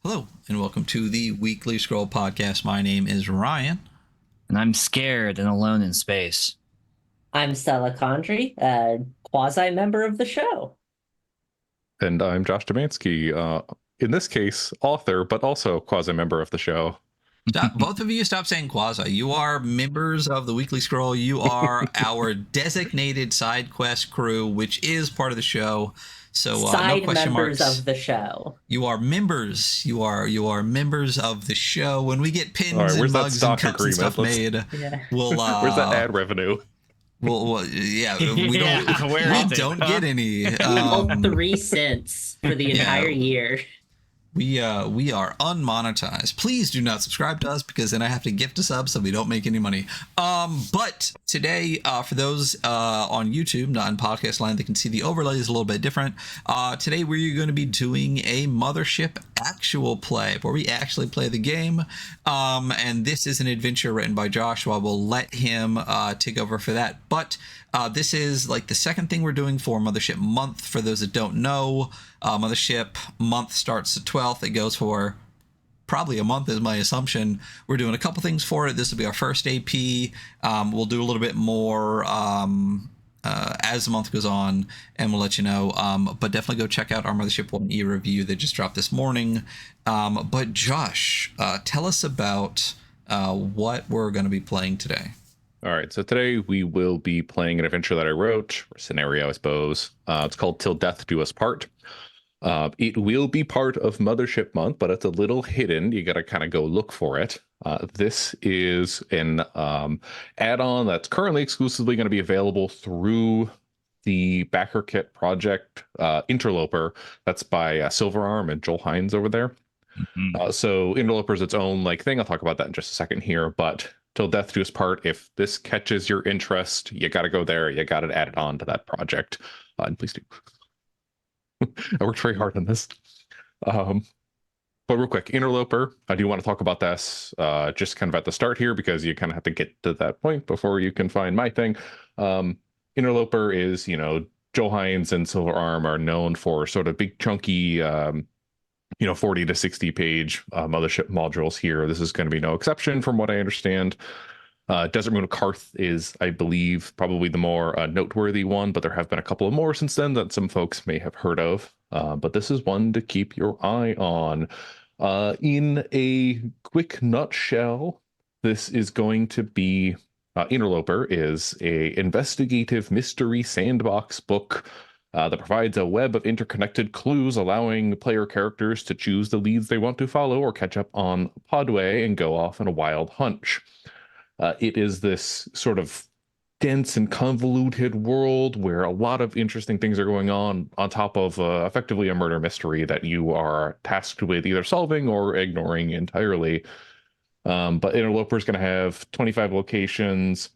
Hello, and welcome to the Weekly Scroll Podcast. My name is Ryan. And I'm scared and alone in space. I'm Stella Condrey, a quasi-member of the show. And I'm Josh Domanski, in this case, author, but also quasi-member of the show. Both of you stop saying quasi. You are members of the Weekly Scroll. You are our designated side quest crew, which is part of the show. So Side no question members marks. of the show. You are members. You are members of the show. When we get pins Right, and mugs and cups and stuff made, we'll where's that ad revenue? Well, yeah, we don't get any. We hold 3 cents for the entire year. We are unmonetized. Please do not subscribe to us because then I have to gift a sub so we don't make any money. But today, for those on YouTube, not in podcast line, they can see the overlay is a little bit different. Today we're going to be doing a Mothership actual play where we actually play the game. And this is an adventure written by Josh, so I will let him take over for that. But this is like the second thing we're doing for Mothership Month. For those that don't know, Mothership Month starts the 12th. It goes for probably a month is my assumption. We're doing a couple things for it. This will be our first AP. We'll do a little bit more as the month goes on, and we'll let you know. But definitely go check out our Mothership 1E review that just dropped this morning. But Josh, tell us about what we're going to be playing today. All right, so today we will be playing an adventure that I wrote, or scenario, I suppose. It's called Till Death Do Us Part. It will be part of Mothership Month, but it's a little hidden. You got to kind of go look for it. This is an add-on that's currently exclusively going to be available through the Backerkit project, Interloper. That's by Silverarm and Joel Hines over there. Mm-hmm. So Interloper is its own thing. I'll talk about that in just a second here, but Till Death Do Us Part, if this catches your interest, you got to go there. You got to add it on to that project. And please do. I worked very hard on this. But real quick, Interloper, I do want to talk about this just kind of at the start here because you kind of have to get to that point before you can find my thing. Interloper is, Joel Hines and Silverarm are known for sort of big chunky 40 to 60 page Mothership modules here. This is going to be no exception from what I understand. Desert Moon of Karth is, I believe, probably the more noteworthy one, but there have been a couple of more since then that some folks may have heard of. But this is one to keep your eye on. In a quick nutshell, this is going to be Interloper is a investigative mystery sandbox book that provides a web of interconnected clues, allowing player characters to choose the leads they want to follow or catch up on Podway and go off on a wild hunch. It is this sort of dense and convoluted world where a lot of interesting things are going on top of effectively a murder mystery that you are tasked with either solving or ignoring entirely. But Interloper is going to have 25 locations.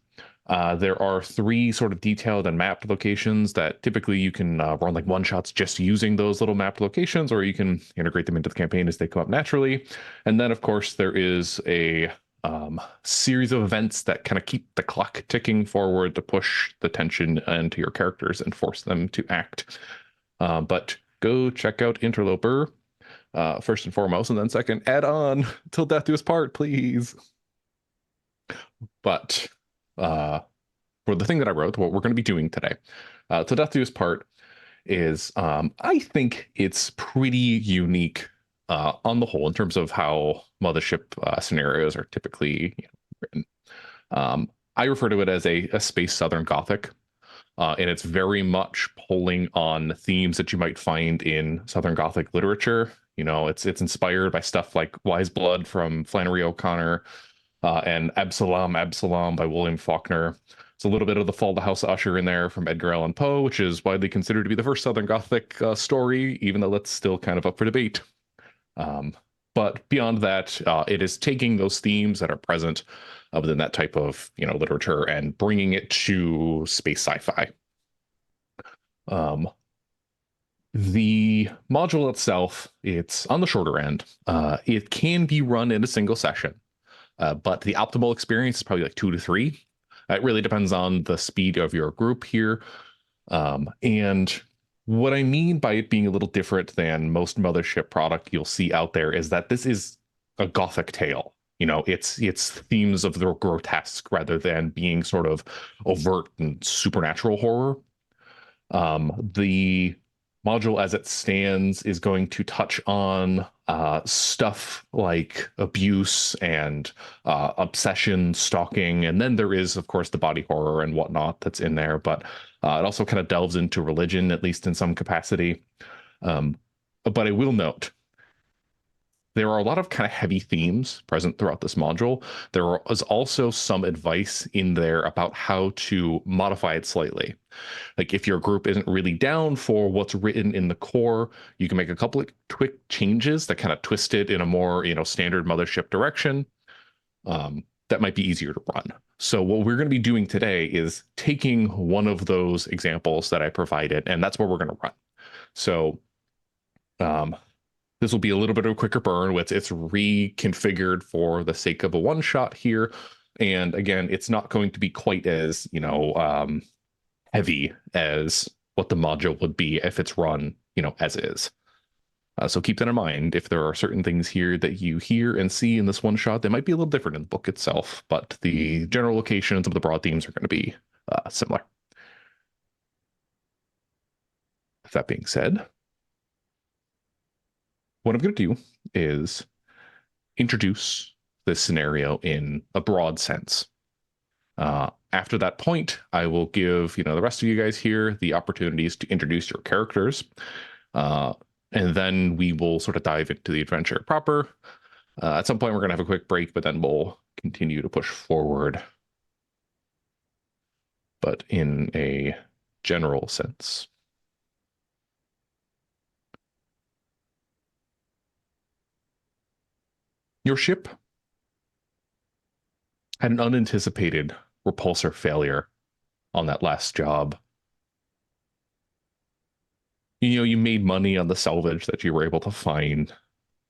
There are 3 sort of detailed and mapped locations that typically you can run one-shots just using those little mapped locations, or you can integrate them into the campaign as they come up naturally. And then, of course, there is a series of events that kind of keep the clock ticking forward to push the tension into your characters and force them to act. But go check out Interloper first and foremost, and then second, add on Till Death Do Us Part, please. But for the thing that I wrote, what we're going to be doing today, Till Death Do Us Part is, I think it's pretty unique on the whole in terms of how Mothership scenarios are typically written. I refer to it as a space Southern Gothic, and it's very much pulling on themes that you might find in Southern Gothic literature. It's inspired by stuff like Wise Blood from Flannery O'Connor and Absalom by William Faulkner. It's a little bit of The Fall of the House of Usher in there from Edgar Allan Poe, which is widely considered to be the first Southern Gothic story, even though that's still kind of up for debate. But beyond that, it is taking those themes that are present within that type of literature and bringing it to space sci-fi. The module itself, it's on the shorter end. It can be run in a single session, but the optimal experience is probably 2 to 3. It really depends on the speed of your group here. And What I mean by it being a little different than most Mothership product you'll see out there is that this is a gothic tale. You know, it's themes of the grotesque rather than being sort of overt and supernatural horror. The module as it stands is going to touch on stuff like abuse and obsession, stalking, and then there is, of course, the body horror and whatnot that's in there, but it also kind of delves into religion, at least in some capacity. But I will note, there are a lot of kind of heavy themes present throughout this module. There is also some advice in there about how to modify it slightly. Like if your group isn't really down for what's written in the core, you can make a couple of quick changes that kind of twist it in a more, standard Mothership direction. That might be easier to run. So what we're going to be doing today is taking one of those examples that I provided, and that's what we're going to run. So this will be a little bit of a quicker burn. It's reconfigured for the sake of a one shot here. And again, it's not going to be quite as, heavy as what the module would be if it's run, as is. So keep that in mind. If there are certain things here that you hear and see in this one shot, they might be a little different in the book itself, but the general locations of the broad themes are going to be similar. With that being said, what I'm going to do is introduce this scenario in a broad sense. After that point, I will give the rest of you guys here the opportunities to introduce your characters, and then we will sort of dive into the adventure proper. At some point, we're going to have a quick break, but then we'll continue to push forward. But in a general sense. Your ship had an unanticipated repulsor failure on that last job. You made money on the salvage that you were able to find,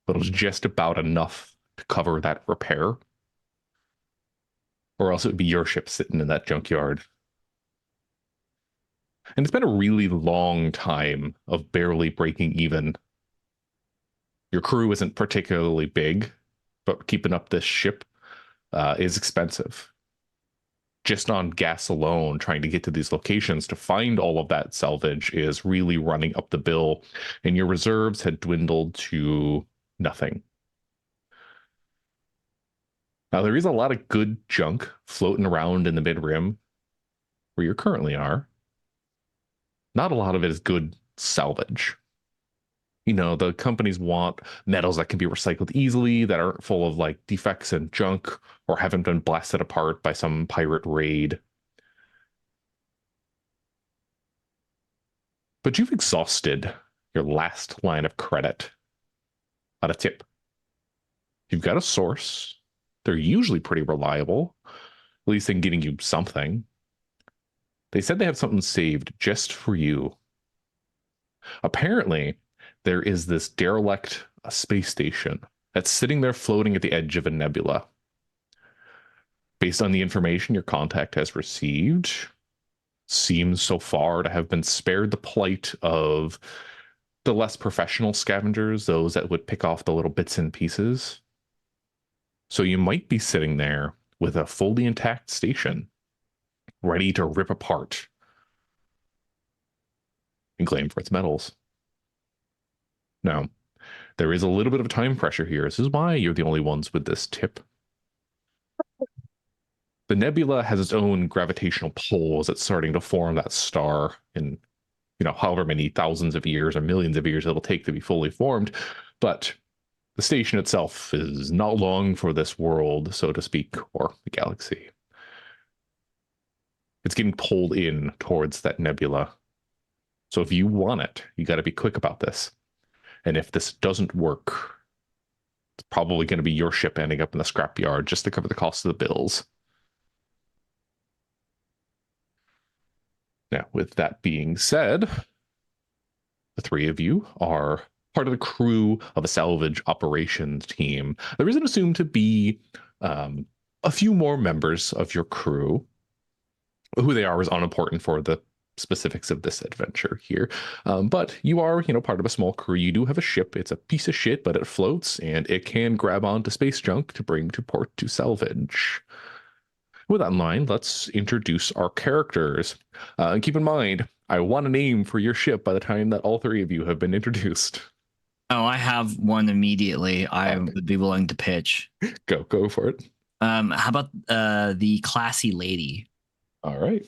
but it was just about enough to cover that repair. Or else it would be your ship sitting in that junkyard. And it's been a really long time of barely breaking even. Your crew isn't particularly big, but keeping up this ship is expensive. Just on gas alone, trying to get to these locations to find all of that salvage is really running up the bill, and your reserves had dwindled to nothing. Now, there is a lot of good junk floating around in the mid-rim where you currently are. Not a lot of it is good salvage. The companies want metals that can be recycled easily, that aren't full of like defects and junk, or haven't been blasted apart by some pirate raid. But you've exhausted your last line of credit on a tip. You've got a source. They're usually pretty reliable, at least in getting you something. They said they have something saved just for you. Apparently, there is this derelict space station that's sitting there floating at the edge of a nebula. Based on the information your contact has received, seems so far to have been spared the plight of the less professional scavengers, those that would pick off the little bits and pieces. So you might be sitting there with a fully intact station, ready to rip apart and claim for its metals. Now, there is a little bit of time pressure here. This is why you're the only ones with this tip. The nebula has its own gravitational pull as it's starting to form that star in, however many thousands of years or millions of years it'll take to be fully formed. But the station itself is not long for this world, so to speak, or the galaxy. It's getting pulled in towards that nebula. So if you want it, you got to be quick about this. And if this doesn't work, it's probably going to be your ship ending up in the scrapyard just to cover the cost of the bills. Now, with that being said, the three of you are part of the crew of a salvage operations team. There isn't assumed to be a few more members of your crew. Who they are is unimportant for the specifics of this adventure here. But you are, part of a small crew. You do have a ship. It's a piece of shit, but it floats and it can grab onto space junk to bring to port to salvage. With that in mind, let's introduce our characters. And keep in mind, I want a name for your ship by the time that all three of you have been introduced. Oh, I have one immediately. I would be willing to pitch. Go for it. How about the Classy Lady? All right.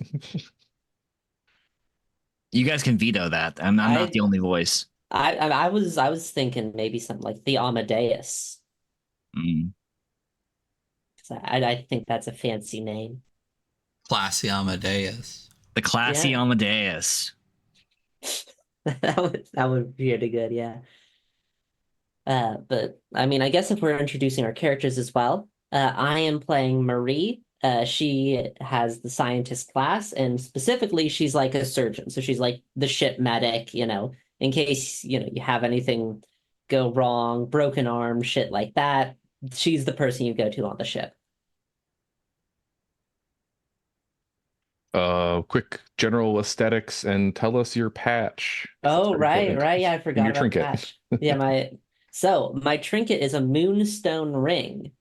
You guys can veto that. I'm not the only voice. I was thinking maybe something like the Amadeus. I think that's a fancy name. Classy Amadeus. The Classy Amadeus. that would be pretty good, yeah. But I mean, I guess if we're introducing our characters as well, I am playing Marie. She has the scientist class, and specifically, she's like a surgeon. So she's like the ship medic, in case, you have anything go wrong, broken arm, shit like that. She's the person you go to on the ship. Quick general aesthetics and tell us your patch. Oh, right. Yeah, I forgot your about trinket. Patch. Yeah, my trinket is a moonstone ring.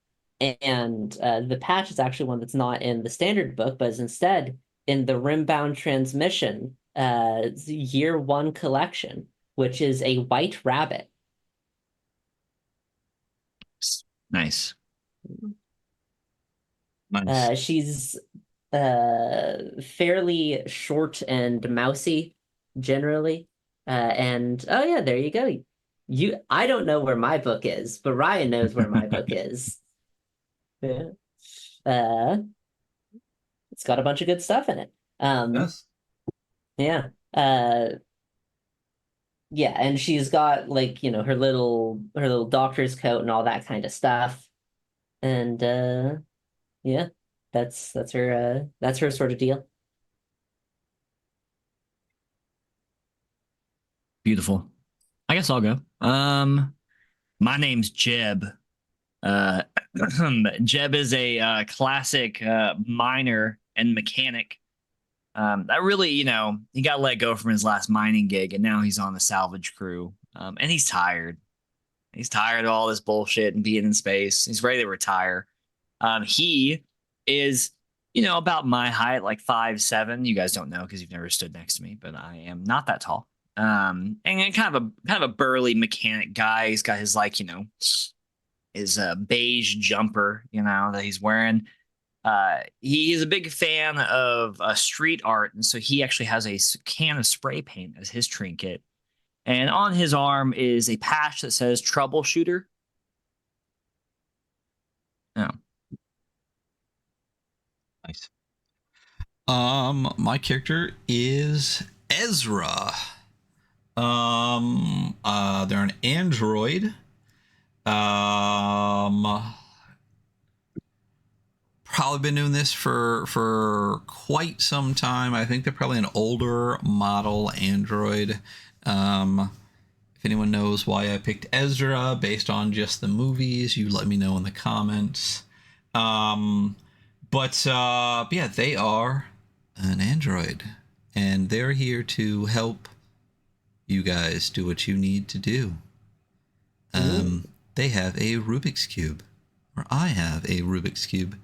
And the patch is actually one that's not in the standard book, but is instead in the Rimbound Transmission Year 1 collection, which is a white rabbit. Nice. She's fairly short and mousy, generally. And oh yeah, there you go. I don't know where my book is, but Ryan knows where my book is. Yeah. It's got a bunch of good stuff in it. Yes. Yeah. Yeah, and she's got like, her little doctor's coat and all that kind of stuff. And yeah, that's her sort of deal. Beautiful. I guess I'll go. My name's Jeb. Jeb is a classic miner and mechanic. That really, he got let go from his last mining gig, and now he's on the salvage crew. And he's tired. He's tired of all this bullshit and being in space. He's ready to retire. He is, about my height, like 5'7". You guys don't know because you've never stood next to me, but I am not that tall. And kind of a burly mechanic guy. He's got his his beige jumper, that he's wearing. He is a big fan of street art, and so he actually has a can of spray paint as his trinket. And on his arm is a patch that says Troubleshooter. Oh. Nice. My character is Ezra. They're an android. Probably been doing this for quite some time. I think they're probably an older model android. If anyone knows why I picked Ezra based on just the movies, you let me know in the comments. But yeah, they are an android, and they're here to help you guys do what you need to do. They have a Rubik's Cube, or I have a Rubik's Cube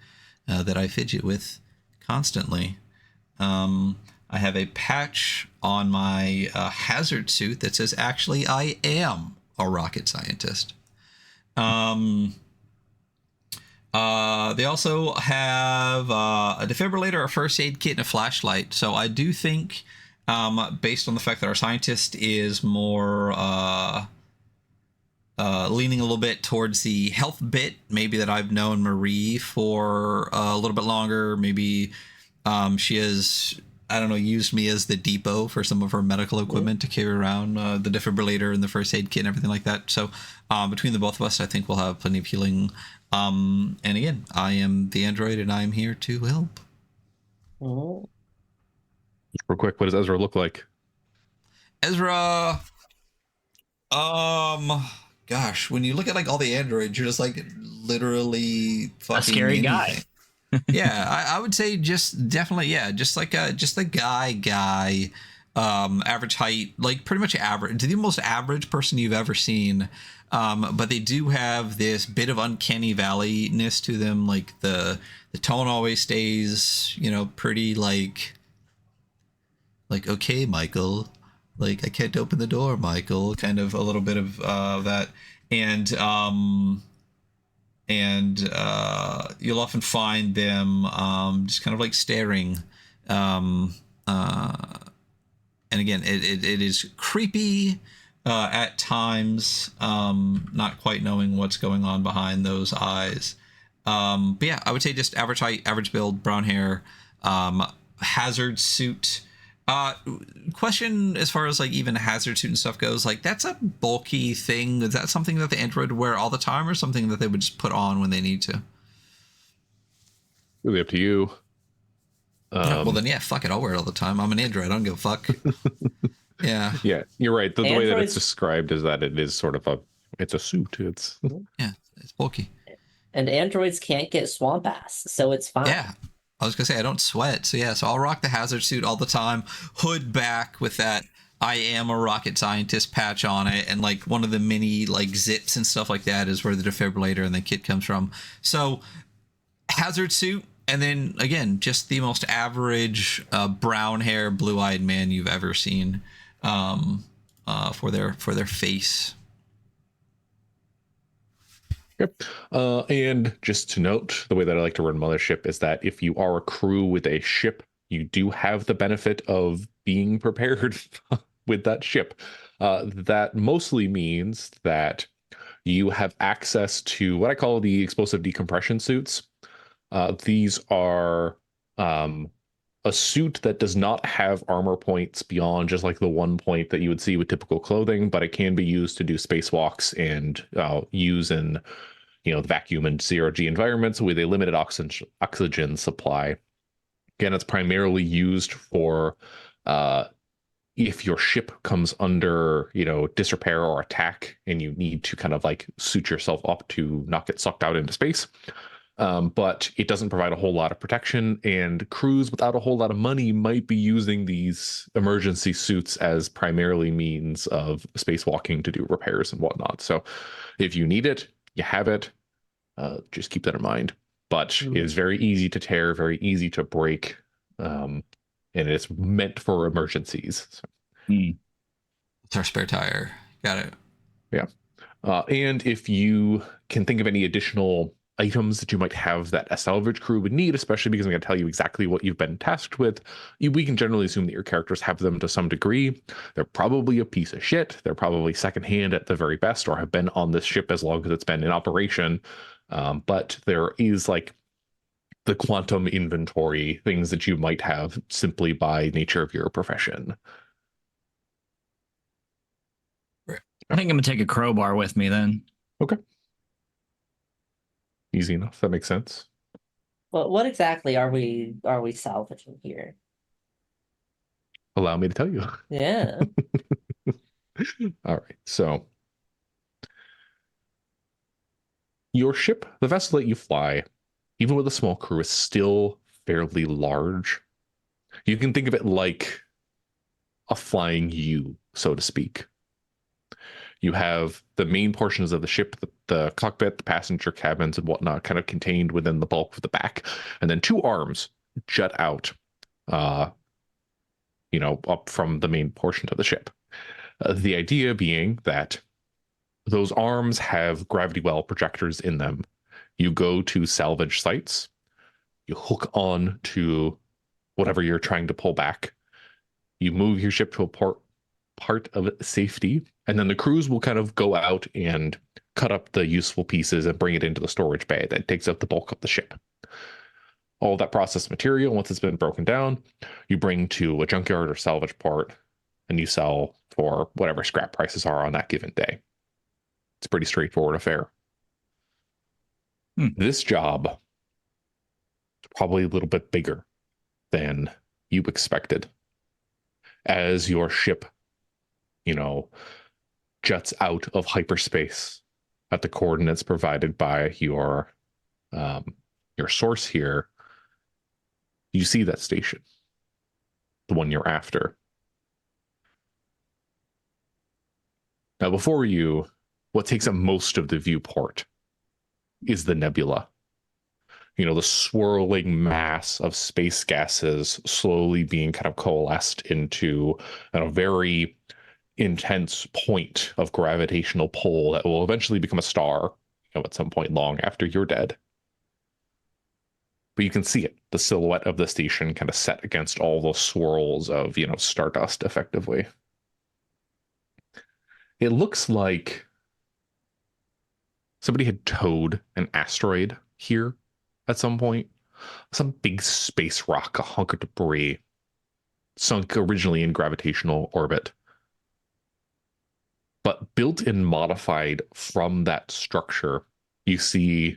that I fidget with constantly. I have a patch on my hazard suit that says, actually, I am a rocket scientist. They also have a defibrillator, a first aid kit, and a flashlight. So I do think, based on the fact that our scientist is more leaning a little bit towards the health bit, maybe that I've known Marie for a little bit longer. Maybe she has, I don't know, used me as the depot for some of her medical equipment to carry around the defibrillator and the first aid kit and everything like that. So between the both of us, I think we'll have plenty of healing. And again, I am the android and I'm here to help. Oh. Real quick, what does Ezra look like? Ezra, gosh, when you look at like all the androids, you're just like literally fucking a scary guy. Yeah, I would say just definitely, yeah, just like a guy, average height, like pretty much average, the most average person you've ever seen. But they do have this bit of uncanny valley-ness to them. Like the tone always stays, pretty like okay, Michael, like I can't open the door, Michael, kind of a little bit of that, and you'll often find them just kind of like staring. Um, uh, and again, it is creepy at times, not quite knowing what's going on behind those eyes. But yeah, I would say just average height, average build, brown hair, hazard suit. Uh, Question as far as like even hazard suit and stuff goes, like that's a bulky thing. Is that something that the android wear all the time, or something that they would just put on when they need to? Really up to you. Well then, yeah, fuck it. I'll wear it all the time. I'm an android. I don't give a fuck. Yeah. Yeah, you're right. The way that it's Androids- described is that it is sort of it's a suit. It's Yeah, it's bulky. And androids can't get swamp ass, so it's fine. Yeah. I was gonna say I don't sweat, so yeah, so I'll rock the hazard suit all the time, hood back with that I am a rocket scientist patch on it, and like one of the mini like zips and stuff like that is where the defibrillator and the kit comes from. So hazard suit, and then again, just the most average brown hair, blue-eyed man you've ever seen for their face. Yep. And just to note, the way that I like to run Mothership is that if you are a crew with a ship, you do have the benefit of being prepared with that ship. That mostly means that you have access to what I call the explosive decompression suits. These are a suit that does not have armor points beyond just like the 1 point that you would see with typical clothing, but it can be used to do spacewalks and use in the vacuum and zero-G environments with a limited oxygen supply. Again, it's primarily used for if your ship comes under disrepair or attack and you need to kind of like suit yourself up to not get sucked out into space. But it doesn't provide a whole lot of protection, and crews without a whole lot of money might be using these emergency suits as primarily means of spacewalking to do repairs and whatnot. So if you need it, you have it. Just keep that in mind. But it is very easy to tear, very easy to break, and it's meant for emergencies. So. It's our spare tire. Got it. Yeah. And if you can think of any additional items that you might have that a salvage crew would need, especially because I'm going to tell you exactly what you've been tasked with, we can generally assume that your characters have them to some degree. They're probably a piece of shit. They're probably secondhand at the very best, or have been on this ship as long as it's been in operation. But there is like the quantum inventory, things that you might have simply by nature of your profession. I think I'm gonna take a crowbar with me then. Okay. Easy enough. That makes sense. Well, what exactly are we salvaging here? Allow me to tell you. Yeah. All right. So your ship, the vessel that you fly, even with a small crew, is still fairly large. You can think of it like a flying U, so to speak. You have the main portions of the ship, the cockpit, the passenger cabins, and whatnot, kind of contained within the bulk of the back, and then two arms jut out, up from the main portion of the ship. The idea being that those arms have gravity well projectors in them. You go to salvage sites, you hook on to whatever you're trying to pull back, you move your ship to a part of safety, and then the crews will kind of go out and cut up the useful pieces and bring it into the storage bay that takes up the bulk of the ship. All that processed material, once it's been broken down, you bring to a junkyard or salvage port, and you sell for whatever scrap prices are on that given day. It's a pretty straightforward affair. This job is probably a little bit bigger than you expected. As your ship juts out of hyperspace at the coordinates provided by your source here, You see that station, the one you're after. Now, before you, what takes up most of the viewport is the nebula. You know, the swirling mass of space gases slowly being kind of coalesced into a very intense point of gravitational pull that will eventually become a star, at some point long after you're dead. But you can see it, the silhouette of the station kind of set against all those swirls of, stardust effectively. It looks like somebody had towed an asteroid here at some point. Some big space rock, a hunk of debris, sunk originally in gravitational orbit, but built and modified from that structure. You see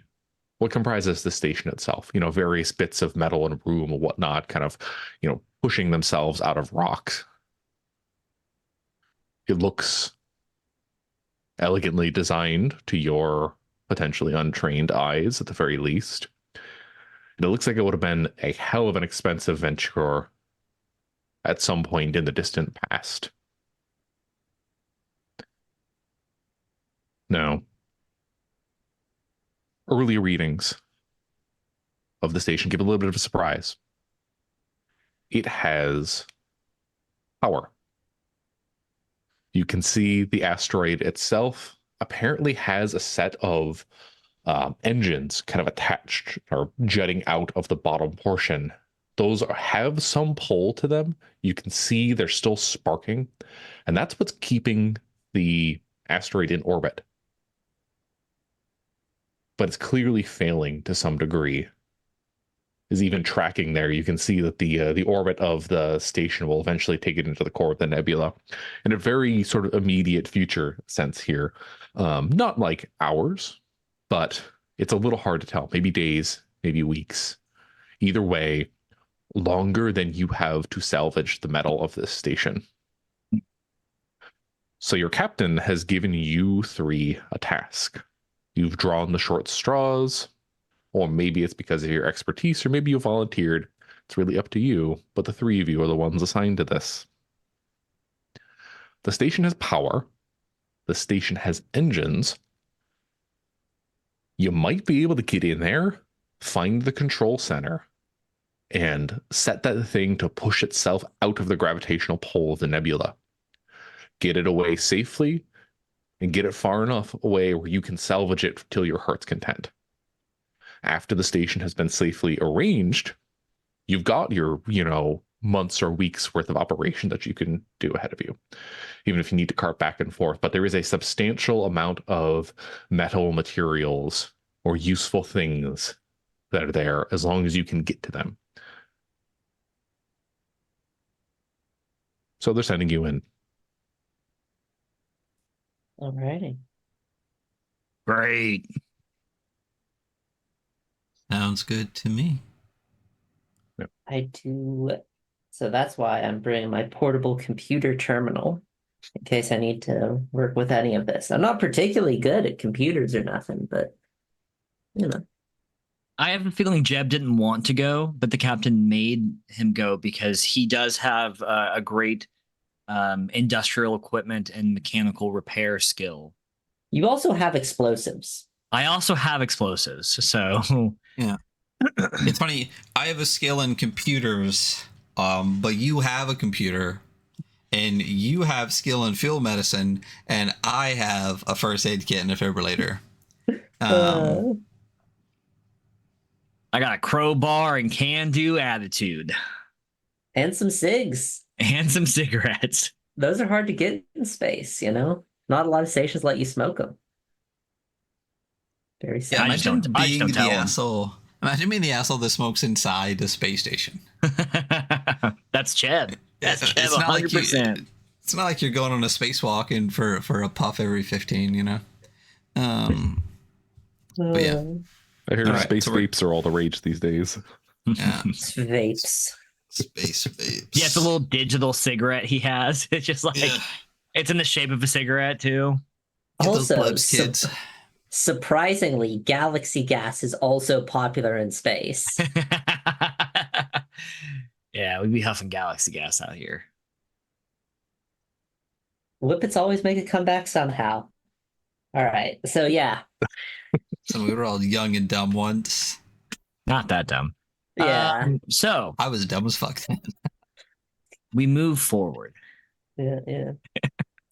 what comprises the station itself, various bits of metal and room and whatnot, kind of, pushing themselves out of rocks. It looks elegantly designed to your potentially untrained eyes, at the very least. And it looks like it would have been a hell of an expensive venture at some point in the distant past. Now, early readings of the station give a little bit of a surprise. It has power. You can see the asteroid itself apparently has a set of engines kind of attached or jutting out of the bottom portion. Those have some pull to them. You can see they're still sparking, and that's what's keeping the asteroid in orbit. But it's clearly failing to some degree. Is even tracking there. You can see that the orbit of the station will eventually take it into the core of the nebula in a very sort of immediate future sense here. Not like hours, but it's a little hard to tell. Maybe days, maybe weeks. Either way, longer than you have to salvage the metal of this station. So your captain has given you three a task. You've drawn the short straws, or maybe it's because of your expertise, or maybe you volunteered. It's really up to you, but the three of you are the ones assigned to this. The station has power. The station has engines. You might be able to get in there, find the control center, and set that thing to push itself out of the gravitational pull of the nebula. Get it away safely, and get it far enough away where you can salvage it till your heart's content. After the station has been safely arranged, you've got your, months or weeks worth of operation that you can do ahead of you, even if you need to cart back and forth. But there is a substantial amount of metal materials or useful things that are there as long as you can get to them. So they're sending you in. Alrighty. Great. Sounds good to me. I do. So that's why I'm bringing my portable computer terminal in case I need to work with any of this. I'm not particularly good at computers or nothing, but I have a feeling Jeb didn't want to go, but the captain made him go because he does have a great industrial equipment and mechanical repair skill. You also have explosives. I also have explosives, so yeah. It's funny. I have a skill in computers, but you have a computer, and you have skill in field medicine, and I have a first aid kit and a defibrillator. I got a crowbar and can-do attitude. And some cigs. And some cigarettes. Those are hard to get in space, Not a lot of stations let you smoke them. Very sad. Yeah, imagine being the asshole. Imagine being the asshole that smokes inside the space station. That's Chad. That's Chad, it's 100%. It's not like you're going on a spacewalk and for a puff every 15, But yeah. I hear space vapes are all the rage these days. Yeah. Vapes. Space vapes. Yeah, it's a little digital cigarette he has. It's just like, it's in the shape of a cigarette, too. Also, kids. Surprisingly, galaxy gas is also popular in space. Yeah, we'd be huffing galaxy gas out here. Whippets always make a comeback somehow. All right, so yeah, So we were all young and dumb once. Not that dumb. yeah, So I was dumb as fuck then. we move forward. yeah.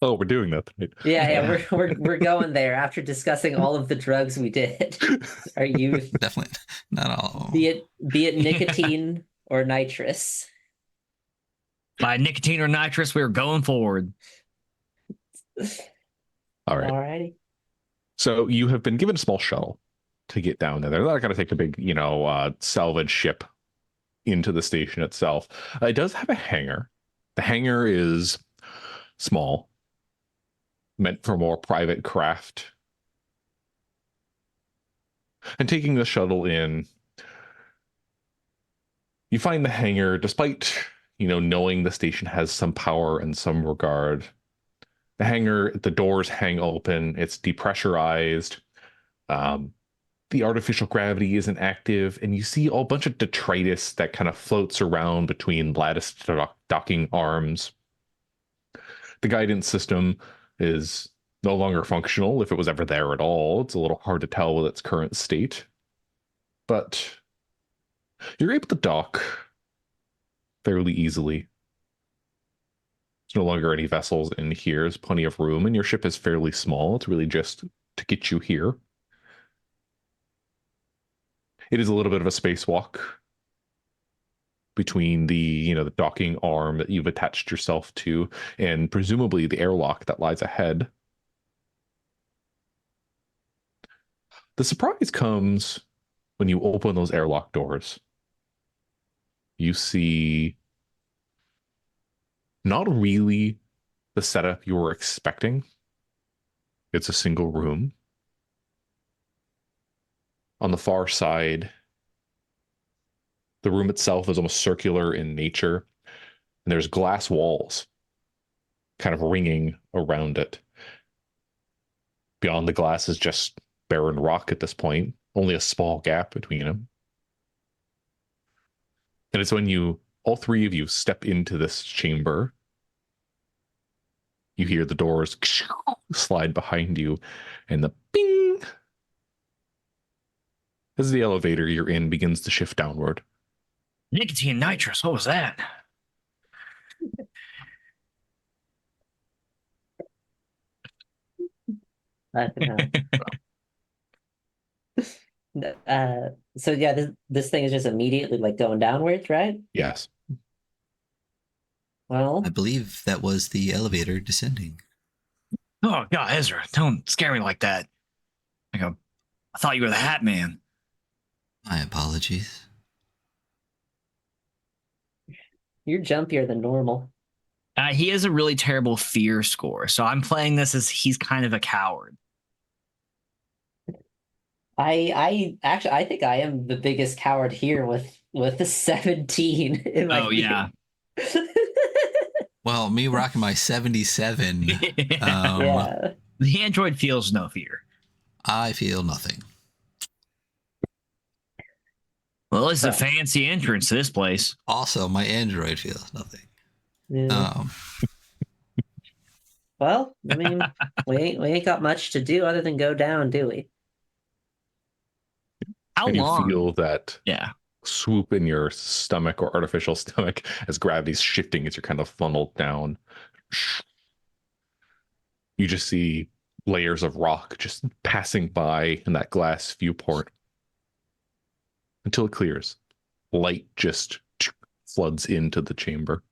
Oh, we're doing that tonight. Yeah, we're going there after discussing all of the drugs we did. Our youth, Definitely not all. be it nicotine or nitrous. By nicotine or nitrous, we were going forward. All right. Alrighty. So you have been given a small shuttle to get down there. They're not going to take a big, salvage ship into the station itself. It does have a hangar. The hangar is small, meant for more private craft. And taking the shuttle in, you find the hangar, despite, knowing the station has some power and some regard. The hangar, the doors hang open. It's depressurized. The artificial gravity isn't active, and you see a bunch of detritus that kind of floats around between lattice docking arms. The guidance system is no longer functional, if it was ever there at all. It's a little hard to tell with its current state. But you're able to dock fairly easily. There's no longer any vessels in here. There's plenty of room, and your ship is fairly small. It's really just to get you here. It is a little bit of a spacewalk between the docking arm that you've attached yourself to and presumably the airlock that lies ahead. The surprise comes when you open those airlock doors. You see not really the setup you were expecting. It's a single room. On the far side, the room itself is almost circular in nature, and there's glass walls kind of ringing around it. Beyond the glass is just barren rock at this point, only a small gap between them. And it's when all three of you step into this chamber, you hear the doors slide behind you, and the bing as the elevator you're in begins to shift downward. Nicotine nitrous, what was that? So yeah, this thing is just immediately like going downwards, right? Yes. Well, I believe that was the elevator descending. Oh God, Ezra, don't scare me like that. I thought you were the Hat Man. My apologies. you're jumpier than normal. He has a really terrible fear score, so I'm playing this as he's kind of a coward. I actually I think I am the biggest coward here with the 17 in my Yeah. Well, me rocking my 77. Yeah. The android feels no fear. I feel nothing. Well, it's a fancy entrance to this place. Also, my android feels nothing. Yeah. Well, I mean, we ain't got much to do other than go down, do we? How And you long? feel that Yeah. swoop in your stomach or artificial stomach as gravity's shifting as you're kind of funneled down. You just see layers of rock just passing by in that glass viewport until it clears. Light just floods into the chamber.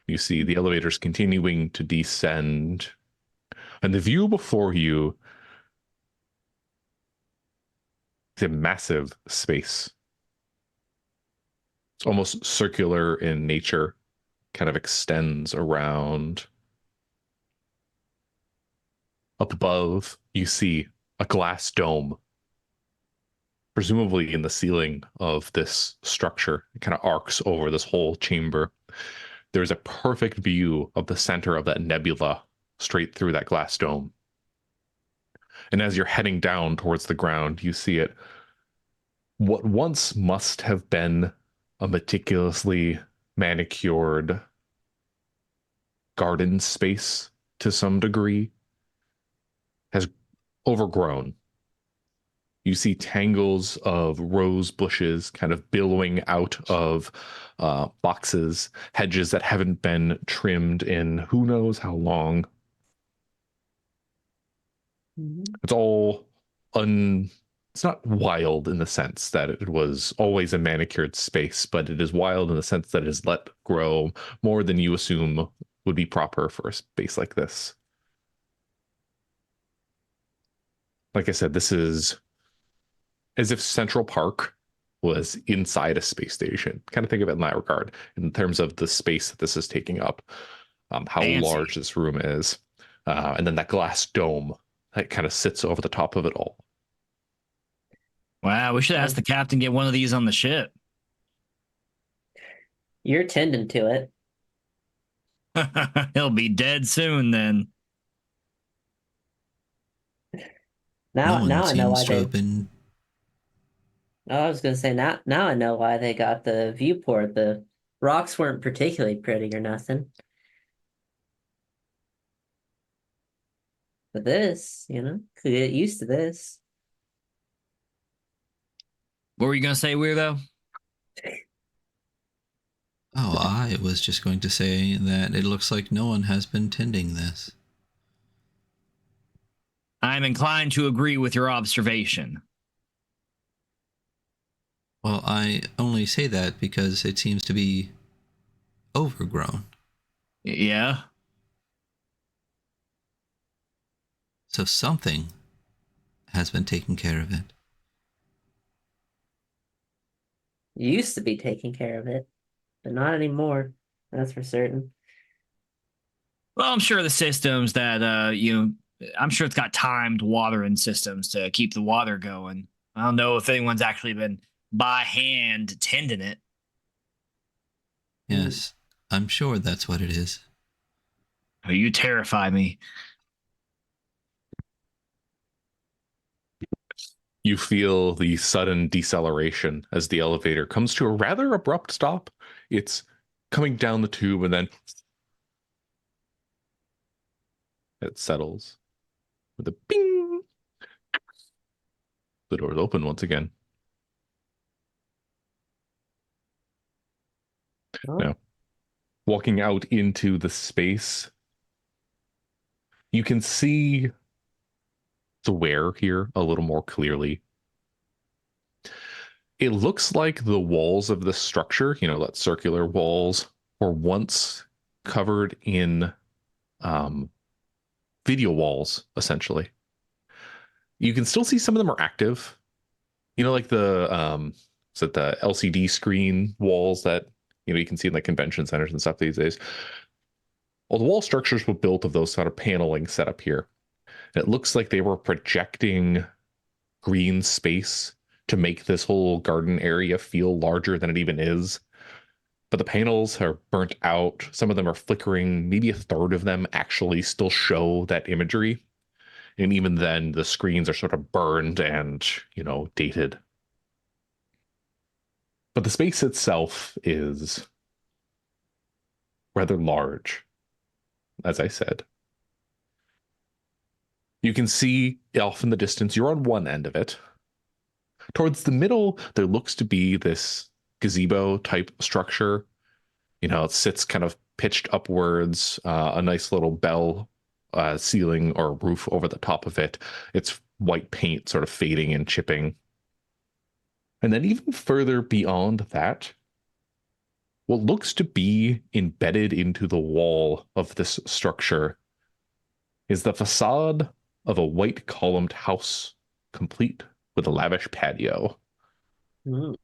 You see the elevators continuing to descend, and the view before you is a massive space. It's almost circular in nature, kind of extends around. Up above, you see a glass dome, presumably in the ceiling of this structure. It kind of arcs over this whole chamber. There's a perfect view of the center of that nebula straight through that glass dome. And as you're heading down towards the ground, you see it. What once must have been a meticulously manicured garden space to some degree has overgrown. You see tangles of rose bushes kind of billowing out of boxes, hedges that haven't been trimmed in who knows how long. It's all it's not wild in the sense that it was always a manicured space, but it is wild in the sense that it is let grow more than you assume would be proper for a space like this. Like I said, this is as if Central Park was inside a space station. Kind of think of it in that regard, in terms of the space that this is taking up, how Fancy. large this room is, and then that glass dome that kind of sits over the top of it all. Wow, we should ask the captain to get one of these on the ship. You're tending to it. He'll be dead soon then. Now No one I know why seems to they. have been. Oh, I was gonna say now I know why they got the viewport. The rocks weren't particularly pretty or nothing. But this, could get used to this. What were you gonna say, Weirdo? Oh, I was just going to say that it looks like no one has been tending this. I'm inclined to agree with your observation. Well, I only say that because it seems to be overgrown. Yeah. So something has been taking care of it. You used to be taking care of it, but not anymore. That's for certain. Well, I'm sure the systems that I'm sure it's got timed watering systems to keep the water going. I don't know if anyone's actually been by hand tending it. Yes, I'm sure that's what it is. Oh, you terrify me. You feel the sudden deceleration as the elevator comes to a rather abrupt stop. It's coming down the tube and then it settles with a bing. The doors open once again. Oh. Now, walking out into the space, you can see the where here a little more clearly. It looks like the walls of the structure, that circular walls, were once covered in video walls, essentially. You can still see some of them are active. Like the the LCD screen walls that you can see in like convention centers and stuff these days. Well, the wall structures were built of those sort of paneling set up here. And it looks like they were projecting green space to make this whole garden area feel larger than it even is. But the panels are burnt out. Some of them are flickering. Maybe a third of them actually still show that imagery. And even then, the screens are sort of burned and, dated. But the space itself is rather large, as I said. You can see off in the distance, you're on one end of it. Towards the middle, there looks to be this gazebo type structure. It sits kind of pitched upwards, a nice little bell ceiling or roof over the top of it. It's white paint sort of fading and chipping. And then even further beyond that, what looks to be embedded into the wall of this structure is the facade of a white columned house, complete with a lavish patio. The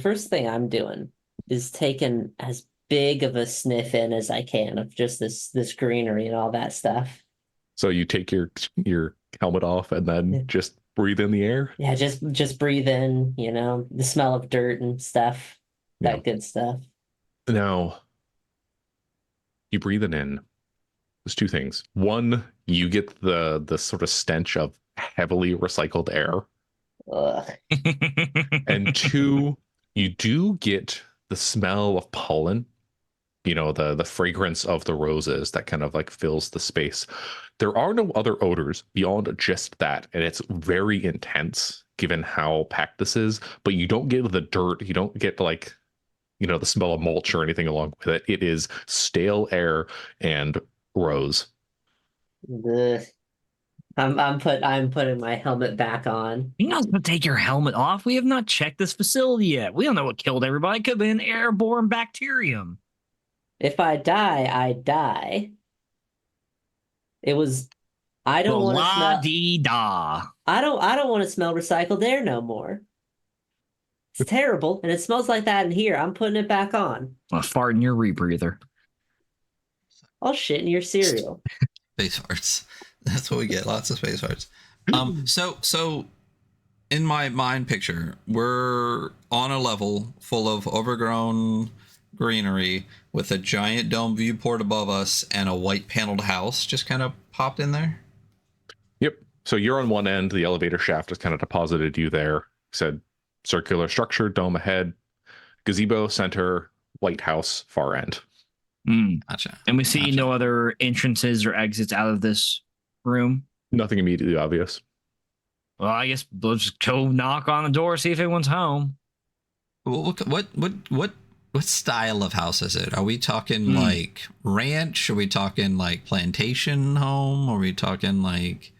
first thing I'm doing is taking as big of a sniff in as I can of just this greenery and all that stuff. So you take your helmet off and then just breathe in the air? Yeah, just breathe in, the smell of dirt and stuff. That good stuff. Now, you breathe it in. There's two things. One, you get the sort of stench of heavily recycled air. Ugh. And two, You do get the smell of pollen, the fragrance of the roses that kind of like fills the space. There are no other odors beyond just that, and it's very intense given how packed this is, but you don't get the dirt, you don't get like the smell of mulch or anything along with it. It is stale air and rose. Ugh. I'm putting my helmet back on. You're not supposed to take your helmet off. We have not checked this facility yet. We don't know what killed everybody. It could have been an airborne bacterium. If I die, I die. It was. I don't want to smell. La-dee-da. I don't want to smell recycled air no more. It's terrible, and it smells like that in here. I'm putting it back on. A fart in your rebreather. I'll shit in your cereal. Space farts. That's what we get. Lots of space farts. So in my mind picture, we're on a level full of overgrown greenery with a giant dome viewport above us and a white paneled house just kind of popped in there. Yep. So you're on one end. The elevator shaft has kind of deposited you there. Said circular structure, dome ahead, gazebo center, white house far end. Gotcha. And we see no other entrances or exits out of this room. Nothing immediately obvious. Well, I guess we'll just go knock on the door, see if anyone's home. What style of house is it? Are we talking like ranch? Are we talking like plantation home? Are we talking like...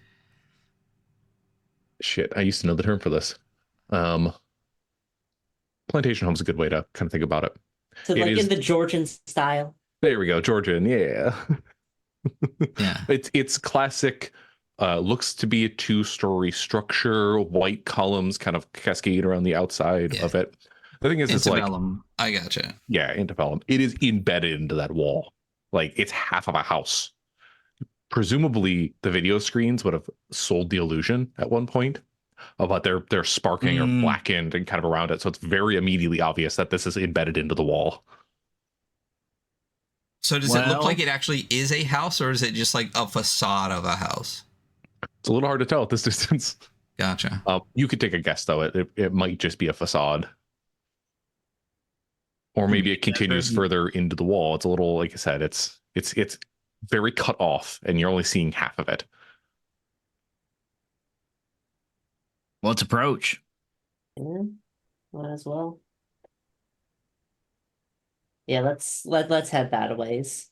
Shit, I used to know the term for this. Plantation home's a good way to kind of think about it. So like in the Georgian style. There we go, Georgian. Yeah. Yeah. It's classic. Looks to be a 2-story structure. White columns kind of cascade around the outside of it. The thing is, it's like, I gotcha. Yeah, antebellum. It is embedded into that wall. Like it's half of a house. Presumably, the video screens would have sold the illusion at one point about they're sparking or blackened and kind of around it. So it's very immediately obvious that this is embedded into the wall. So does it look like it actually is a house, or is it just like a facade of a house? It's a little hard to tell at this distance. Gotcha. You could take a guess, though. It might just be a facade. Or maybe it continues further into the wall. It's a little, like I said, it's very cut off, and you're only seeing half of it. Well, let's approach. Yeah, might as well. Yeah, let's head that a ways.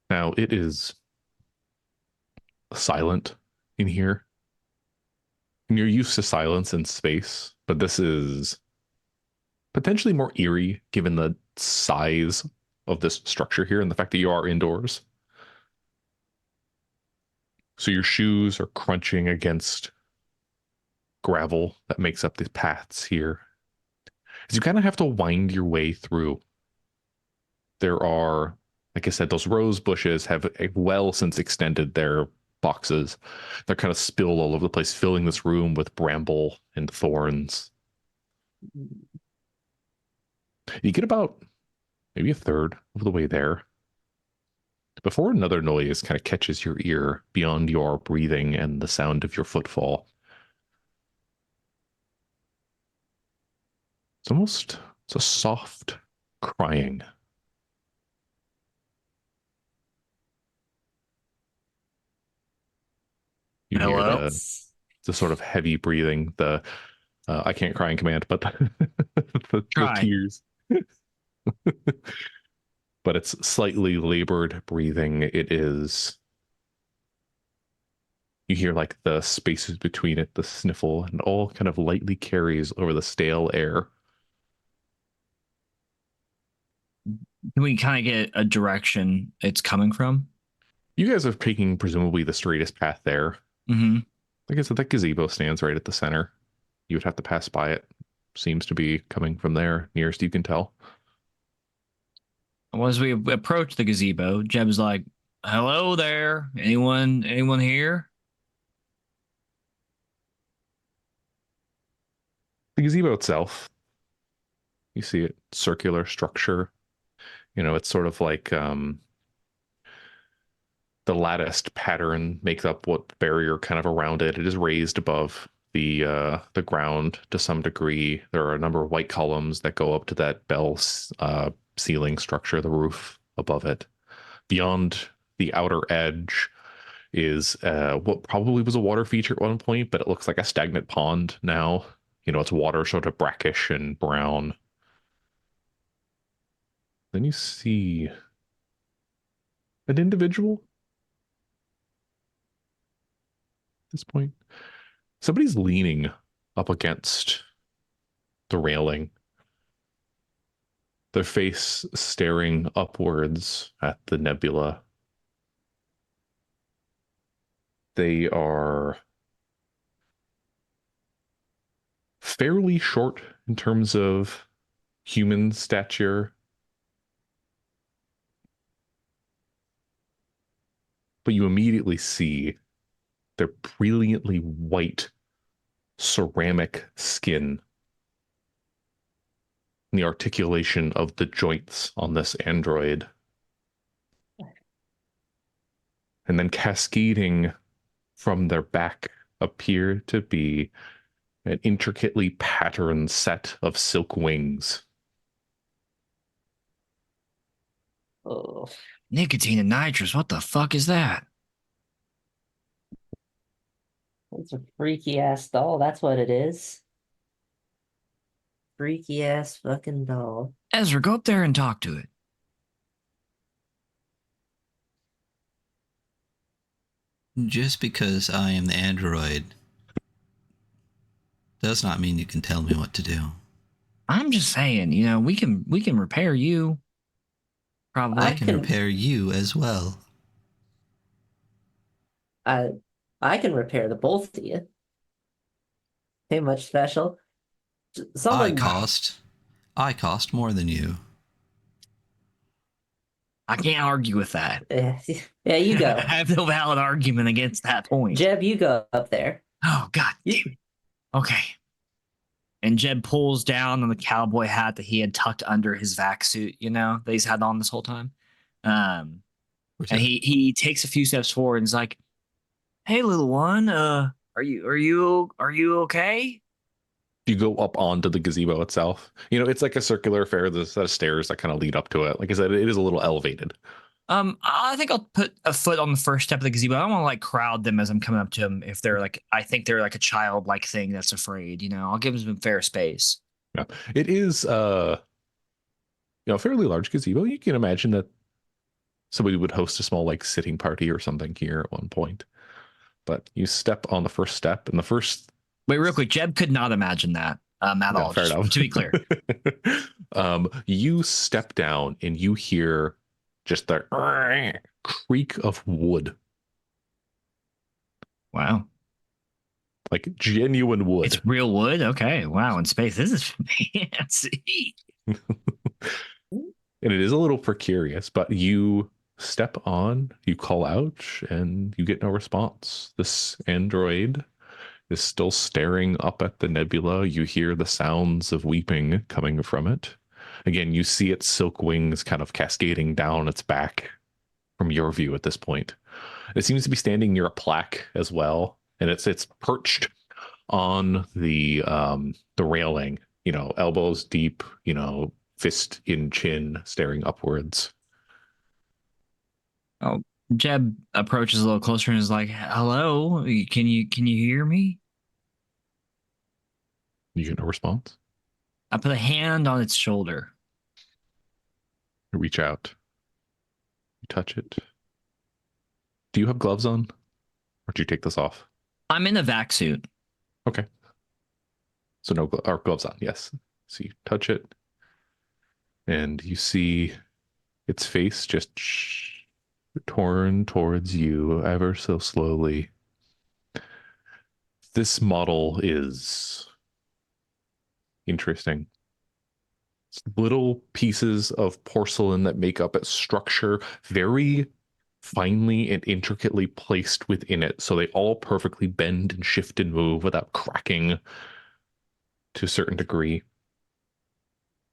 Now it is silent in here. And you're used to silence in space, but this is potentially more eerie given the size of this structure here and the fact that you are indoors. So your shoes are crunching against gravel that makes up these paths here. As you kind of have to wind your way through. There are, like I said, those rose bushes have well since extended their boxes. They're kind of spilled all over the place, filling this room with bramble and thorns. You get about maybe a third of the way there before another noise kind of catches your ear beyond your breathing and the sound of your footfall. It's a soft crying. You Hello? hear the sort of heavy breathing, the I can't cry in command, but the tears. But it's slightly labored breathing. It is. You hear like the spaces between it, the sniffle, and all kind of lightly carries over the stale air. Can we kind of get a direction it's coming from? You guys are taking presumably the straightest path there. Mm-hmm. Like I said, that gazebo stands right at the center. You would have to pass by it. Seems to be coming from there, nearest you can tell. As we approach the gazebo, Jeb's like, "Hello there. Anyone here?" The gazebo itself, you see it, circular structure. It's sort of like The latticed pattern makes up what barrier kind of around it. It is raised above the ground to some degree. There are a number of white columns that go up to that bell ceiling structure, the roof above it. Beyond the outer edge is what probably was a water feature at one point, but it looks like a stagnant pond now. You know, it's water sort of brackish and brown. Then you see an individual at this point. Somebody's leaning up against the railing, their face staring upwards at the nebula. They are fairly short in terms of human stature, but you immediately see their brilliantly white ceramic skin and the articulation of the joints on this android. And then cascading from their back appear to be an intricately patterned set of silk wings. Oh, Nicotine and nitrous. What the fuck is that? it's a freaky ass doll. That's what it is. Freaky ass fucking doll. Ezra, go up there and talk to it. Just because I am the android does not mean you can tell me what to do. I'm just saying, you know, we can repair you. Probably. I can repair you as well. I can repair the both of you. Ain't much special. Someone I cost more than you. I can't argue with that. Yeah, you go. I have no valid argument against that point. Jeb, you go up there. Oh, God damn it. Okay. And Jeb pulls down on the cowboy hat that he had tucked under his vac suit, you know, that he's had on this whole time. And he takes a few steps forward and is like, "Hey, little one, are you okay?" You go up onto the gazebo itself. You know, it's like a circular affair. There's a set of stairs that kind of lead up to it. Like I said, it is a little elevated. I think I'll put a foot on the first step of the gazebo. I don't want to like crowd them as I'm coming up to them. If they're like, I think they're like a childlike thing that's afraid, you know, I'll give them some fair space. Yeah, it is, a fairly large gazebo. You can imagine that somebody would host a small like sitting party or something here at one point. But you step on the first step, and the first. Wait, real quick, Jeb could not imagine that at all. Fair enough. To be clear, you step down and you hear just the creak of wood. Wow. Like genuine wood. It's real wood? Okay. Wow. In space. This is fancy. And it is a little precarious, but you step on, you call out, and you get no response. This android is still staring up at the nebula. You hear the sounds of weeping coming from it. Again, you see its silk wings kind of cascading down its back from your view at this point. It seems to be standing near a plaque as well, and it's perched on the railing, you know, elbows deep, you know, fist in chin, staring upwards. Oh, Jeb approaches a little closer and is like, "Hello, can you hear me?" You get no response. I put a hand on its shoulder. You reach out. You touch it. Do you have gloves on? Or do you take this off? I'm in a vac suit. Okay. So no gloves on, yes. So you touch it, and you see its face just torn towards you ever so slowly. This model is interesting. It's little pieces of porcelain that make up its structure, very finely and intricately placed within it, so they all perfectly bend and shift and move without cracking to a certain degree.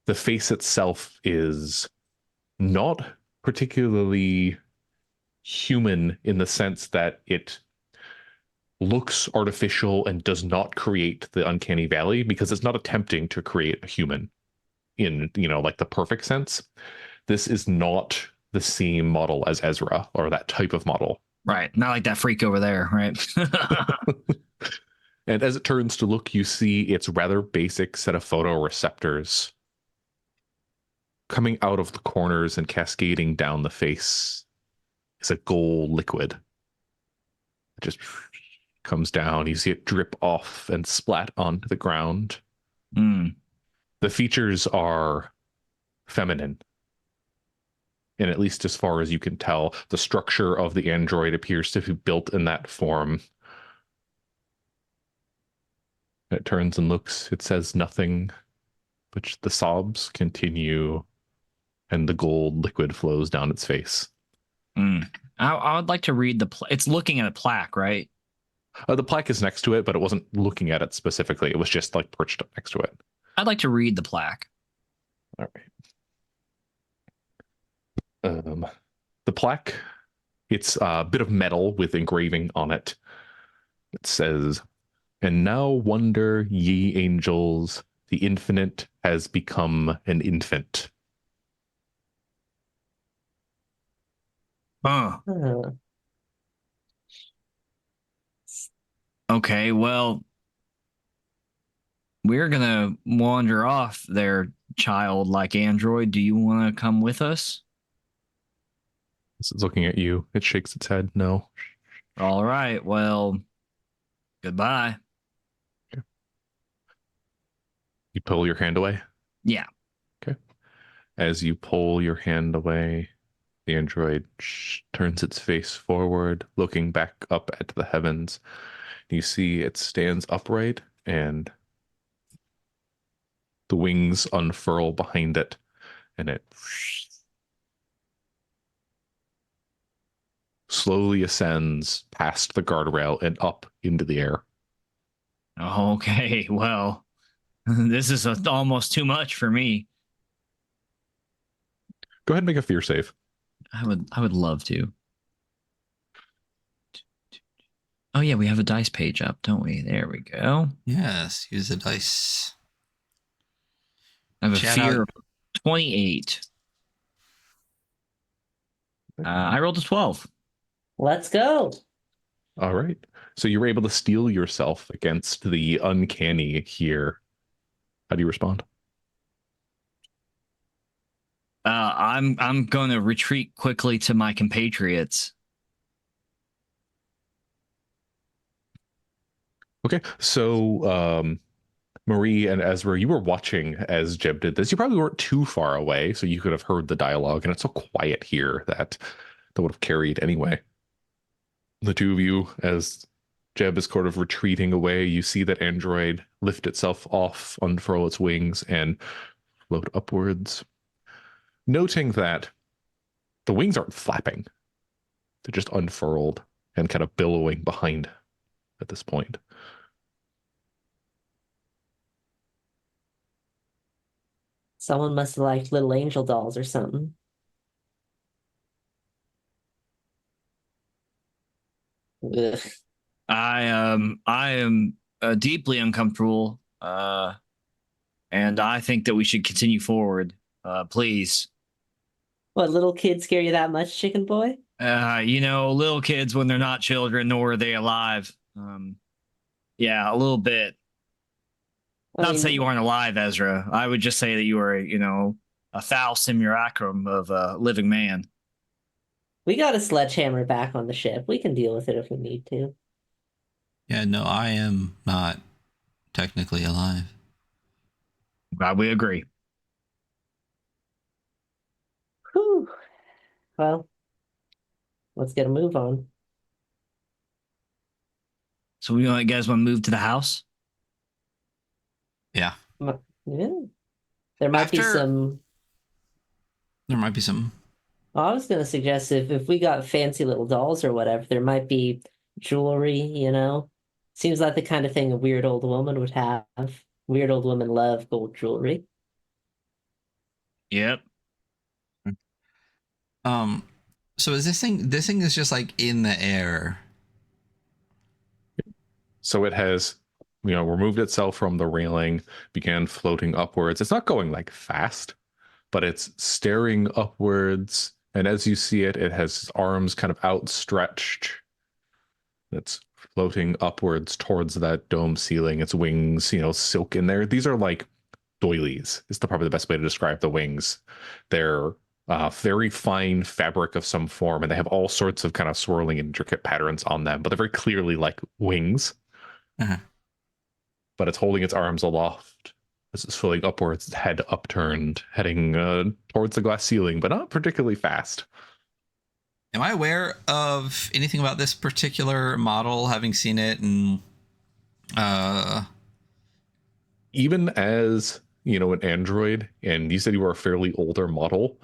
The face itself is not particularly human in the sense that it looks artificial and does not create the uncanny valley because it's not attempting to create a human in, like the perfect sense. This is not the same model as Ezra or that type of model. Right. Not like that freak over there, right? And as it turns to look, you see its rather basic set of photoreceptors coming out of the corners and cascading down the face is a gold liquid. It just comes down. You see it drip off and splat onto the ground. Mm. The features are feminine. And at least as far as you can tell, the structure of the android appears to be built in that form. It turns and looks. It says nothing, but the sobs continue, and the gold liquid flows down its face. Mm. I would like to read it's looking at a plaque, right? The plaque is next to it, but it wasn't looking at it specifically. It was just like perched up next to it. I'd like to read the plaque. All right. The plaque, it's a bit of metal with engraving on it. It says, "And now wonder, ye angels, the infinite has become an infant." Huh. Okay, well, we're gonna wander off there, childlike android. Do you want to come with us? It's looking at you. It shakes its head. No. All right, well, goodbye. Okay. You pull your hand away? Yeah. Okay. As you pull your hand away, the android turns its face forward, looking back up at the heavens. You see it stands upright, and the wings unfurl behind it, and it slowly ascends past the guardrail and up into the air. Okay, well, this is almost too much for me. Go ahead and make a fear save. I would love to. Oh yeah, we have a dice page up, don't we? There we go. Yes, use the dice. I have a Chat fear out. of 28. I rolled a 12. Let's go. All right. So you're able to steel yourself against the uncanny here. How do you respond? I'm going to retreat quickly to my compatriots. Okay. So Marie and Ezra, you were watching as Jeb did this. You probably weren't too far away, so you could have heard the dialogue, and it's so quiet here that would have carried anyway. The two of you, as Jeb is sort of retreating away, you see that android lift itself off, unfurl its wings, and float upwards. Noting that the wings aren't flapping. They're just unfurled and kind of billowing behind at this point. Someone must have liked little angel dolls or something. Ugh. I am deeply uncomfortable, and I think that we should continue forward. Please. What, little kids scare you that much, chicken boy? Little kids when they're not children, nor are they alive. Yeah, a little bit. Not to say you aren't alive, Ezra. I would just say that you are, a foul simulacrum of a living man. We got a sledgehammer back on the ship. We can deal with it if we need to. Yeah, no, I am not technically alive. Glad we agree. Whew. Well, let's get a move on. So you guys want to move to the house? Yeah. Yeah. There might be some. There might be some. I was going to suggest if we got fancy little dolls or whatever, there might be jewelry, Seems like the kind of thing a weird old woman would have. Weird old women love gold jewelry. Yep. So is this thing? This thing is just like in the air. So it has, removed itself from the railing, began floating upwards. It's not going like fast, but it's staring upwards. And as you see it, it has arms kind of outstretched. It's floating upwards towards that dome ceiling. Its wings, silk in there. These are like doilies, is probably the best way to describe the wings. They're very fine fabric of some form, and they have all sorts of kind of swirling, intricate patterns on them, but they're very clearly like wings. Uh-huh. But it's holding its arms aloft as it's floating upwards, head upturned, heading towards the glass ceiling, but not particularly fast. Am I aware of anything about this particular model, having seen it? And even as an android, and you said you were a fairly older model,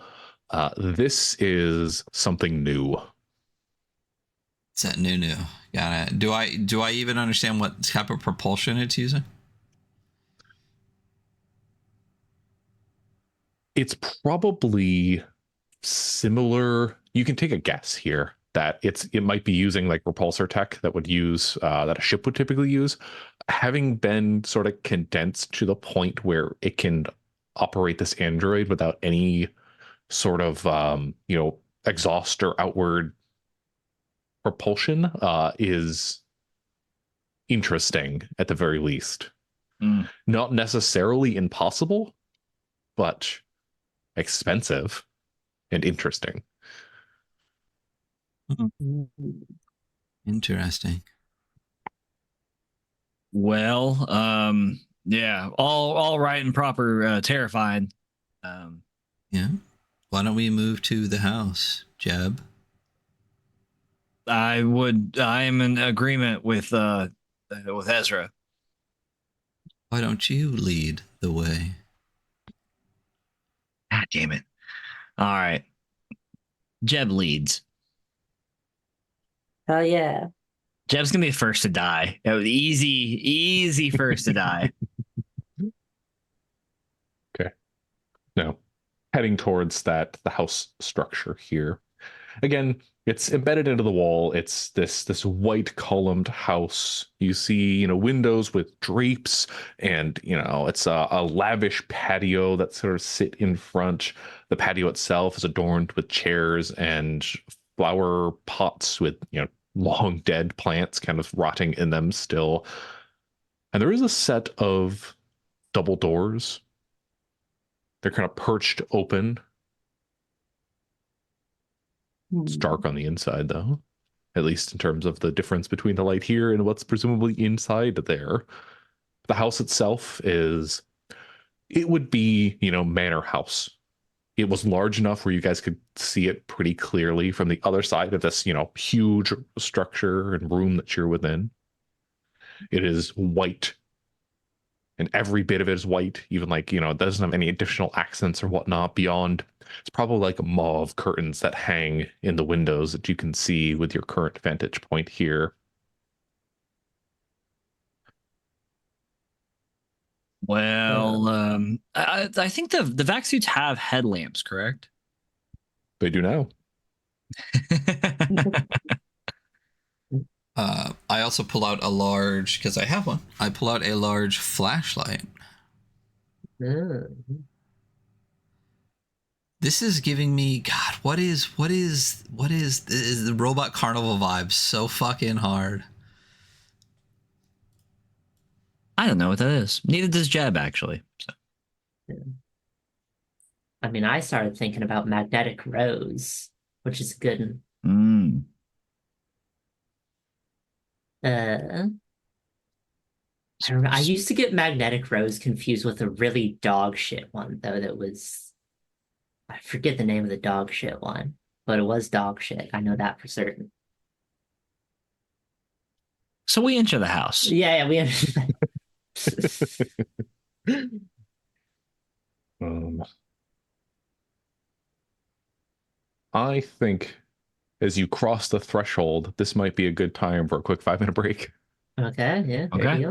this is something new. It's that new. Got it. Do I even understand what type of propulsion it's using? It's probably similar. You can take a guess here that it might be using like repulsor tech that would use that a ship would typically use, having been sort of condensed to the point where it can operate this android without any sort of exhaust or outward propulsion is interesting at the very least. Not necessarily impossible, but expensive and interesting. Interesting. Well, yeah, all right and proper, terrifying. Yeah. Why don't we move to the house, Jeb? I am in agreement with Ezra. Why don't you lead the way? God damn it. All right. Jeb leads. Oh yeah. Jeb's gonna be the first to die. Easy first to die. Okay. Now, heading towards the house structure here. Again, it's embedded into the wall. It's this white columned house. You see, windows with drapes, and it's a lavish patio that sort of sit in front. The patio itself is adorned with chairs and flower pots with long dead plants kind of rotting in them still. And there is a set of double doors. They're kind of perched open. It's dark on the inside, though, at least in terms of the difference between the light here and what's presumably inside there. The house itself it would be, manor house. It was large enough where you guys could see it pretty clearly from the other side of this, huge structure and room that you're within. It is white, and every bit of it is white, even like, it doesn't have any additional accents or whatnot beyond. It's probably like mauve curtains that hang in the windows that you can see with your current vantage point here. Well, I think the vac suits have headlamps, correct? They do now. I also pull out a large, because I have one. I pull out a large flashlight. This is giving me, God, what is the Robot Carnival vibe so fucking hard? I don't know what that is. Neither does Jeb, actually. So. I mean, I started thinking about magnetic rose, which is good. I used to get magnetic rose confused with a really dog shit one, though. I forget the name of the dog shit one, but it was dog shit. I know that for certain. So we enter the house. Yeah, we have. I think as you cross the threshold, this might be a good time for a quick 5-minute break. Okay, yeah. Okay.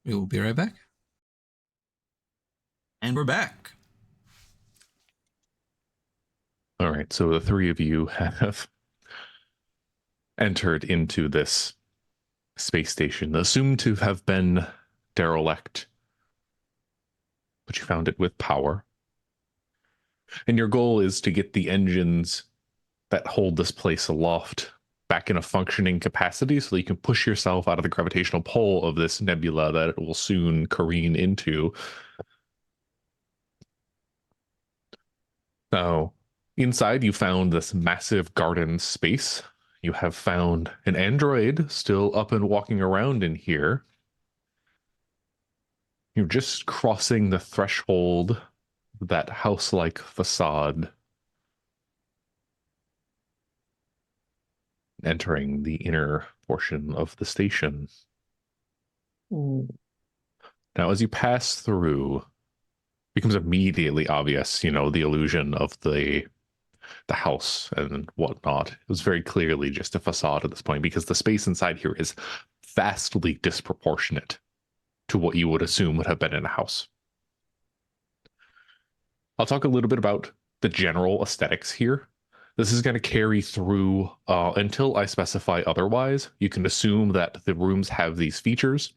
We will be right back. And we're back. All right, so the three of you have entered into this space station, assumed to have been derelict, but you found it with power. And your goal is to get the engines that hold this place aloft back in a functioning capacity so that you can push yourself out of the gravitational pull of this nebula that it will soon careen into. Now, inside you found this massive garden space. You have found an android still up and walking around in here. You're just crossing the threshold of that house-like facade, entering the inner portion of the station. Mm. Now, as you pass through, it becomes immediately obvious, the illusion of the house and whatnot. It was very clearly just a facade at this point because the space inside here is vastly disproportionate to what you would assume would have been in a house. I'll talk a little bit about the general aesthetics here. This is going to carry through until I specify otherwise. You can assume that the rooms have these features.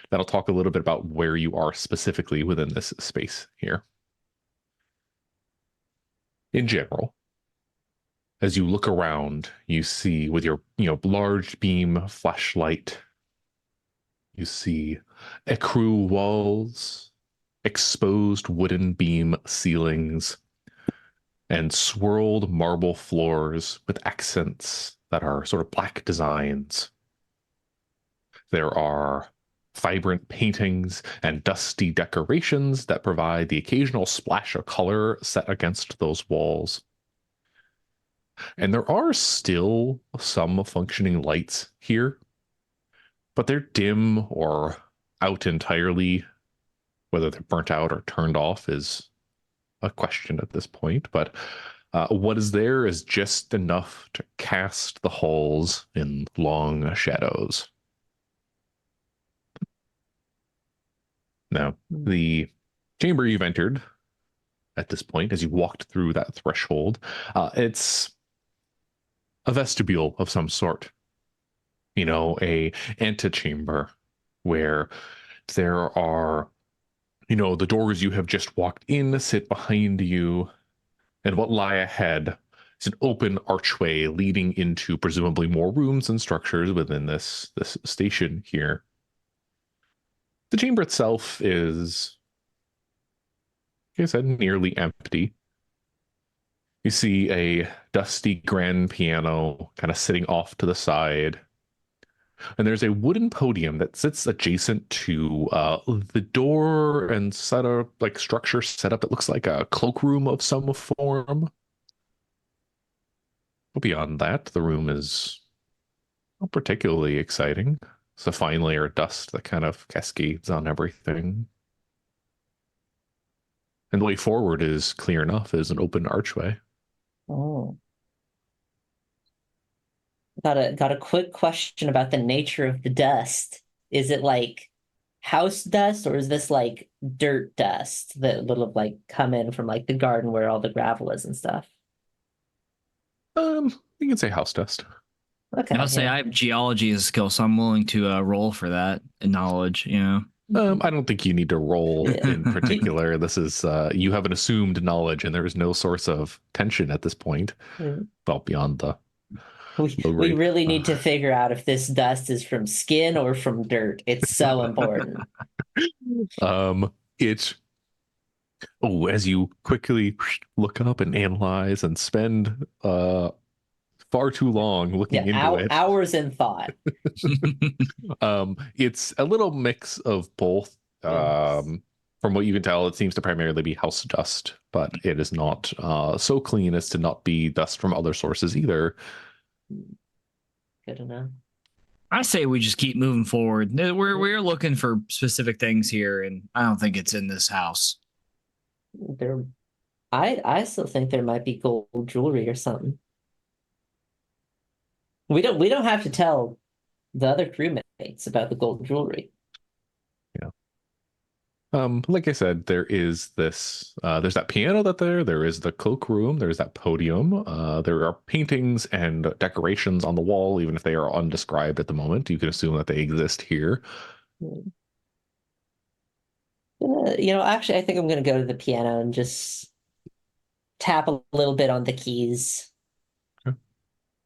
Then I'll talk a little bit about where you are specifically within this space here. In general, as you look around, you see with your large beam flashlight, you see ecru walls, exposed wooden beam ceilings, and swirled marble floors with accents that are sort of black designs. There are vibrant paintings and dusty decorations that provide the occasional splash of color set against those walls. And there are still some functioning lights here, but they're dim or out entirely. Whether they're burnt out or turned off is a question at this point, but what is there is just enough to cast the halls in long shadows. Now, the chamber you've entered at this point, as you walked through that threshold, it's a vestibule of some sort. A antechamber where there are the doors you have just walked in sit behind you, and what lie ahead is an open archway leading into presumably more rooms and structures within this station here. The chamber itself is, like I said, nearly empty. You see a dusty grand piano kind of sitting off to the side. And there's a wooden podium that sits adjacent to the door and structure set up that looks like a cloakroom of some form. But beyond that, the room is not particularly exciting. It's a fine layer of dust that kind of cascades on everything. And the way forward is clear enough. Is an open archway. Oh. Got a quick question about the nature of the dust. Is it like house dust, or is this like dirt dust that would have like come in from like the garden where all the gravel is and stuff? You can say house dust. Okay. I'll say I have geology as a skill, so I'm willing to roll for that in knowledge. I don't think you need to roll in particular. This is you have an assumed knowledge, and there is no source of tension at this point. Well, beyond the we really need to figure out if this dust is from skin or from dirt. It's so important. As you quickly look up and analyze and spend far too long looking into it. Hours in thought. It's a little mix of both. From what you can tell, it seems to primarily be house dust, but it is not so clean as to not be dust from other sources either. Good enough. I say we just keep moving forward. We're looking for specific things here, and I don't think it's in this house. I still think there might be gold jewelry or something. We don't have to tell the other crewmates about the gold jewelry. Yeah. Like I said, there is this, there's that piano there is the cloakroom, there's that podium, there are paintings and decorations on the wall, even if they are undescribed at the moment. You can assume that they exist here. Actually, I think I'm gonna go to the piano and just tap a little bit on the keys. Okay.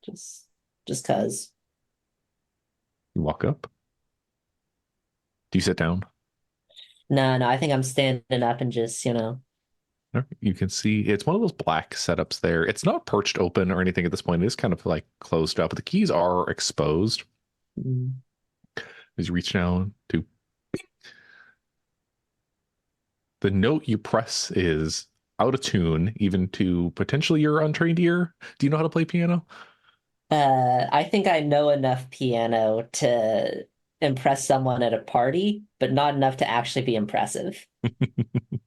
Just cause. You walk up. Do you sit down? No, I think I'm standing up and just, You can see it's one of those black setups there. It's not perched open or anything at this point. It is kind of like closed up, but the keys are exposed. As you reach down to the note you press is out of tune, even to potentially your untrained ear. Do you know how to play piano? I think I know enough piano to impress someone at a party, but not enough to actually be impressive.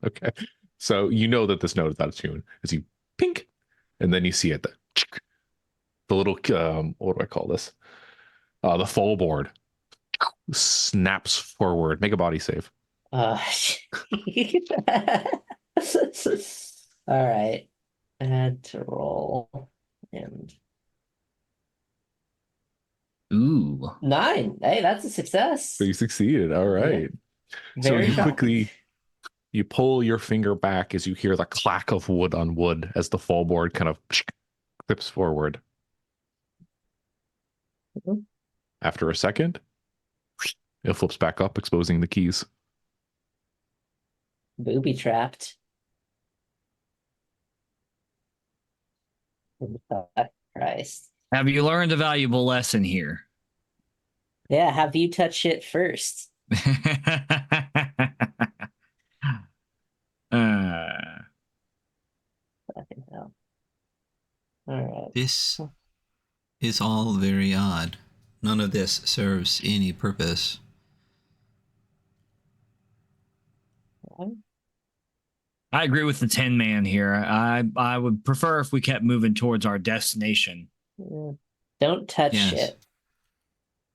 Okay. So you know that this note is out of tune as you pink, and then you see it, the little, what do I call this? The full board snaps forward. Make a body save. All right. I had to roll. And Ooh. 9. Hey, that's a success. So you succeeded. All right. So Very you shocking. quickly, you pull your finger back as you hear the clack of wood on wood as the fall board kind of clips forward. After a second, it flips back up, exposing the keys. Booby trapped. Christ. Have you learned a valuable lesson here? Yeah, have you touched it first? Fucking hell. All right. This is all very odd. None of this serves any purpose. I agree with the 10 man here. I would prefer if we kept moving towards our destination. Don't touch Yes. it.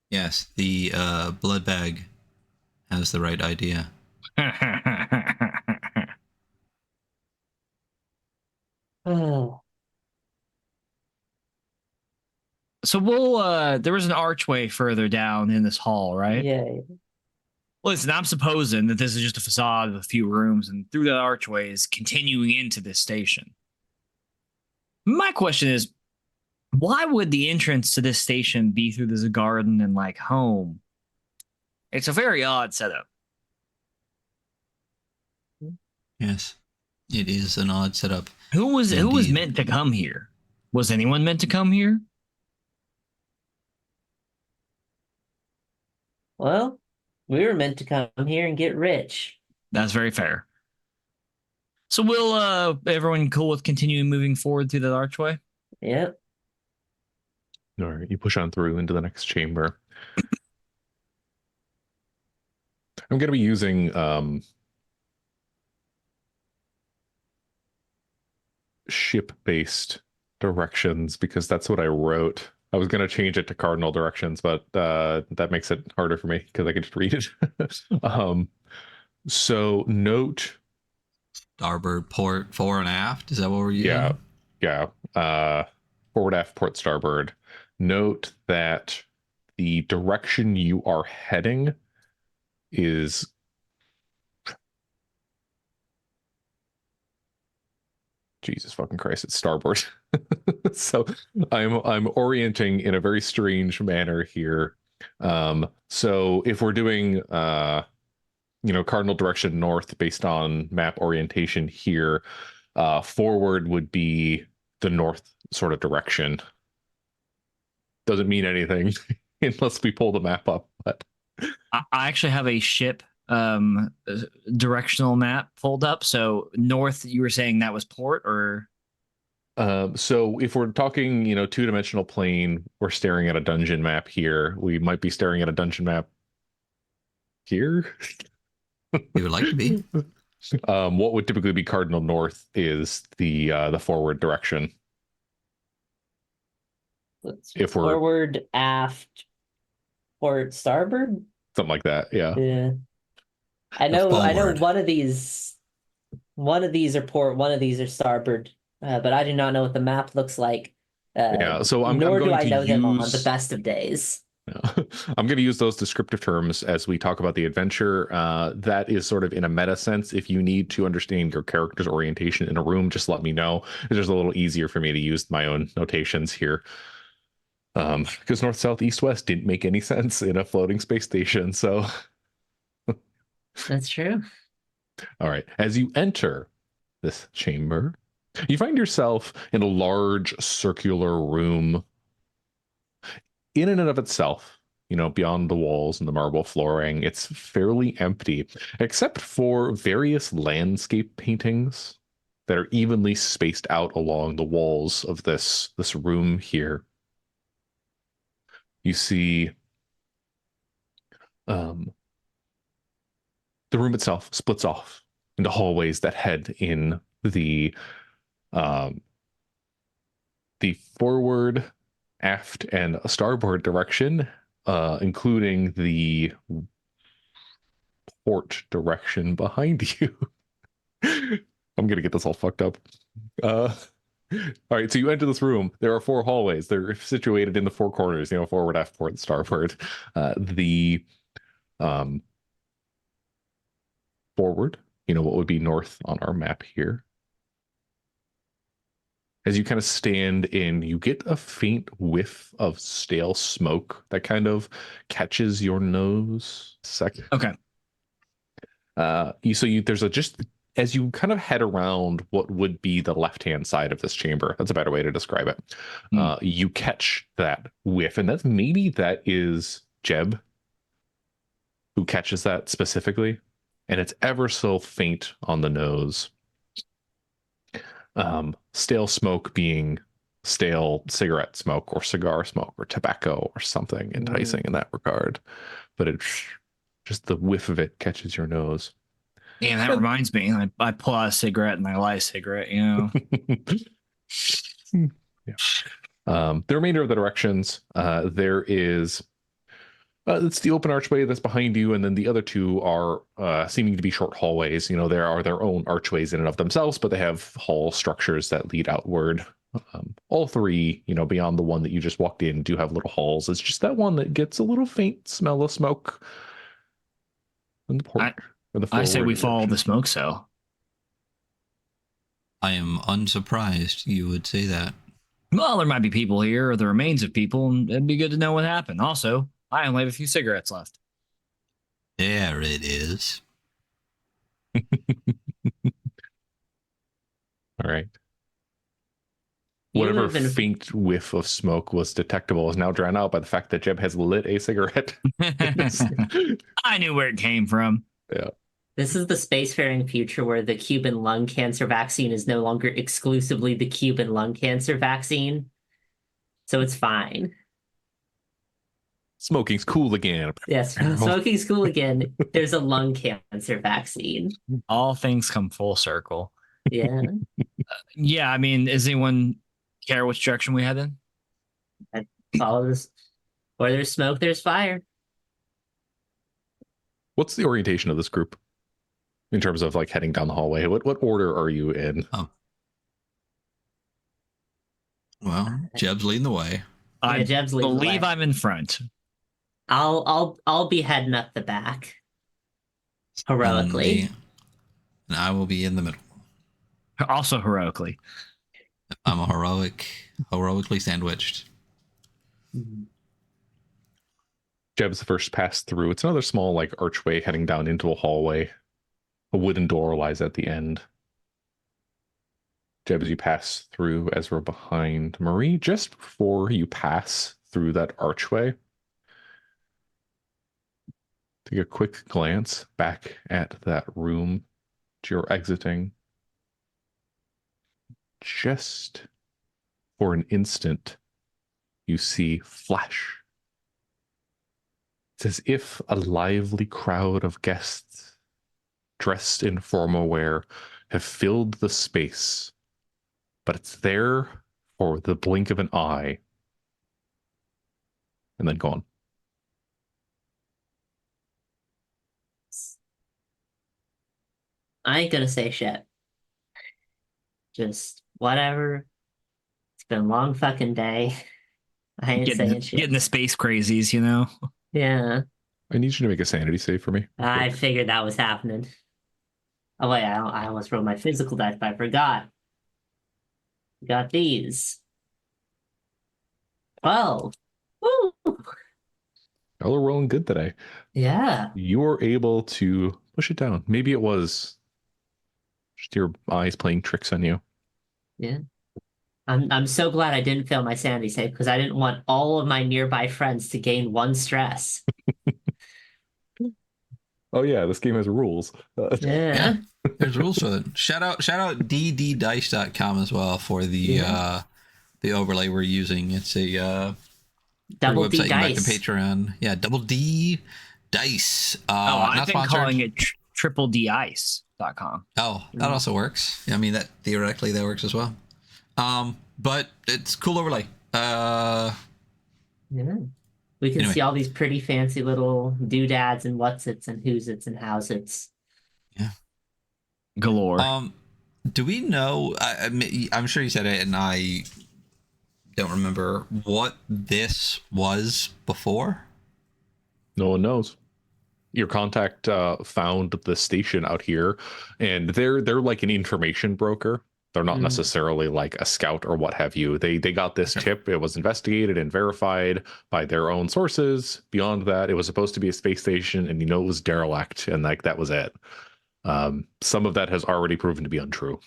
Yes, the blood bag has the right idea. Oh. So we'll there was an archway further down in this hall, right? Yeah. Listen, I'm supposing that this is just a facade of a few rooms, and through that archway is continuing into this station. My question is, why would the entrance to this station be through this garden and like home? It's a very odd setup. Yes, it is an odd setup. Who was Indeed. meant to come here? Was anyone meant to come here? Well, we were meant to come here and get rich. That's very fair. So will everyone cool with continuing moving forward through that archway? Yep. All right, you push on through into the next chamber. I'm going to be using ship-based directions because that's what I wrote. I was going to change it to cardinal directions, but that makes it harder for me because I can just read it. So note Starboard, port, fore and aft. Is that what we're using? Yeah. Forward, aft, port, starboard. Note that the direction you are heading is Jesus fucking Christ, it's starboard. So I'm orienting in a very strange manner here. So if we're doing cardinal direction north based on map orientation here, forward would be the north sort of direction. Doesn't mean anything unless we pull the map up, but I actually have a ship directional map pulled up. So north, you were saying that was port, or so if we're talking, two-dimensional plane, we're staring at a dungeon map here. We might be staring at a dungeon map here. We would like to be. What would typically be cardinal north is the forward direction. If we're forward, aft, port, starboard. something like that, yeah. I know forward. one of these are port, one of these are starboard, but I do not know what the map looks like. Yeah, so I'm Nor do going I to know them on the use best of days. I'm going to use those descriptive terms as we talk about the adventure. That is sort of in a meta sense. If you need to understand your character's orientation in a room, just let me know. It's just a little easier for me to use my own notations here. Because north, south, east, west didn't make any sense in a floating space station. So, That's true. all right. As you enter this chamber, you find yourself in a large circular room. In and of itself, beyond the walls and the marble flooring, it's fairly empty, except for various landscape paintings that are evenly spaced out along the walls of this room here. You see the room itself splits off into hallways that head in um, the forward, aft, and starboard direction, including the port direction behind you. I'm gonna get this all fucked up. All right, so you enter this room. There are 4 hallways. They're situated in the 4 corners. Forward, aft, port, and starboard. The forward, what would be north on our map here. As you kind of stand in, you get a faint whiff of stale smoke that kind of catches your nose. Second. Okay. There's just as you kind of head around what would be the left-hand side of this chamber. That's a better way to describe it. You catch that whiff, and that is Jeb who catches that specifically, and it's ever so faint on the nose. Stale smoke being stale cigarette smoke or cigar smoke or tobacco or something enticing in that regard, but it's just the whiff of it catches your nose. Yeah, that reminds me. I pull out a cigarette and I light a cigarette. Yeah. The remainder of the directions, there is it's the open archway that's behind you, and then the other 2 are seeming to be short hallways. There are their own archways in and of themselves, but they have hall structures that lead outward. All 3, beyond the one that you just walked in, do have little halls. It's just that one that gets a little faint smell of smoke. In the port, I say we follow the smoke cell. I am unsurprised you would say that. Well, there might be people here or the remains of people, and it'd be good to know what happened. Also, I only have a few cigarettes left. There it is. All right. Whatever faint whiff of smoke was detectable is now drowned out by the fact that Jeb has lit a cigarette. I knew where it came from. Yeah. This is the spacefaring future where the Cuban lung cancer vaccine is no longer exclusively the Cuban lung cancer vaccine. So it's fine. Smoking's cool again. Yes, smoking's cool again. There's a lung cancer vaccine. All things come full circle. Yeah. Yeah, I mean, does anyone care which direction we head in? Follow this. Where there's smoke, there's fire. What's the orientation of this group in terms of like heading down the hallway? What order are you in? Oh. Well, Jeb's leading the way. I Jeb's leading the believe way. I'm in front. I'll be heading up the back. Heroically. And I will be in the middle. Also heroically. I'm a heroically sandwiched. Jeb's the first pass through. It's another small like archway heading down into a hallway. A wooden door lies at the end. Jeb, as you pass through, as we're behind Marie, just before you pass through that archway, take a quick glance back at that room that you're exiting. Just for an instant, you see flash. It's as if a lively crowd of guests dressed in formal wear have filled the space, but it's there for the blink of an eye and then gone. I ain't gonna say shit. Just whatever. It's been a long fucking day. I ain't saying shit. Getting the space crazies, you know. Yeah, I need you to make a sanity save for me. I figured that was happening. Oh wait, I almost rolled my physical dice, but I forgot. Got these. 12. Woo! Y'all are rolling good today. Yeah. You were able to push it down. Maybe it was just your eyes playing tricks on you. Yeah. I'm so glad I didn't fail my sanity save because I didn't want all of my nearby friends to gain 1 stress. Oh yeah, this game has rules. Yeah. There's rules for it. Shout out dddice.com as well for the overlay we're using. It's a Double D website back to dice. Patreon. Yeah, Double D Dice. I've not been sponsored. calling it tripledice.com. Oh, that also works. I mean, that theoretically that works as well. But it's cool overlay. Yeah. We can Anyway. see all these pretty fancy little doodads and what's its and who's its and how's its. Yeah. Galore. Do we know? I'm sure you said it, and I don't remember what this was before. No one knows. Your contact found the station out here, and they're like an information broker. They're not necessarily like a scout or what have you. They got this tip. It was investigated and verified by their own sources. Beyond that, it was supposed to be a space station, and it was derelict, and like that was it. Some of that has already proven to be untrue.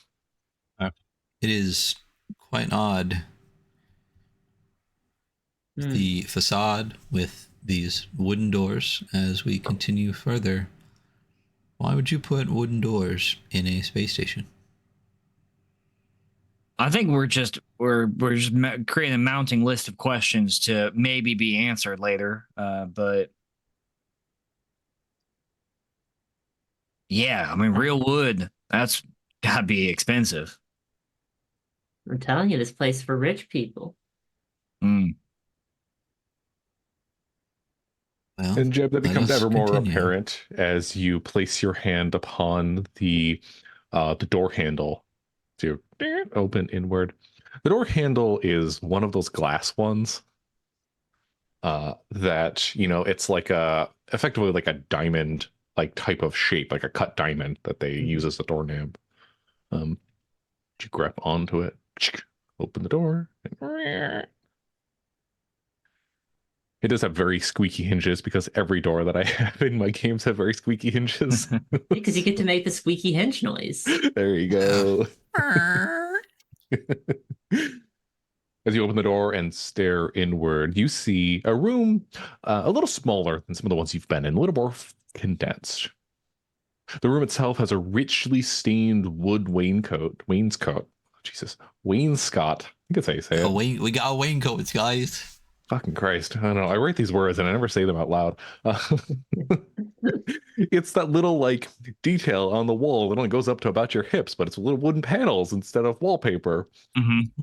It is quite odd. The facade with these wooden doors as we continue further. Why would you put wooden doors in a space station? I think we're just creating a mounting list of questions to maybe be answered later. But yeah, I mean, real wood, that's gotta be expensive. I'm telling you, this place for rich people. Mm. Well, And Jeb, that let becomes us ever more continue. apparent as you place your hand upon the door handle to open inward. The door handle is one of those glass ones that, it's like effectively like a diamond like type of shape, like a cut diamond that they use as a door knob. You grab onto it, open the door. It does have very squeaky hinges because every door that I have in my games have very squeaky hinges. Because you get to make the squeaky hinge noise. There you go. As you open the door and stare inward, you see a room a little smaller than some of the ones you've been in, a little more condensed. The room itself has a richly stained wood wainscot. Wainscot. I think that's how you say it. We got waincoats, guys. Fucking Christ. I don't know. I write these words and I never say them out loud. It's that little like detail on the wall that only goes up to about your hips, but it's little wooden panels instead of wallpaper. Mm-hmm.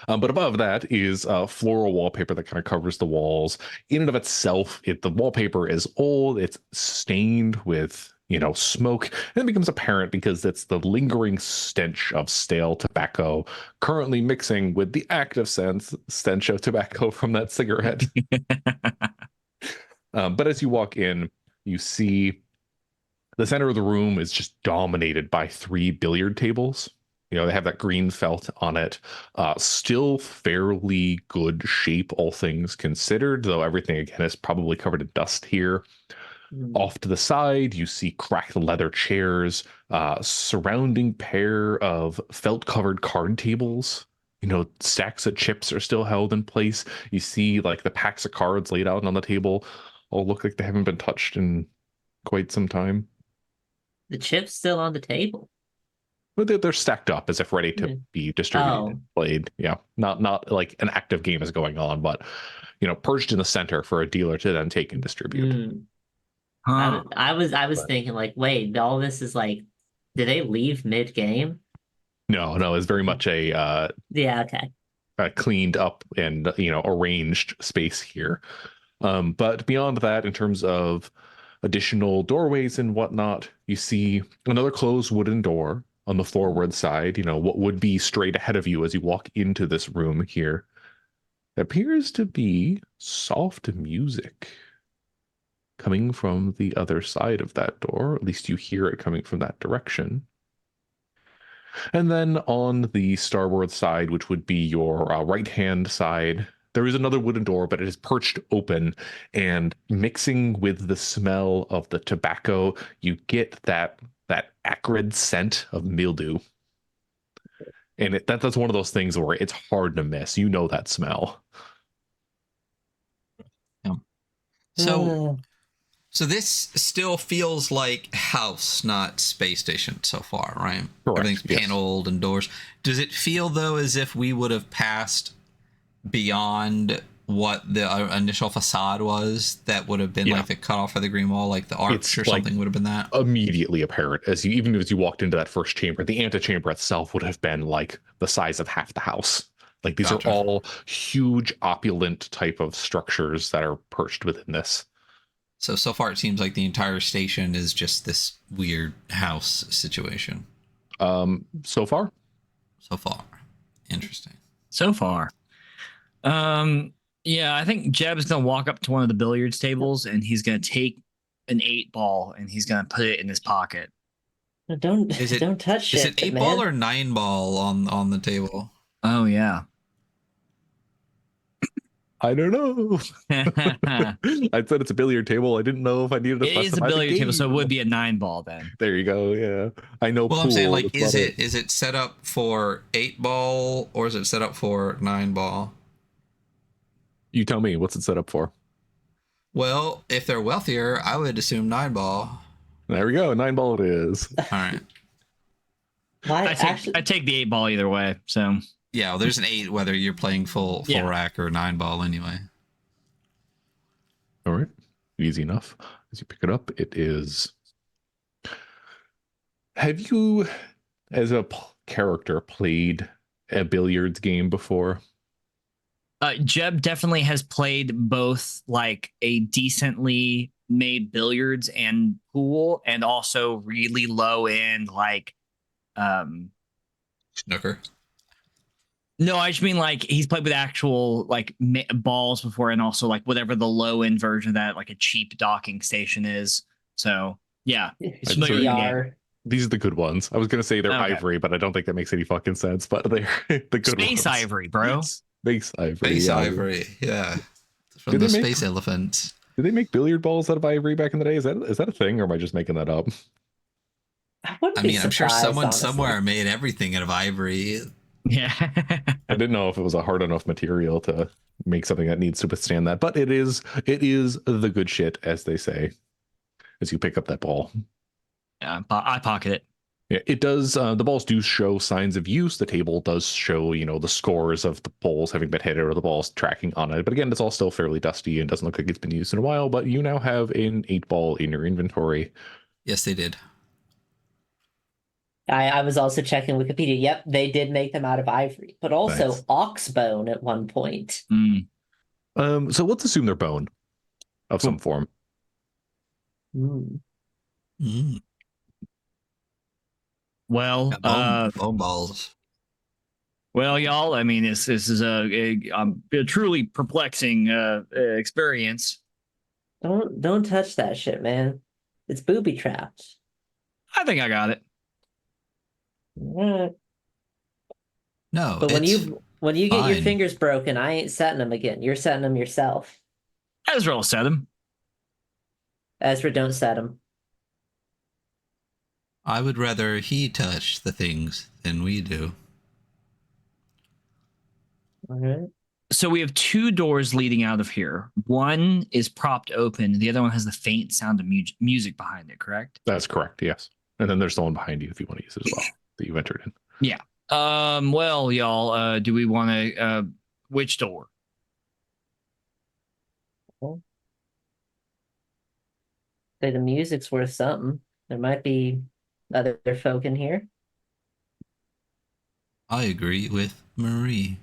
But above that is floral wallpaper that kind of covers the walls. In and of itself, the wallpaper is old. It's stained with smoke, and it becomes apparent because it's the lingering stench of stale tobacco currently mixing with the active stench of tobacco from that cigarette. But as you walk in, you see the center of the room is just dominated by 3 billiard tables. They have that green felt on it. Still fairly good shape, all things considered, though everything again is probably covered in dust here. Off to the side, you see cracked leather chairs, surrounding pair of felt-covered card tables. Stacks of chips are still held in place. You see like the packs of cards laid out on the table all look like they haven't been touched in quite some time. The chip's still on the table. But they're stacked up as if ready to be distributed and played. Yeah, not like an active game is going on, but perched in the center for a dealer to then take and distribute. I was thinking like, wait, all this is like, did they leave mid-game? No, it's very much a okay. Cleaned up and arranged space here. But beyond that, in terms of additional doorways and whatnot. You see another closed wooden door on the forward side, what would be straight ahead of you as you walk into this room here. It appears to be soft music coming from the other side of that door. At least you hear it coming from that direction. And then on the starboard side, which would be your right-hand side, there is another wooden door, but it is perched open, and mixing with the smell of the tobacco, you get that acrid scent of mildew. And that's one of those things where it's hard to miss. You know that smell. Yeah. So this still feels like house, not space station so far, right? Correct, Everything's yes. paneled and doors. Does it feel, though, as if we would have passed beyond what the initial facade was? That would have been like the cutoff of the green wall, like the arch or something would have been that? Immediately apparent. Even as you walked into that first chamber, the antechamber itself would have been like the size of half the house. Like these are all huge, opulent type of structures that are perched within this. So far it seems like the entire station is just this weird house situation. So far. Interesting. So far. Yeah, I think Jeb's gonna walk up to one of the billiards tables and he's gonna take an 8-ball and he's gonna put it in his pocket. Don't touch shit. Is it 8-ball or 9-ball on the table? Oh yeah. I don't know. I said it's a billiard table. I didn't know if I needed to specify. It is a billiard table, so it would be a 9-ball then. There you go. Yeah, I know. Well, I'm saying, like, is it set up for 8-ball or is it set up for 9-ball? You tell me. What's it set up for? Well, if they're wealthier, I would assume 9-ball. There we go. 9-ball it is. All right. I take the 8-ball either way. So yeah, well, there's an 8 whether you're playing full rack or 9-ball anyway. All right, easy enough. As you pick it up, it is. Have you, as a character, played a billiards game before? Jeb definitely has played both like a decently made billiards and pool, and also really low end like snooker. No, I just mean like he's played with actual like balls before, and also like whatever the low end version of that, like a cheap docking station is. So yeah, these are the good ones. I was gonna say they're ivory, but I don't think that makes any fucking sense. But they're the good ones. Space ivory, bro. Space ivory. Space ivory. Yeah. From the space elephants. Did they make billiard balls out of ivory back in the day? Is that a thing, or am I just making that up? I mean, I'm sure someone somewhere made everything out of ivory. Yeah. I didn't know if it was a hard enough material to make something that needs to withstand that, but it is the good shit, as they say, as you pick up that ball. Yeah, I pocket it. Yeah, it does. The balls do show signs of use. The table does show, the scores of the balls having been hit or the balls tracking on it. But again, it's all still fairly dusty and doesn't look like it's been used in a while. But you now have an 8-ball in your inventory. Yes, they did. I was also checking Wikipedia. Yep, they did make them out of ivory, but also ox bone at one point. So let's assume they're bone of some form. Well, bone balls. Well, y'all, I mean, this is a truly perplexing experience. Don't touch that shit, man. It's booby trapped. I think I got it. No, but when you get your fingers broken, I ain't setting them again. You're setting them yourself. Ezra will set them. Ezra, don't set them. I would rather he touch the things than we do. All right. So we have 2 doors leading out of here. One is propped open. The other one has the faint sound of music behind it, correct? That's correct, yes. And then there's the one behind you if you want to use it as well that you've entered in. Yeah. Well, y'all, do we want to, which door? Say the music's worth something. There might be other folk in here. I agree with Marie.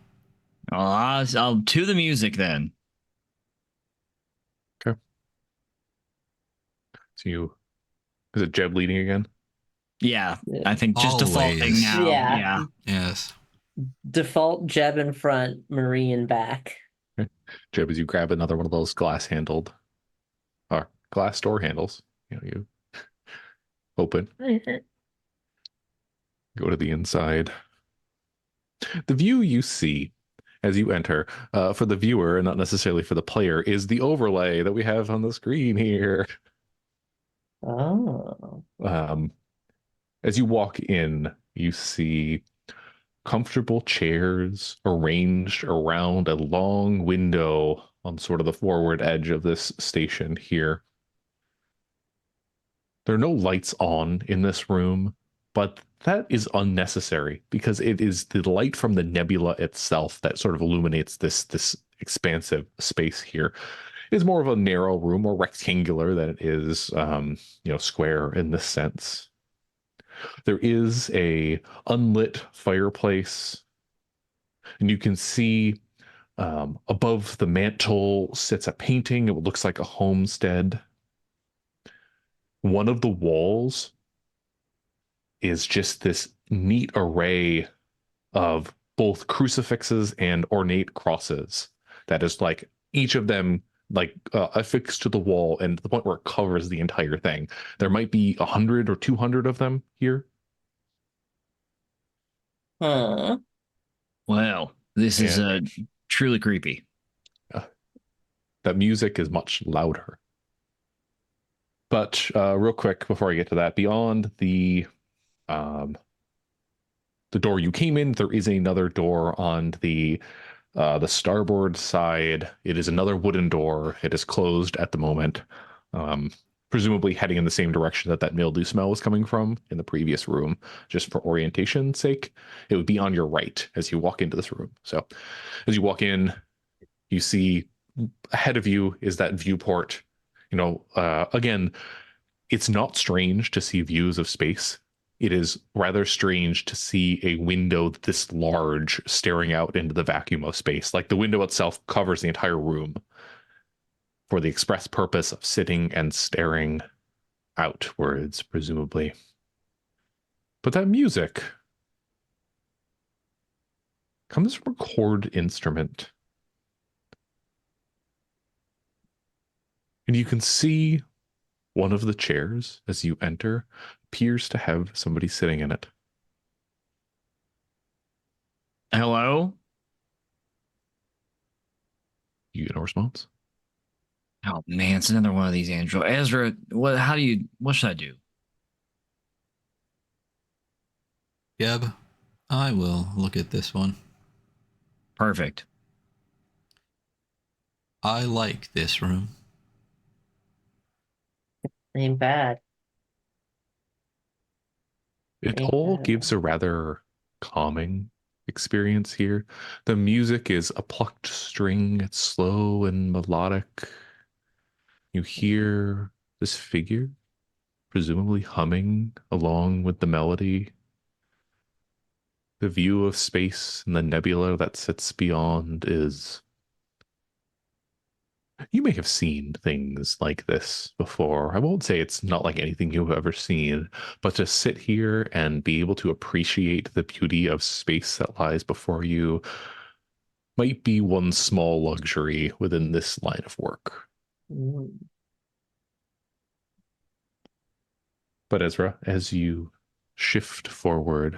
I'll to the music then. Okay. So is it Jeb leading again? Yeah, I think just defaulting Always. now. Yeah. Yeah. Yes. Default Jeb in front, Marie in back. Okay. Jeb, as you grab another one of those glass door handles, you open, go to the inside. The view you see as you enter, for the viewer and not necessarily for the player, is the overlay that we have on the screen here. Oh. As you walk in, you see comfortable chairs arranged around a long window on sort of the forward edge of this station here. There are no lights on in this room, but that is unnecessary because it is the light from the nebula itself that sort of illuminates this expansive space here. It is more of a narrow room, more rectangular than it is, square in this sense. There is a unlit fireplace, and you can see above the mantle sits a painting. It looks like a homestead. One of the walls is just this neat array of both crucifixes and ornate crosses that is like each of them affixed to the wall and to the point where it covers the entire thing. There might be 100 or 200 of them here. Huh. Well, this is truly creepy. That music is much louder. But real quick before I get to that, beyond the door you came in, there is another door on the starboard side. It is another wooden door. It is closed at the moment, presumably heading in the same direction that mildew smell was coming from in the previous room. Just for orientation's sake, it would be on your right as you walk into this room. So as you walk in, you see ahead of you is that viewport. Again, it's not strange to see views of space. It is rather strange to see a window this large staring out into the vacuum of space. Like the window itself covers the entire room for the express purpose of sitting and staring outwards, presumably. But that music comes from a chord instrument. And you can see one of the chairs as you enter appears to have somebody sitting in it. Hello? You get no response? Oh man, it's another one of these Android. Ezra, what should I do? Jeb, I will look at this one. Perfect. I like this room. Ain't bad. It all gives a rather calming experience here. The music is a plucked string. It's slow and melodic. You hear this figure, presumably humming along with the melody. The view of space and the nebula that sits beyond is... You may have seen things like this before. I won't say it's not like anything you've ever seen, but to sit here and be able to appreciate the beauty of space that lies before you might be one small luxury within this line of work. Mm. But Ezra, as you shift forward,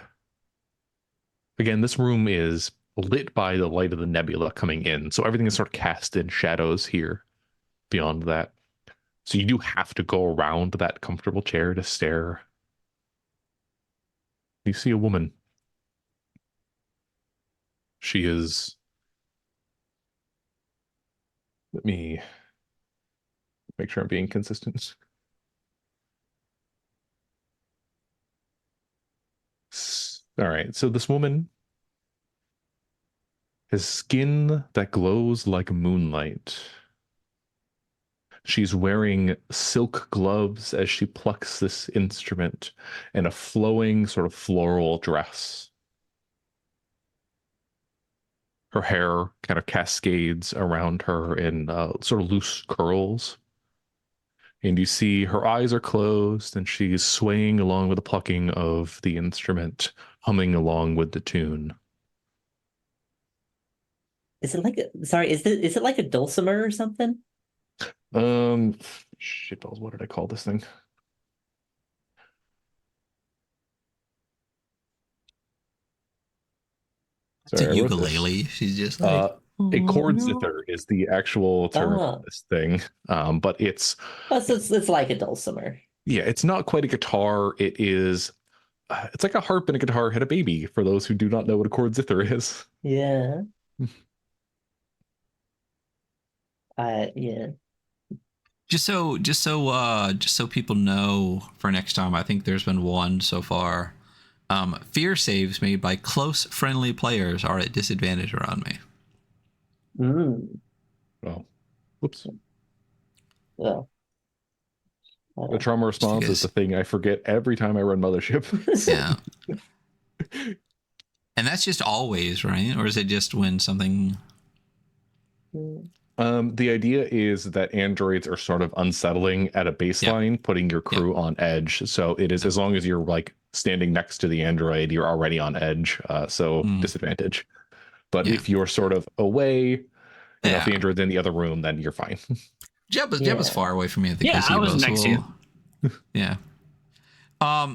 again, this room is lit by the light of the nebula coming in, so everything is sort of cast in shadows here beyond that. So you do have to go around that comfortable chair to stare. You see a woman. She is... Let me make sure I'm being consistent. All right, so this woman has skin that glows like moonlight. She's wearing silk gloves as she plucks this instrument and a flowing sort of floral dress. Her hair kind of cascades around her in sort of loose curls. And you see her eyes are closed and she's swaying along with the plucking of the instrument, humming along with the tune. Is it like is it like a dulcimer or something? Shit balls, what did I call this thing? It's a Sorry, I wrote this. ukulele. She's just like A chord zither is the actual term for this thing. But it's it's like a dulcimer. yeah, it's not quite a guitar. It is it's like a harp and a guitar had a baby, for those who do not know what a chord zither is. Yeah. Yeah. just so people know for next time. I think there's been one so far. Fear saves made by close friendly players are at disadvantage around me. Oh, whoops. Well, The trauma response is the thing I forget every time I run Mothership. Yeah. And that's just always, right? Or is it just when something... The idea is that androids are sort of unsettling at a baseline, putting your crew on edge. So it is, as long as you're like standing next to the android, you're already on edge. So disadvantage. But if you're sort of away, you know, if the android's in the other room, then you're fine. Jebba's far away from me at the gazebo. I was next to you. Yeah.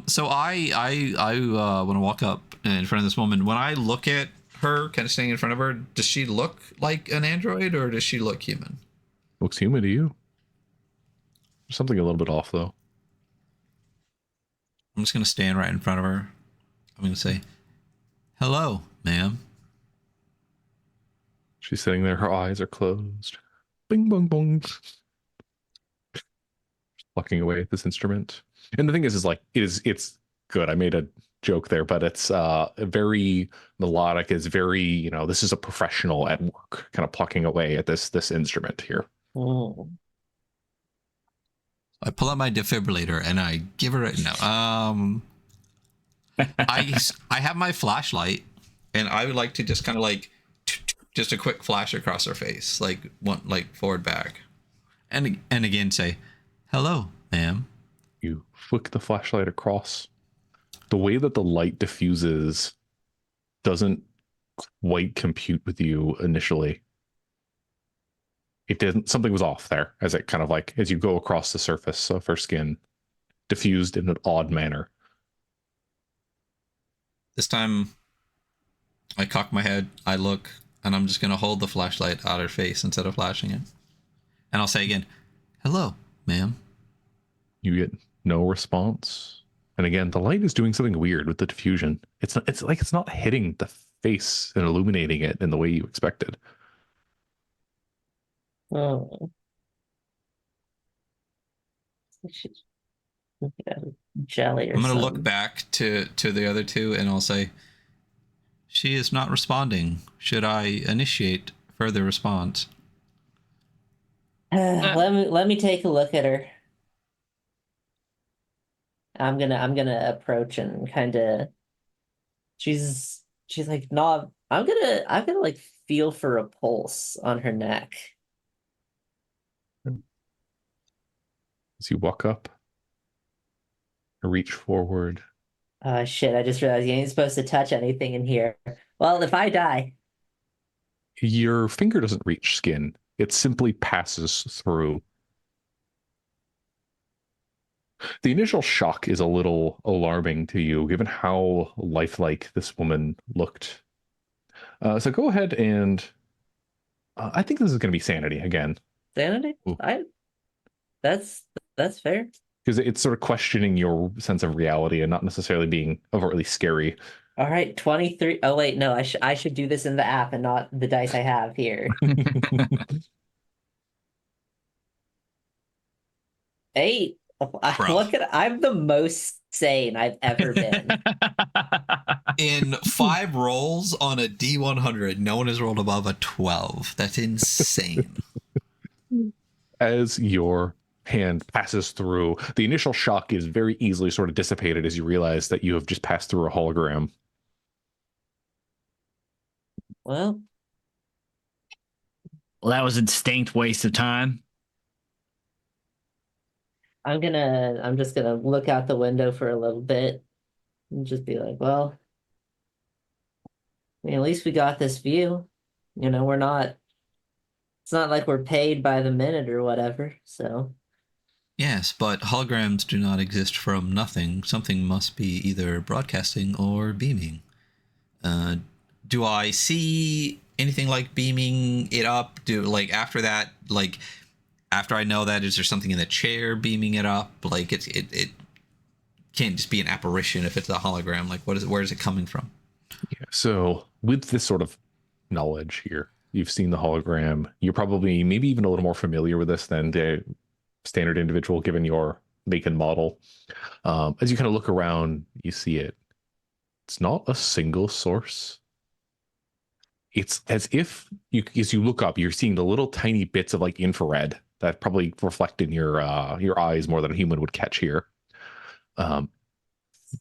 So I want to walk up in front of this woman. When I look at her, kind of standing in front of her, does she look like an android or does she look human? Looks human to you. There's something a little bit off, though. I'm just going to stand right in front of her. I'm going to say, "Hello, ma'am." She's sitting there. Her eyes are closed. Bing, bong, bong. Plucking away at this instrument. And the thing is like, it's good. I made a joke there, but it's very melodic. It's very, you know, this is a professional at work, kind of plucking away at this instrument here. I pull out my defibrillator and I give her I have my flashlight and I would like to just kind of like just a quick flash across her face, like forward back, and again say, "Hello, ma'am." You flick the flashlight across. The way that the light diffuses doesn't quite compute with you initially. It didn't. Something was off there as it kind of like, as you go across the surface of her skin, diffused in an odd manner. This time, I cock my head, I look, and I'm just going to hold the flashlight at her face instead of flashing it. And I'll say again, "Hello, ma'am." You get no response. And again, the light is doing something weird with the diffusion. It's not hitting the face and illuminating it in the way you expected. Oh. Jelly or I'm going to something. look back to the other two and I'll say, "She is not responding. Should I initiate further response?" Let me take a look at her. I'm gonna approach and kind of. She's like, no. I'm gonna like feel for a pulse on her neck. As you walk up, reach forward. Shit! I just realized you ain't supposed to touch anything in here. Well, if I die, Your finger doesn't reach skin. It simply passes through. The initial shock is a little alarming to you, given how lifelike this woman looked. So go ahead and I think this is going to be sanity again. sanity. Ooh. That's fair. Because it's sort of questioning your sense of reality and not necessarily being overtly scary. All right, 23. Oh wait, no, I should do this in the app and not the dice I have here. 8. Look at, I'm the most sane I've ever been. In 5 rolls on a D100, no one has rolled above a 12. That's insane. As your hand passes through, the initial shock is very easily sort of dissipated as you realize that you have just passed through a hologram. Well, that was a distinct waste of time. I'm just gonna look out the window for a little bit and just be like, well, I mean, at least we got this view. It's not like we're paid by the minute or whatever, so. Yes, but holograms do not exist from nothing. Something must be either broadcasting or beaming. Do I see anything like beaming it up? After that, after I know that, is there something in the chair beaming it up? Like it can't just be an apparition if it's a hologram. Like where is it coming from? Yeah. So with this sort of knowledge here, you've seen the hologram. You're probably maybe even a little more familiar with this than the standard individual, given your make and model. As you kind of look around, you see it. It's not a single source. It's as if as you look up, you're seeing the little tiny bits of like infrared that probably reflect in your eyes more than a human would catch here.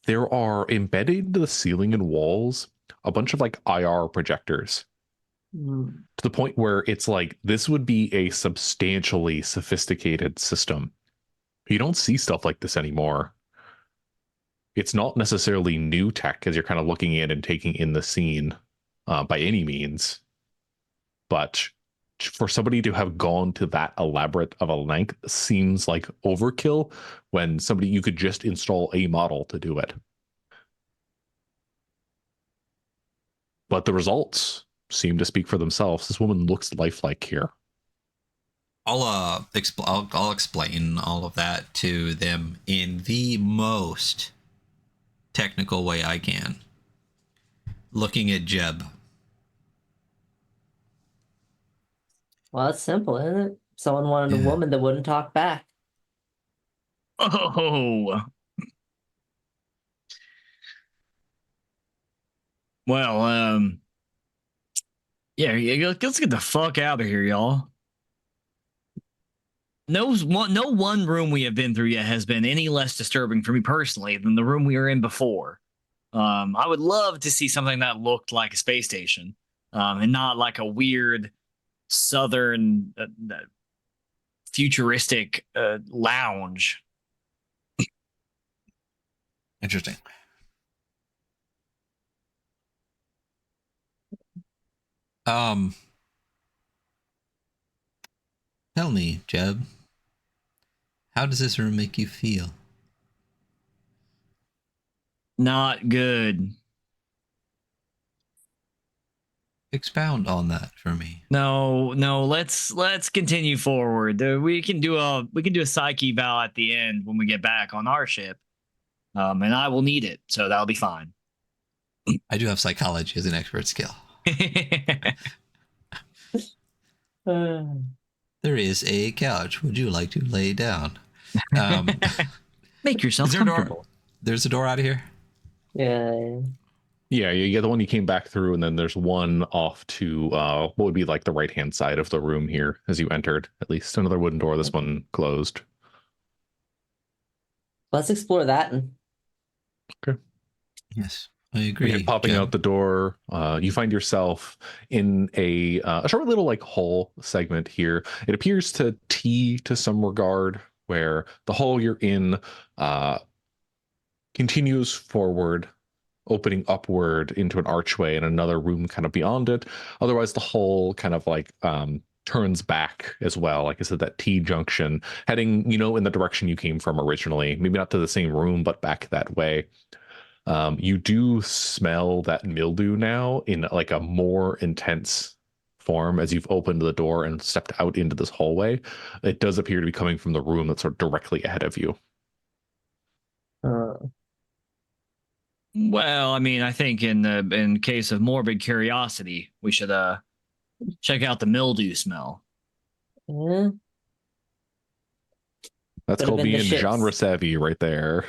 There are embedded into the ceiling and walls a bunch of like IR projectors to the point where it's like this would be a substantially sophisticated system. You don't see stuff like this anymore. It's not necessarily new tech as you're kind of looking in and taking in the scene by any means, but for somebody to have gone to that elaborate of a length seems like overkill when you could just install a model to do it. But the results seem to speak for themselves. This woman looks lifelike here. I'll explain all of that to them in the most technical way I can. Looking at Jeb. Well, it's simple, isn't it? Someone wanted a woman that wouldn't talk back. Oh. Well, yeah, let's get the fuck out of here, y'all. No one room we have been through yet has been any less disturbing for me personally than the room we were in before. I would love to see something that looked like a space station, and not like a weird southern futuristic lounge. Interesting. Tell me, Jeb, how does this room make you feel? Not good. Expound on that for me. No, let's continue forward. We can do a psyche eval at the end when we get back on our ship. And I will need it, so that'll be fine. I do have psychology as an expert skill. There is a couch. Would you like to lay down? Make yourself comfortable. There's a door out of here? Yeah. Yeah, you get the one you came back through, and then there's one off to what would be like the right-hand side of the room here as you entered. At least another wooden door. This one closed. Let's explore that. Okay. Yes, I agree. And popping out the door, you find yourself in a short little like hall segment here. It appears to T to some regard, where the hall you're in continues forward, opening upward into an archway and another room kind of beyond it. Otherwise, the hall kind of like turns back as well. Like I said, that T junction heading, in the direction you came from originally. Maybe not to the same room, but back that way. You do smell that mildew now in like a more intense form as you've opened the door and stepped out into this hallway. It does appear to be coming from the room that's sort of directly ahead of you. Well, I mean, I think in case of morbid curiosity, we should check out the mildew smell. Yeah. That's called being genre savvy right there.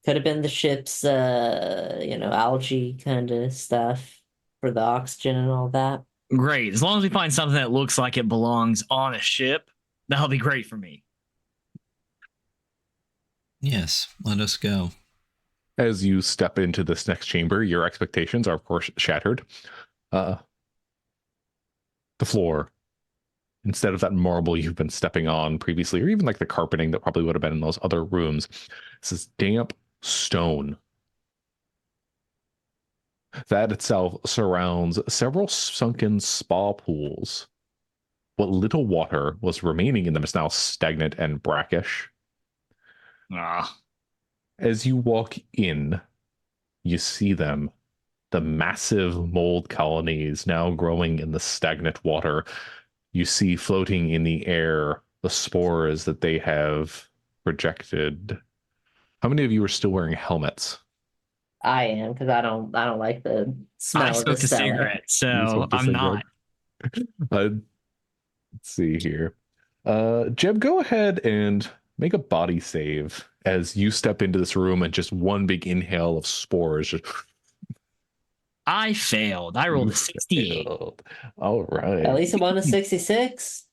Could have been the ship's, algae kind of stuff for the oxygen and all that. Great. As long as we find something that looks like it belongs on a ship, that'll be great for me. Yes, let us go. As you step into this next chamber, your expectations are, of course, shattered. The floor instead of that marble you've been stepping on previously, or even like the carpeting that probably would have been in those other rooms, this is damp stone. That itself surrounds several sunken spa pools. What little water was remaining in them is now stagnant and brackish. Ah. As you walk in, you see them, the massive mold colonies now growing in the stagnant water. You see floating in the air the spores that they have projected. How many of you are still wearing helmets? I am, because I don't like the smell I of the smoked a Stella. cigarette, You so smoked a I'm not. cigarette? Let's see here. Jeb, go ahead and make a body save as you step into this room and just one big inhale of spores. Just I failed. I rolled a 68. failed. All right. At least I'm on a 66.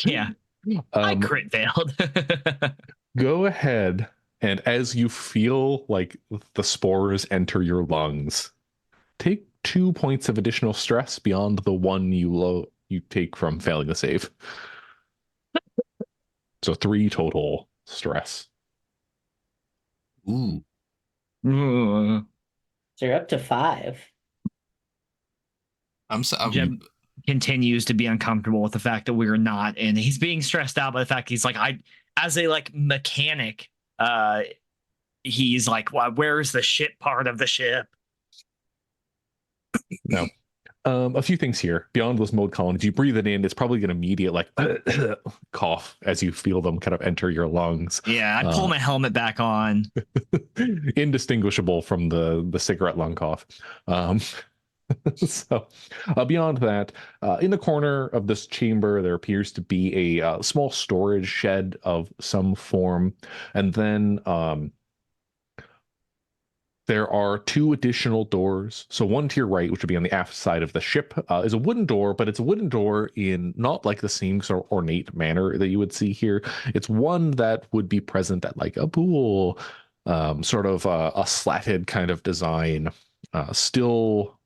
Yeah, I Um, crit failed. go ahead and as you feel like the spores enter your lungs, take 2 points of additional stress beyond the one you take from failing the save. So 3 total stress. Ooh. Jeb So you're up to 5. I'm continues to be uncomfortable with the fact that we're not, and he's being stressed out by the fact he's like, as a like mechanic, he's like, well, where's the shit part of the ship? No. A few things here. Beyond those mold colonies, you breathe it in, it's probably an immediate like cough as you feel them kind of enter your lungs. Yeah, I pull my helmet back on. Indistinguishable from the cigarette lung cough. So beyond that, in the corner of this chamber, there appears to be a small storage shed of some form. And then there are 2 additional doors. So one to your right, which would be on the aft side of the ship, is a wooden door, but it's a wooden door in not like the same sort of ornate manner that you would see here. It's one that would be present at like a pool, sort of a slatted kind of design, still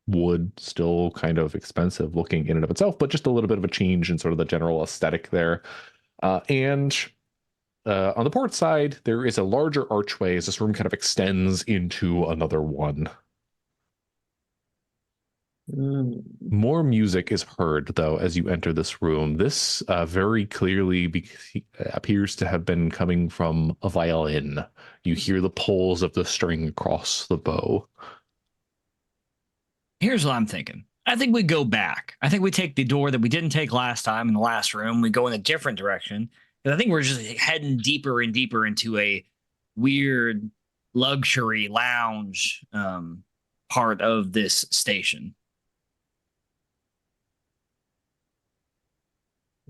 wood, still kind of expensive looking in and of itself, but just a little bit of a change in sort of the general aesthetic there. And on the port side, there is a larger archway as this room kind of extends into another one. More music is heard, though, as you enter this room. This very clearly appears to have been coming from a violin. You hear the pulls of the string across the bow. Here's what I'm thinking. I think we go back. I think we take the door that we didn't take last time in the last room. We go in a different direction. Because I think we're just heading deeper and deeper into a weird luxury lounge part of this station.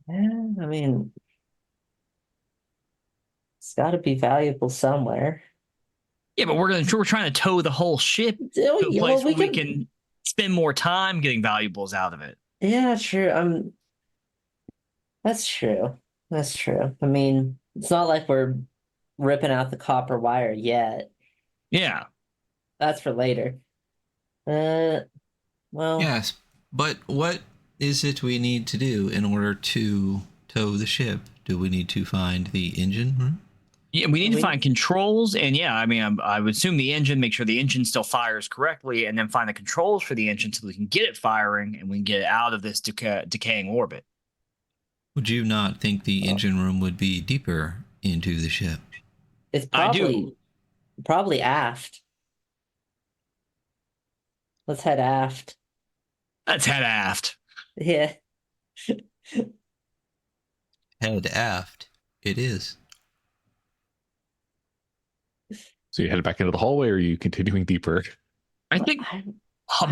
Yeah, I mean, it's got to be valuable somewhere. Yeah, but we're trying to tow the whole ship to a place where we can spend more time getting valuables out of it. Yeah, true. That's true. That's true. I mean, it's not like we're ripping out the copper wire yet. Yeah. That's for later. Well. Yes, but what is it we need to do in order to tow the ship? Do we need to find the engine room? Yeah, we need to find controls, and yeah, I mean, I would assume the engine, make sure the engine still fires correctly, and then find the controls for the engine so we can get it firing and we can get it out of this decaying orbit. Would you not think the engine room would be deeper into the ship? It's probably aft. Let's head aft. Let's head aft. Yeah. Head aft. It is. So you head back into the hallway, or are you continuing deeper? I think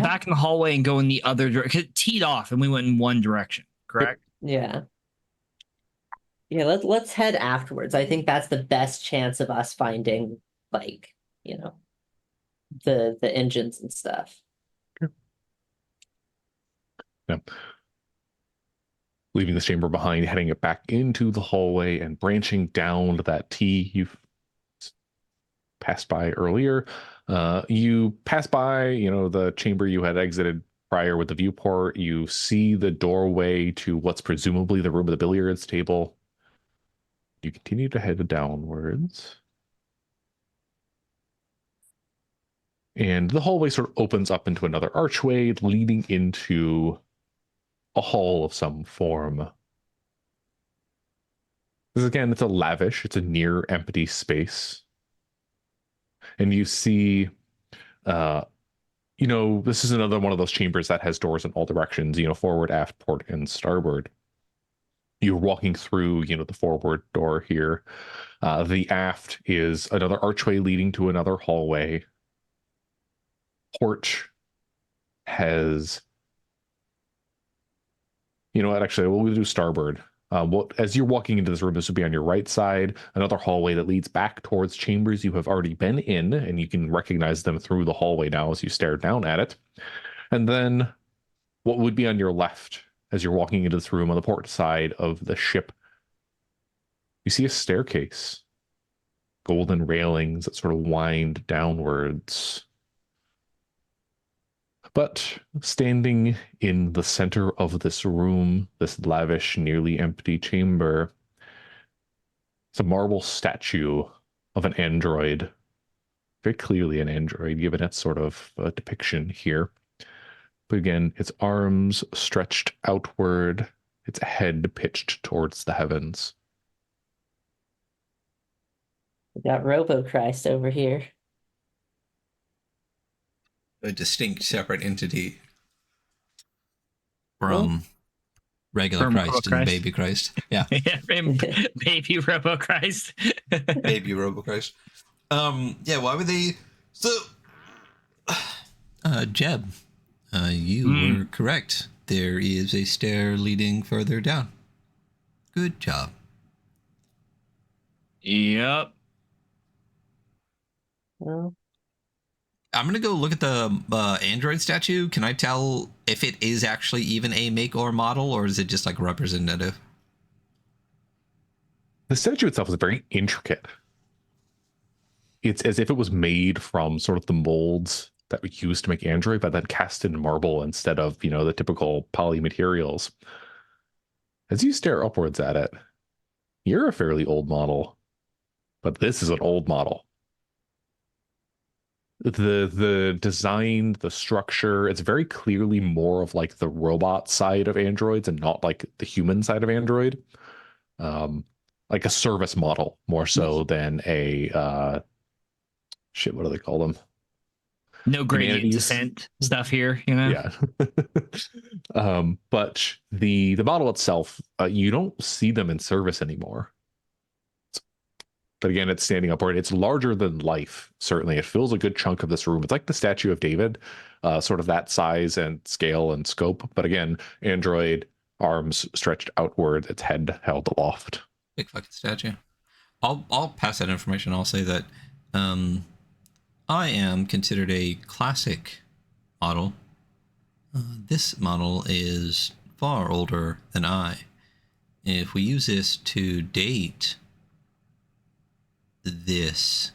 back in the hallway and go in the other direction. It teed off and we went in one direction, correct? Yeah. Yeah, let's head afterwards. I think that's the best chance of us finding, like, you know, the engines and stuff. Yeah. Leaving this chamber behind, heading it back into the hallway and branching down to that T you've passed by earlier. You pass by, the chamber you had exited prior with the viewport, you see the doorway to what's presumably the room of the billiards table. You continue to head downwards. And the hallway sort of opens up into another archway leading into a hall of some form. This, again, it's a lavish, it's a near empty space. And you see, this is another one of those chambers that has doors in all directions, forward, aft, port, and starboard. You're walking through, the forward door here. The aft is another archway leading to another hallway. Port has, actually, we'll do starboard. As you're walking into this room, this would be on your right side, another hallway that leads back towards chambers you have already been in, and you can recognize them through the hallway now as you stare down at it. And then what would be on your left as you're walking into this room on the port side of the ship, you see a staircase, golden railings that sort of wind downwards. But standing in the center of this room, this lavish, nearly empty chamber, it's a marble statue of an android. Very clearly an android, given its sort of depiction here. But again, its arms stretched outward, its head pitched towards the heavens. We got Robo Christ over here. A distinct separate entity from regular From Christ Robo and Christ. Baby Christ. Yeah. Baby Robo Christ. Baby Robo Christ. Why would they? So, Jeb, you were correct. There is a stair leading further down. Good job. Yep. Well, I'm going to go look at the Android statue. Can I tell if it is actually even a make or model, or is it just like representative? The statue itself is very intricate. It's as if it was made from sort of the molds that we used to make Android, but then cast in marble instead of, the typical poly materials. As you stare upwards at it, you're a fairly old model, but this is an old model. The design, the structure, it's very clearly more of like the robot side of androids and not like the human side of Android. Like a service model more so than a what do they call them? No gradient Humanities. descent stuff here, Yeah. But the model itself, you don't see them in service anymore. But again, it's standing upward. It's larger than life, certainly. It fills a good chunk of this room. It's like the statue of David, sort of that size and scale and scope. But again, android, arms stretched outward, its head held aloft. Big fucking statue. I'll pass that information. I'll say that I am considered a classic model. This model is far older than I. If we use this to date this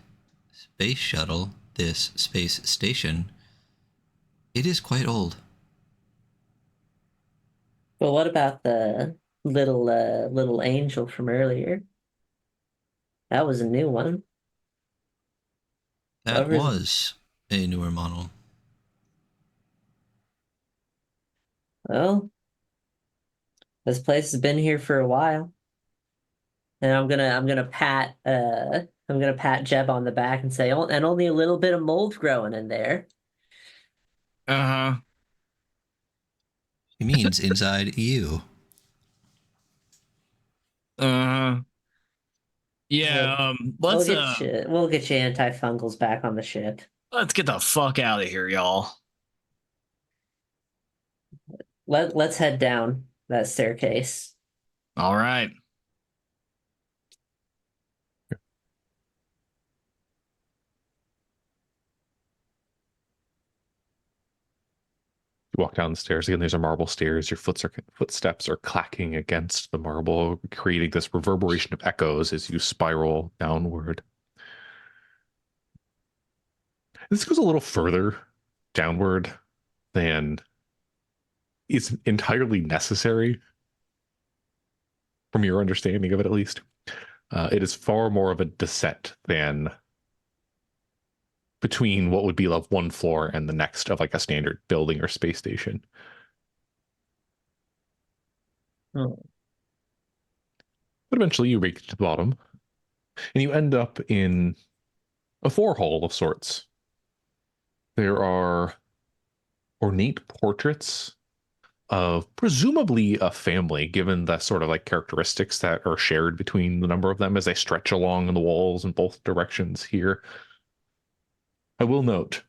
space shuttle, this space station, it is quite old. but what about the little angel from earlier? That was a new one. That was a newer model. Well, this place has been here for a while. And I'm gonna pat Jeb on the back and say, oh, and only a little bit of mold growing in there. Uh-huh. He means inside you. Yeah, let's we'll get you antifungals back on the ship. Let's get the fuck out of here, y'all. Let's head down that staircase. All right. You walk down the stairs. Again, these are marble stairs. Your footsteps are clacking against the marble, creating this reverberation of echoes as you spiral downward. This goes a little further downward than is entirely necessary, from your understanding of it at least. It is far more of a descent than between what would be like one floor and the next of like a standard building or space station. Oh. But eventually you reach the bottom and you end up in a forehall of sorts. There are ornate portraits of presumably a family, given the sort of like characteristics that are shared between the number of them as they stretch along the walls in both directions here. I will note,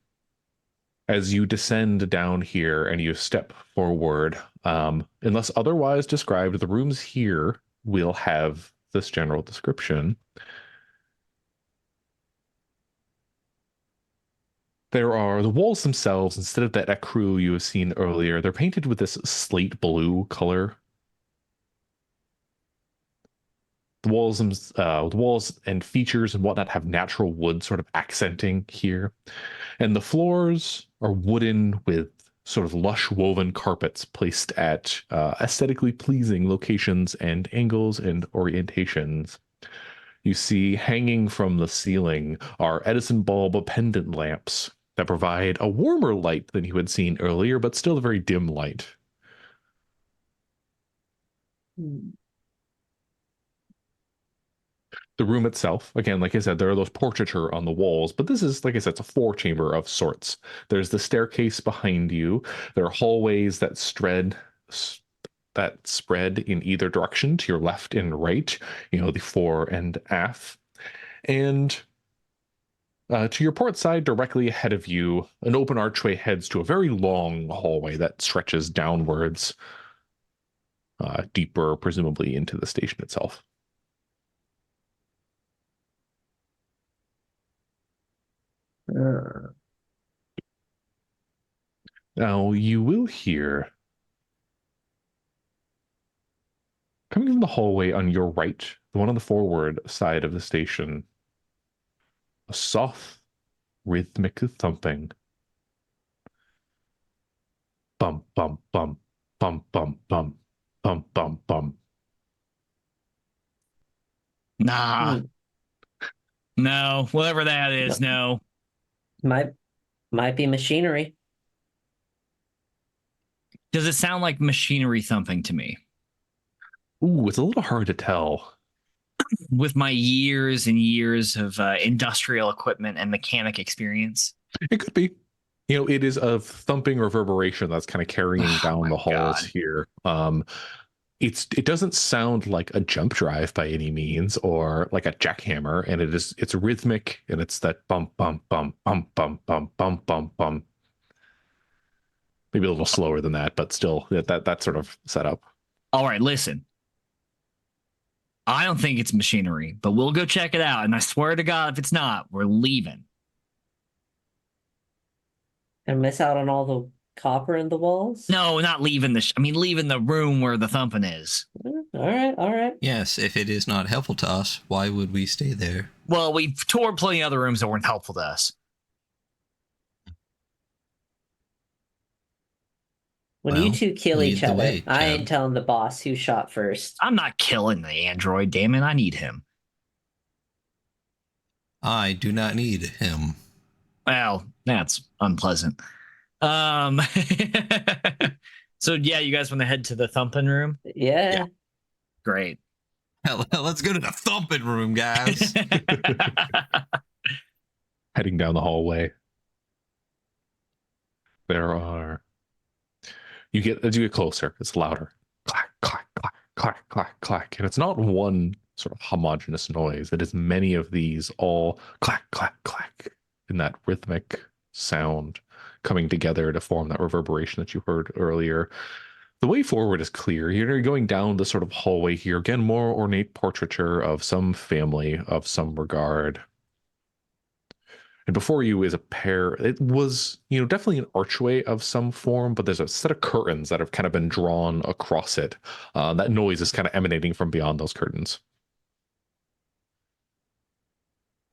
as you descend down here and you step forward, unless otherwise described, the rooms here will have this general description. There are the walls themselves, instead of that ecru you have seen earlier, they're painted with this slate blue color. The walls and features and whatnot have natural wood sort of accenting here. And the floors are wooden with sort of lush woven carpets placed at aesthetically pleasing locations and angles and orientations. You see hanging from the ceiling are Edison bulb pendant lamps that provide a warmer light than you had seen earlier, but still a very dim light. The room itself, again, like I said, there are those portraiture on the walls, but this is, like I said, it's a four-chamber of sorts. There's the staircase behind you. There are hallways that spread in either direction to your left and right, the fore and aft. And to your port side, directly ahead of you, an open archway heads to a very long hallway that stretches downwards, deeper, presumably into the station itself. Now, you will hear, coming from the hallway on your right, the one on the forward side of the station, a soft, rhythmic thumping. Bum, bum, bum, bum, bum, bum, bum, bum, bum. Nah. No, whatever that is, no. Might be machinery. Does it sound like machinery thumping to me? Ooh, it's a little hard to tell. With my years and years of industrial equipment and mechanic experience. It could be. It is a thumping reverberation that's kind of carrying down the halls here. It doesn't sound like a jump drive by any means or like a jackhammer, and it's rhythmic, and it's that bump bump bump bump bump bump bump bump bump. Maybe a little slower than that, but still that sort of setup. All right, listen. I don't think it's machinery, but we'll go check it out. And I swear to God, if it's not, we're leaving. And miss out on all the copper in the walls? No, not leaving leaving the room where the thumping is. All right. Yes, if it is not helpful to us, why would we stay there? Well, we toured plenty of other rooms that weren't helpful to us. When you two kill each other, way, I ain't telling the boss who shot first. I'm not killing the android, damn it. I need him. I do not need him. Well, that's unpleasant. So yeah, you guys want to head to the thumping room? Yeah. Great. Let's go to the thumping room, guys. Heading down the hallway. As you get closer, it's louder. Clack, clack, clack, clack, clack, clack. And it's not one sort of homogeneous noise. It is many of these all clack, clack, clack in that rhythmic sound coming together to form that reverberation that you heard earlier. The way forward is clear. You're going down the sort of hallway here. Again, more ornate portraiture of some family of some regard. And before you is a pair. It was, definitely an archway of some form, but there's a set of curtains that have kind of been drawn across it. That noise is kind of emanating from beyond those curtains.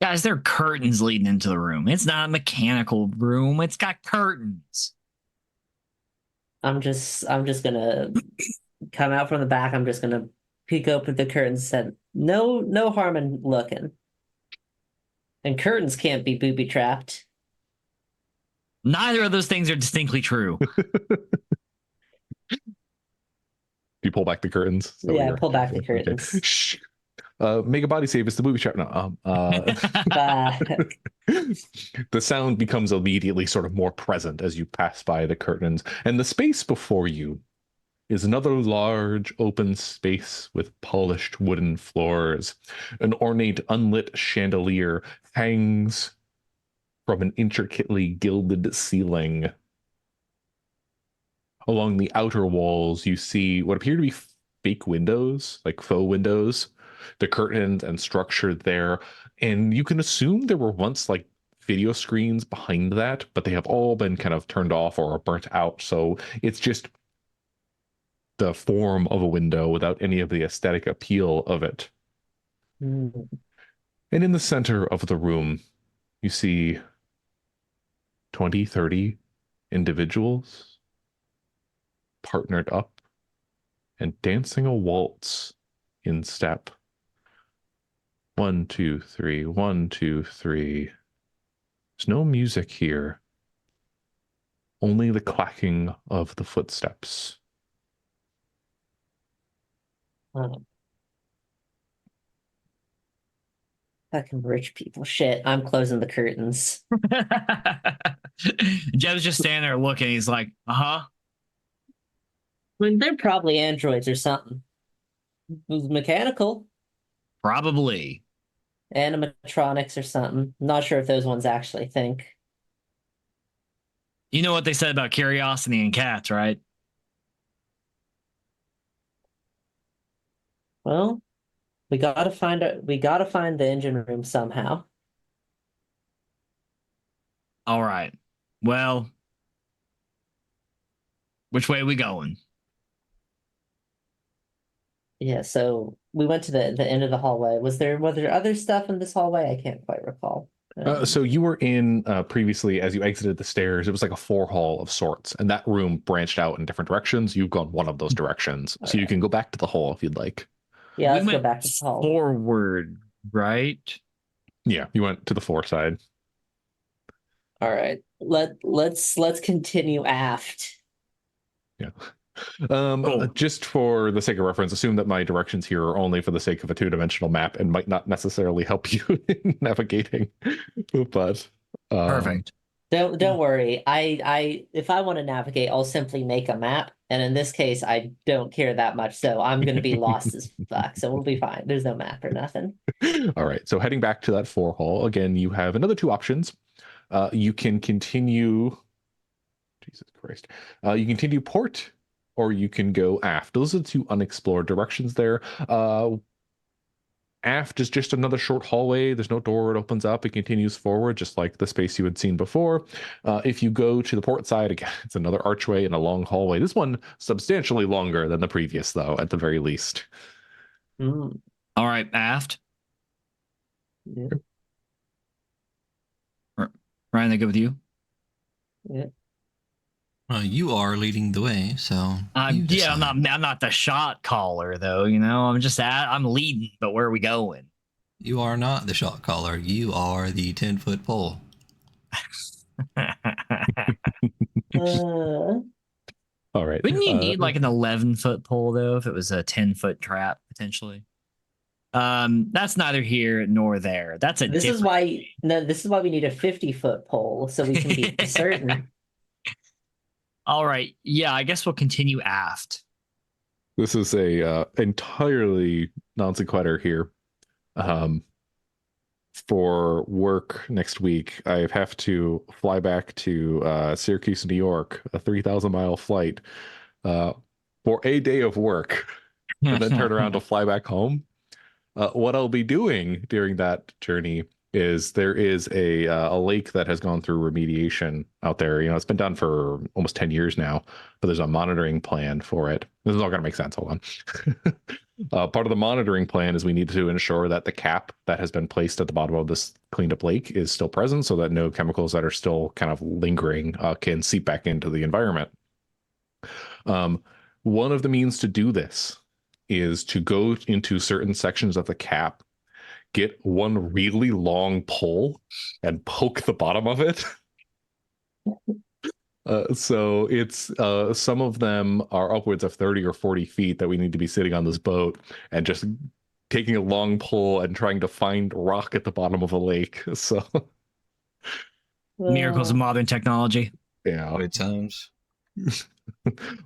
Guys, there are curtains leading into the room. It's not a mechanical room. It's got curtains. I'm just gonna come out from the back. I'm just gonna peek open the curtains and said, no harm in looking. And curtains can't be booby trapped. Neither of those things are distinctly true. You pull back the curtains. So Yeah, you're pull back the okay. curtains. Shh. Make a body save. It's the booby trap. No. The sound becomes immediately sort of more present as you pass by the curtains, and the space before you is another large open space with polished wooden floors. An ornate unlit chandelier hangs from an intricately gilded ceiling. Along the outer walls, you see what appear to be fake windows, like faux windows, the curtains and structure there. And you can assume there were once like video screens behind that, but they have all been kind of turned off or burnt out. So it's just the form of a window without any of the aesthetic appeal of it. Mm. And in the center of the room, you see 20, 30 individuals partnered up and dancing a waltz in step. 1, 2, 3, 1, 2, 3. There's no music here. Only the clacking of the footsteps. Fucking rich people. Shit, I'm closing the curtains. Jeb's just standing there looking. He's like, uh-huh. I mean, they're probably androids or something. It was mechanical. Probably. Animatronics or something. Not sure if those ones actually think. You know what they said about curiosity and cats, right? Well, we gotta find the engine room somehow. All right. Well, which way are we going? Yeah, so we went to the end of the hallway. Was there other stuff in this hallway? I can't quite recall. So you were in previously, as you exited the stairs, it was like a 4-hall of sorts, and that room branched out in different directions. You've gone one of those directions, so you can go back to the hall if you'd like. Yeah, We let's go went back to the hall. forward, right? Yeah, you went to the floor side. All right. Let's continue aft. Yeah. Cool. Just for the sake of reference, assume that my directions here are only for the sake of a 2-dimensional map and might not necessarily help you in navigating. But Perfect. Don't worry. I if I want to navigate, I'll simply make a map. And in this case, I don't care that much, so I'm gonna be lost as fuck. So we'll be fine. There's no map or nothing. All right. So heading back to that 4-hall again, you have another 2 options. You can continue. Jesus Christ. You continue port, or you can go aft. Those are the 2 unexplored directions there. Aft is just another short hallway. There's no door. It opens up. It continues forward, just like the space you had seen before. If you go to the port side, again, it's another archway and a long hallway. This one substantially longer than the previous, though, at the very least. Mm. All right, aft. Yeah. Ryan, they good with you? Yeah. You are leading the way, so you Yeah, decide. I'm not the shot caller though. You know, I'm leading, but where are we going? You are not the shot caller. You are the 10-foot pole. Uh, All right. Wouldn't you need like an 11-foot pole though if it was a 10-foot trap potentially? That's neither here nor there. That's a this is why we need a 50-foot pole so we can be certain. All right. Yeah, I guess we'll continue aft. This is a entirely non sequitur here. For work next week, I have to fly back to Syracuse, New York, a 3,000-mile flight for a day of work, and then turn around to fly back home. What I'll be doing during that journey is there is a lake that has gone through remediation out there. You know, it's been done for almost 10 years now, but there's a monitoring plan for it. This is all going to make sense. Hold on. Part of the monitoring plan is we need to ensure that the cap that has been placed at the bottom of this cleaned up lake is still present so that no chemicals that are still kind of lingering can seep back into the environment. One of the means to do this is to go into certain sections of the cap, get one really long pole, and poke the bottom of it. So it's some of them are upwards of 30 or 40 feet that we need to be sitting on this boat and just taking a long pole and trying to find rock at the bottom of a lake. So Miracles of modern technology. yeah. Good times.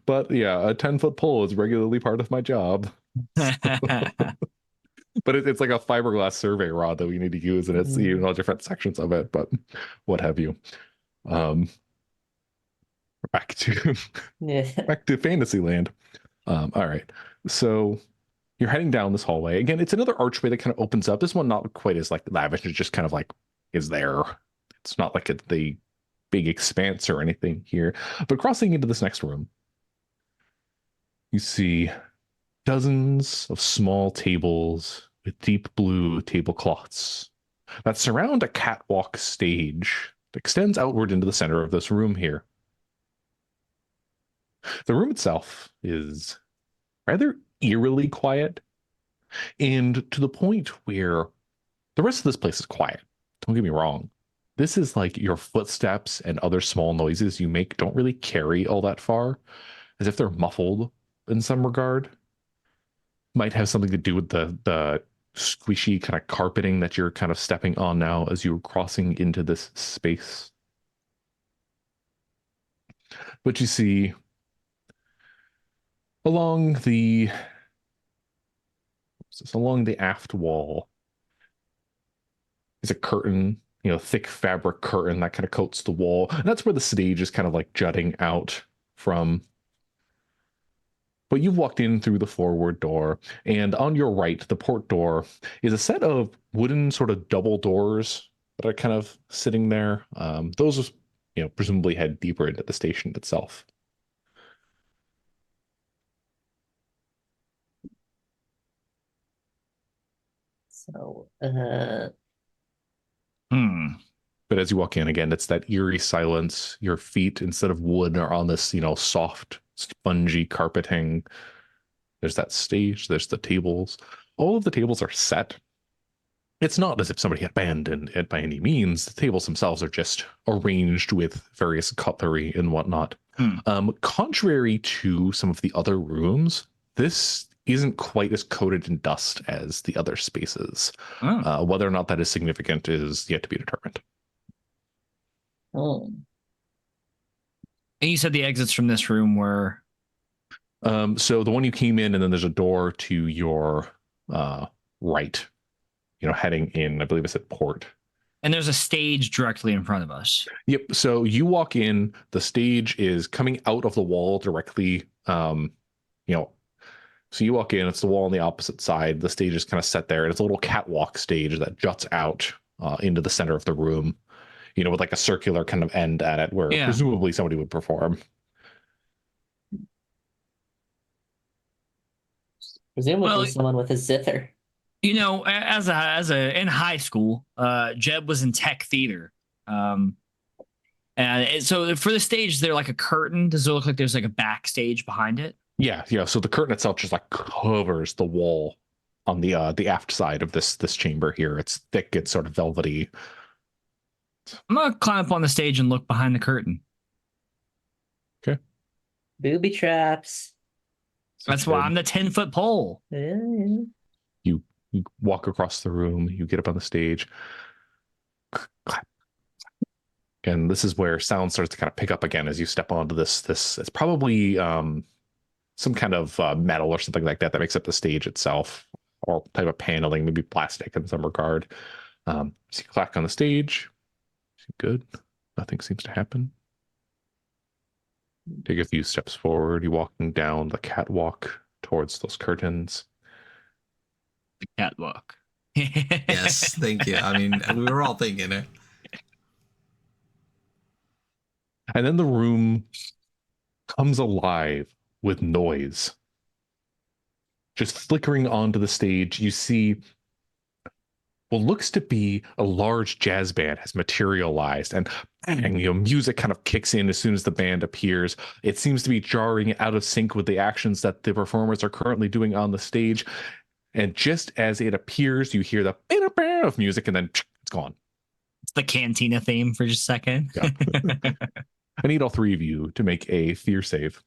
But yeah, a 10-foot pole is regularly part of my job. But it's like a fiberglass survey rod that we need to use, and it's all different sections of it, but what have you. Back to back to Fantasyland. All right. So you're heading down this hallway. Again, it's another archway that kind of opens up. This one not quite as like lavish. It's just kind of like is there. It's not like the big expanse or anything here. But crossing into this next room, you see dozens of small tables with deep blue tablecloths that surround a catwalk stage that extends outward into the center of this room here. The room itself is rather eerily quiet, and to the point where the rest of this place is quiet. Don't get me wrong. This is like your footsteps and other small noises you make don't really carry all that far, as if they're muffled in some regard. Might have something to do with the squishy kind of carpeting that you're kind of stepping on now as you're crossing into this space. But you see, along the aft wall is a curtain, thick fabric curtain that kind of coats the wall. And that's where the stage is kind of like jutting out from. But you've walked in through the forward door, and on your right, the port door, is a set of wooden sort of double doors that are kind of sitting there. Those, presumably head deeper into the station itself. So, But as you walk in again, it's that eerie silence. Your feet, instead of wood, are on this, soft, spongy carpeting. There's that stage. There's the tables. All of the tables are set. It's not as if somebody had abandoned it by any means. The tables themselves are just arranged with various cutlery and whatnot. Contrary to some of the other rooms, this isn't quite as coated in dust as the other spaces. Whether or not that is significant is yet to be determined. oh, And you said the exits from this room were... So the one you came in, and then there's a door to your right, heading in, I believe it's at port. And there's a stage directly in front of us. Yep. So you walk in, the stage is coming out of the wall directly, so you walk in, it's the wall on the opposite side. The stage is kind of set there, and it's a little catwalk stage that juts out into the center of the room, with like a circular kind of end at it where presumably somebody would perform. presumably someone with a zither. As a in high school, Jeb was in tech theater. And so for the stage, there like a curtain. Does it look like there's like a backstage behind it? Yeah. So the curtain itself just like covers the wall on the aft side of this chamber here. It's thick, it's sort of velvety. I'm gonna climb up on the stage and look behind the curtain. Okay. Booby traps. That's why I'm the 10-foot pole. You walk across the room, you get up on the stage. And this is where sound starts to kind of pick up again as you step onto this. It's probably some kind of metal or something like that makes up the stage itself, or type of paneling, maybe plastic in some regard. So you clack on the stage. Good. Nothing seems to happen. Take a few steps forward. You're walking down the catwalk towards those curtains. The catwalk. Yes, thank you. I mean, we were all thinking it. And then the room comes alive with noise. Just flickering onto the stage, you see what looks to be a large jazz band has materialized, and music kind of kicks in as soon as the band appears. It seems to be jarring, out of sync with the actions that the performers are currently doing on the stage. And just as it appears, you hear the of music, and then it's gone. It's the Cantina theme for just a second. Yeah. I need all three of you to make a fear save.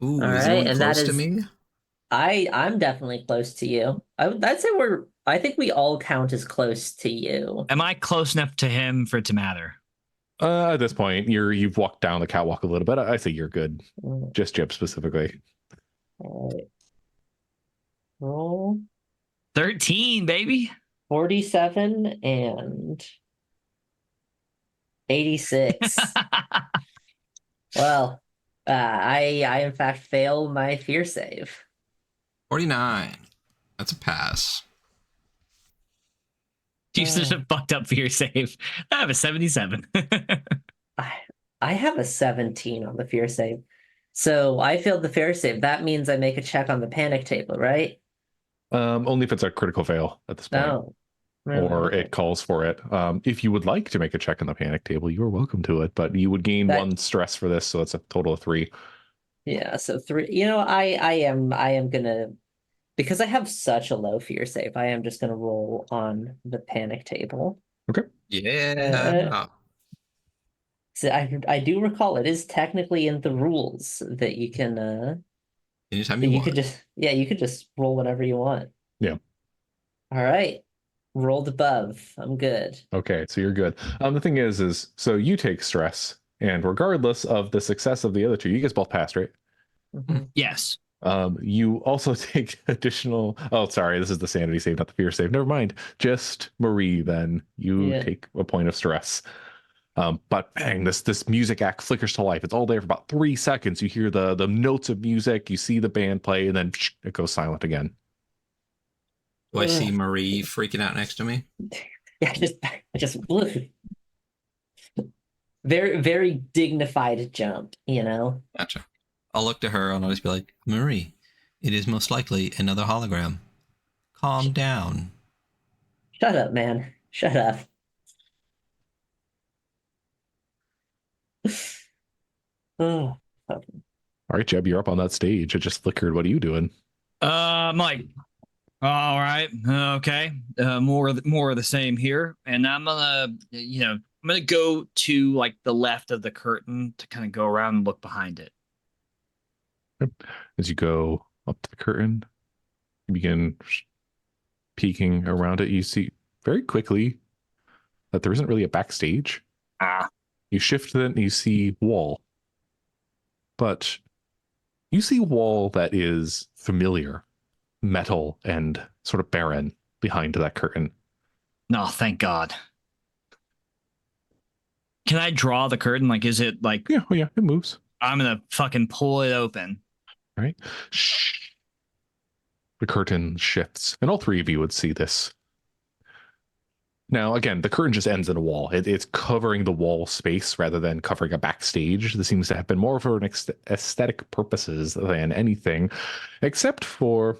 Ooh, All is right, anyone and close that to is- me? I'm definitely close to you. I'd say I think we all count as close to you. Am I close enough to him for it to matter? At this point, you've walked down the catwalk a little bit. I say you're good. Just Jib specifically. All right. Roll 13, baby. 47 and 86. Well, I in fact fail my fear save. 49. That's a pass. You such a fucked up fear save. I have a 77. I have a 17 on the fear save. So I failed the fear save. That means I make a check on the panic table, right? Only if it's a critical fail at this point. No. Or it calls for it. If you would like to make a check on the panic table, you are welcome to it, but you would gain 1 stress for this, so it's a total of 3. Yeah, so 3. You know, I am gonna, because I have such a low fear save, I am just gonna roll on the panic table. Yeah. So I do recall it is technically in the rules that you can Anytime that you you want. could just roll whatever you want. Yeah. All right. Rolled above. I'm good. Okay, so you're good. The thing is so you take stress, and regardless of the success of the other two, you guys both passed, right? Mhm. Yes. You also take additional. Oh, sorry, this is the sanity save, not the fear save. Never mind. Just Marie. Then you take a point of stress. But bang, this music act flickers to life. It's all there for about 3 seconds. You hear the notes of music. You see the band play, and then it goes silent again. Do I see Marie freaking out next to me? Yeah, I just very, very dignified jump, you know? Gotcha. I'll look to her and I'll just be like, Marie, it is most likely another hologram. Calm down. Shut up, man. Shut up. Oh, All right, Jeb, you're up on that stage. It just flickered. What are you doing? Mike. All right. Okay. More of the same here, and I'm gonna go to like the left of the curtain to kind of go around and look behind it. As you go up to the curtain, you begin peeking around it. You see very quickly that there isn't really a backstage. You shift it and you see wall, but you see wall that is familiar, metal and sort of barren behind that curtain. No, thank God. Can I draw the curtain? Like, is it like? Yeah, it moves. I'm gonna fucking pull it open. All right. Shh. The curtain shifts, and all three of you would see this. Now, again, the curtain just ends in a wall. It's covering the wall space rather than covering a backstage. This seems to have been more for an aesthetic purposes than anything, except for,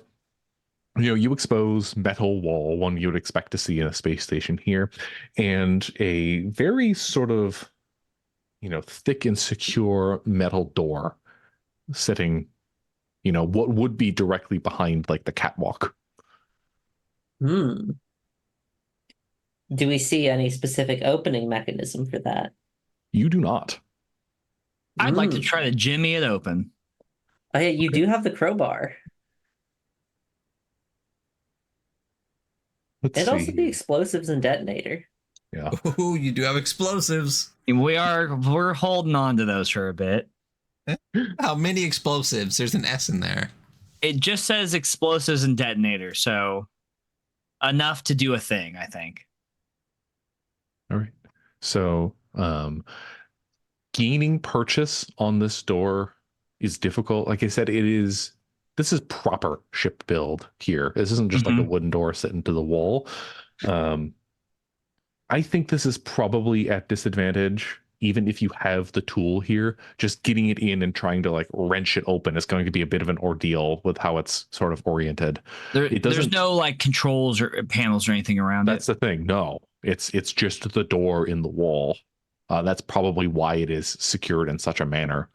you expose metal wall, one you would expect to see in a space station here, and a very sort of, thick and secure metal door sitting, what would be directly behind like the catwalk. Do we see any specific opening mechanism for that? You do not. I'd like to try to jimmy it open. Oh yeah, you do have the crowbar. Let's And see. also the explosives and detonator. Yeah. Ooh, you do have explosives. We're holding on to those for a bit. How many explosives? There's an S in there. It just says explosives and detonator, so enough to do a thing, I think. All right. So, gaining purchase on this door is difficult. Like I said, this is proper ship build here. This isn't just like a wooden door sitting to the wall. I think this is probably at disadvantage even if you have the tool here, just getting it in and trying to like wrench it open is going to be a bit of an ordeal with how it's sort of oriented. There's no like controls or panels or anything around That's the thing. No, it's just the door in the wall. That's probably why it is secured in such a manner.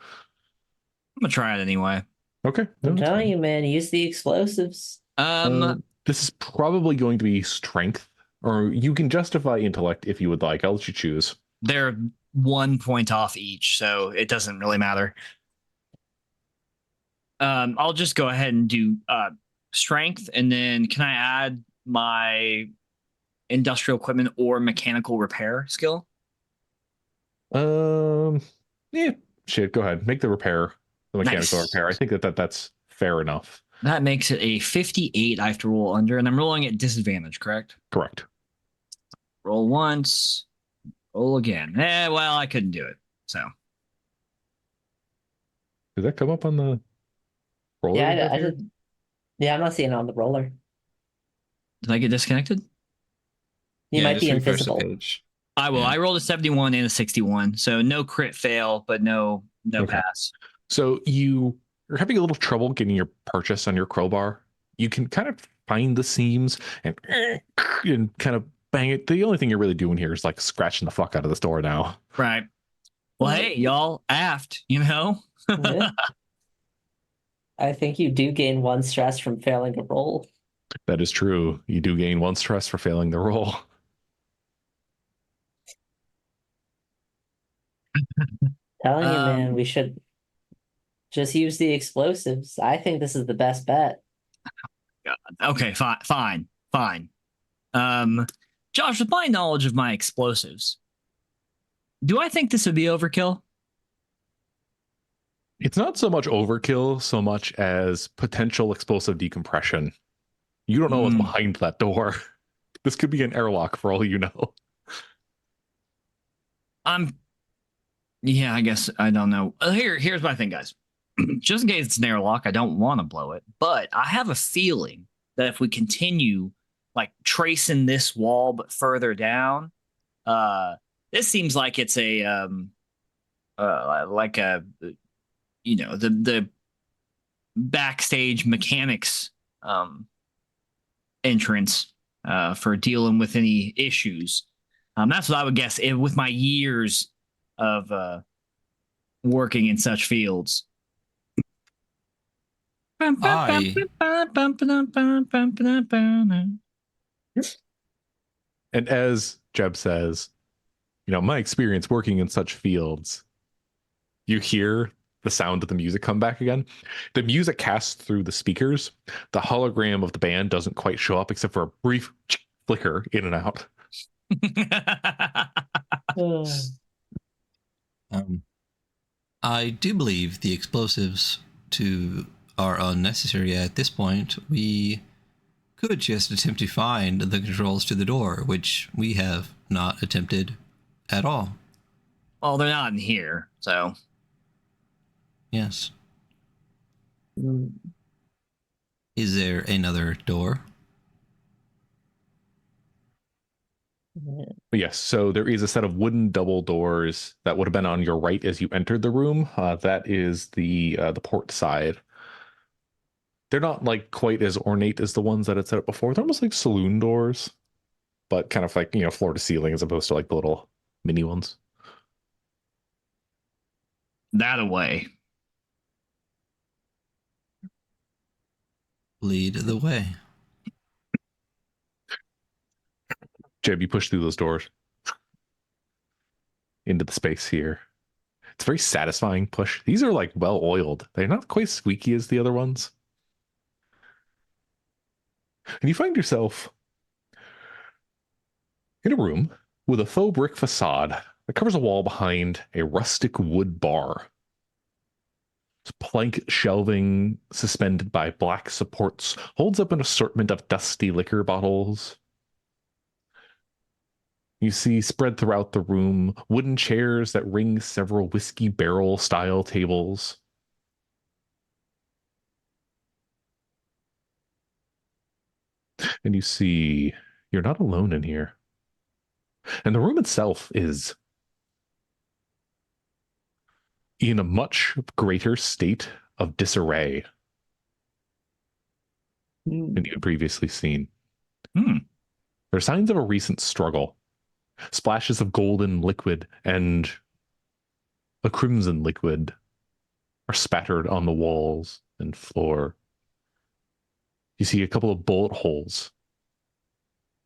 I'm gonna try it anyway. Okay. No, I'm that's telling fine. you, man, use the explosives. This is probably going to be strength, or you can justify intellect if you would like. I'll let you choose. They're 1 point off each, so it doesn't really matter. I'll just go ahead and do strength, and then can I add my industrial equipment or mechanical repair skill? Yeah, shit. Go ahead. Make the repair, the mechanical Nice. repair. I think that's fair enough. That makes it a 58 I have to roll under, and I'm rolling at disadvantage, correct? Correct. Roll once, roll again. Well, I couldn't do it. So Did that come up on the roller? Yeah, I did. Yeah, I'm not seeing it on the roller. did I get disconnected? You might just be refresh the invisible. page. I will. Yeah. I rolled a 71 and a 61, so no crit fail, but no Okay. pass. So you're having a little trouble getting your purchase on your crowbar. You can kind of find the seams and kind of bang it. The only thing you're really doing here is like scratching the fuck out of this door now. Right. Well, hey, y'all, aft, you know? Yeah. I think you do gain 1 stress from failing a roll. That is true. You do gain 1 stress for failing the roll. Telling you, man, we should just use the explosives. I think this is the best bet. Okay, fine. Josh, with my knowledge of my explosives, do I think this would be overkill? It's not so much overkill, so much as potential explosive decompression. You don't know what's behind that door. This could be an airlock for all you know. Yeah, I guess I don't know. Here's my thing, guys. Just in case it's an airlock, I don't want to blow it, but I have a feeling that if we continue like tracing this wall but further down, this seems like it's a like a the backstage mechanics entrance for dealing with any issues. That's what I would guess with my years of working in such fields. And as Jeb says, my experience working in such fields, you hear the sound of the music come back again. The music casts through the speakers. The hologram of the band doesn't quite show up except for a brief flicker in and out. I do believe the explosives are unnecessary at this point. We could just attempt to find the controls to the door, which we have not attempted at all. Well, they're not in here, so. Yes. Is there another door? Yes, so there is a set of wooden double doors that would have been on your right as you entered the room. That is the port side. They're not like quite as ornate as the ones that had set up before. They're almost like saloon doors, but kind of like floor to ceiling as opposed to like the little mini ones. That away. Lead the way. Jeb, you push through those doors into the space here. It's a very satisfying push. These are like well oiled. They're not quite squeaky as the other ones. And you find yourself in a room with a faux brick facade that covers a wall behind a rustic wood bar. It's plank shelving suspended by black supports holds up an assortment of dusty liquor bottles. You see spread throughout the room wooden chairs that ring several whiskey barrel style tables. And you see you're not alone in here. And the room itself is in a much greater state of disarray than you had previously seen. There are signs of a recent struggle. Splashes of golden liquid and a crimson liquid are spattered on the walls and floor. You see a couple of bullet holes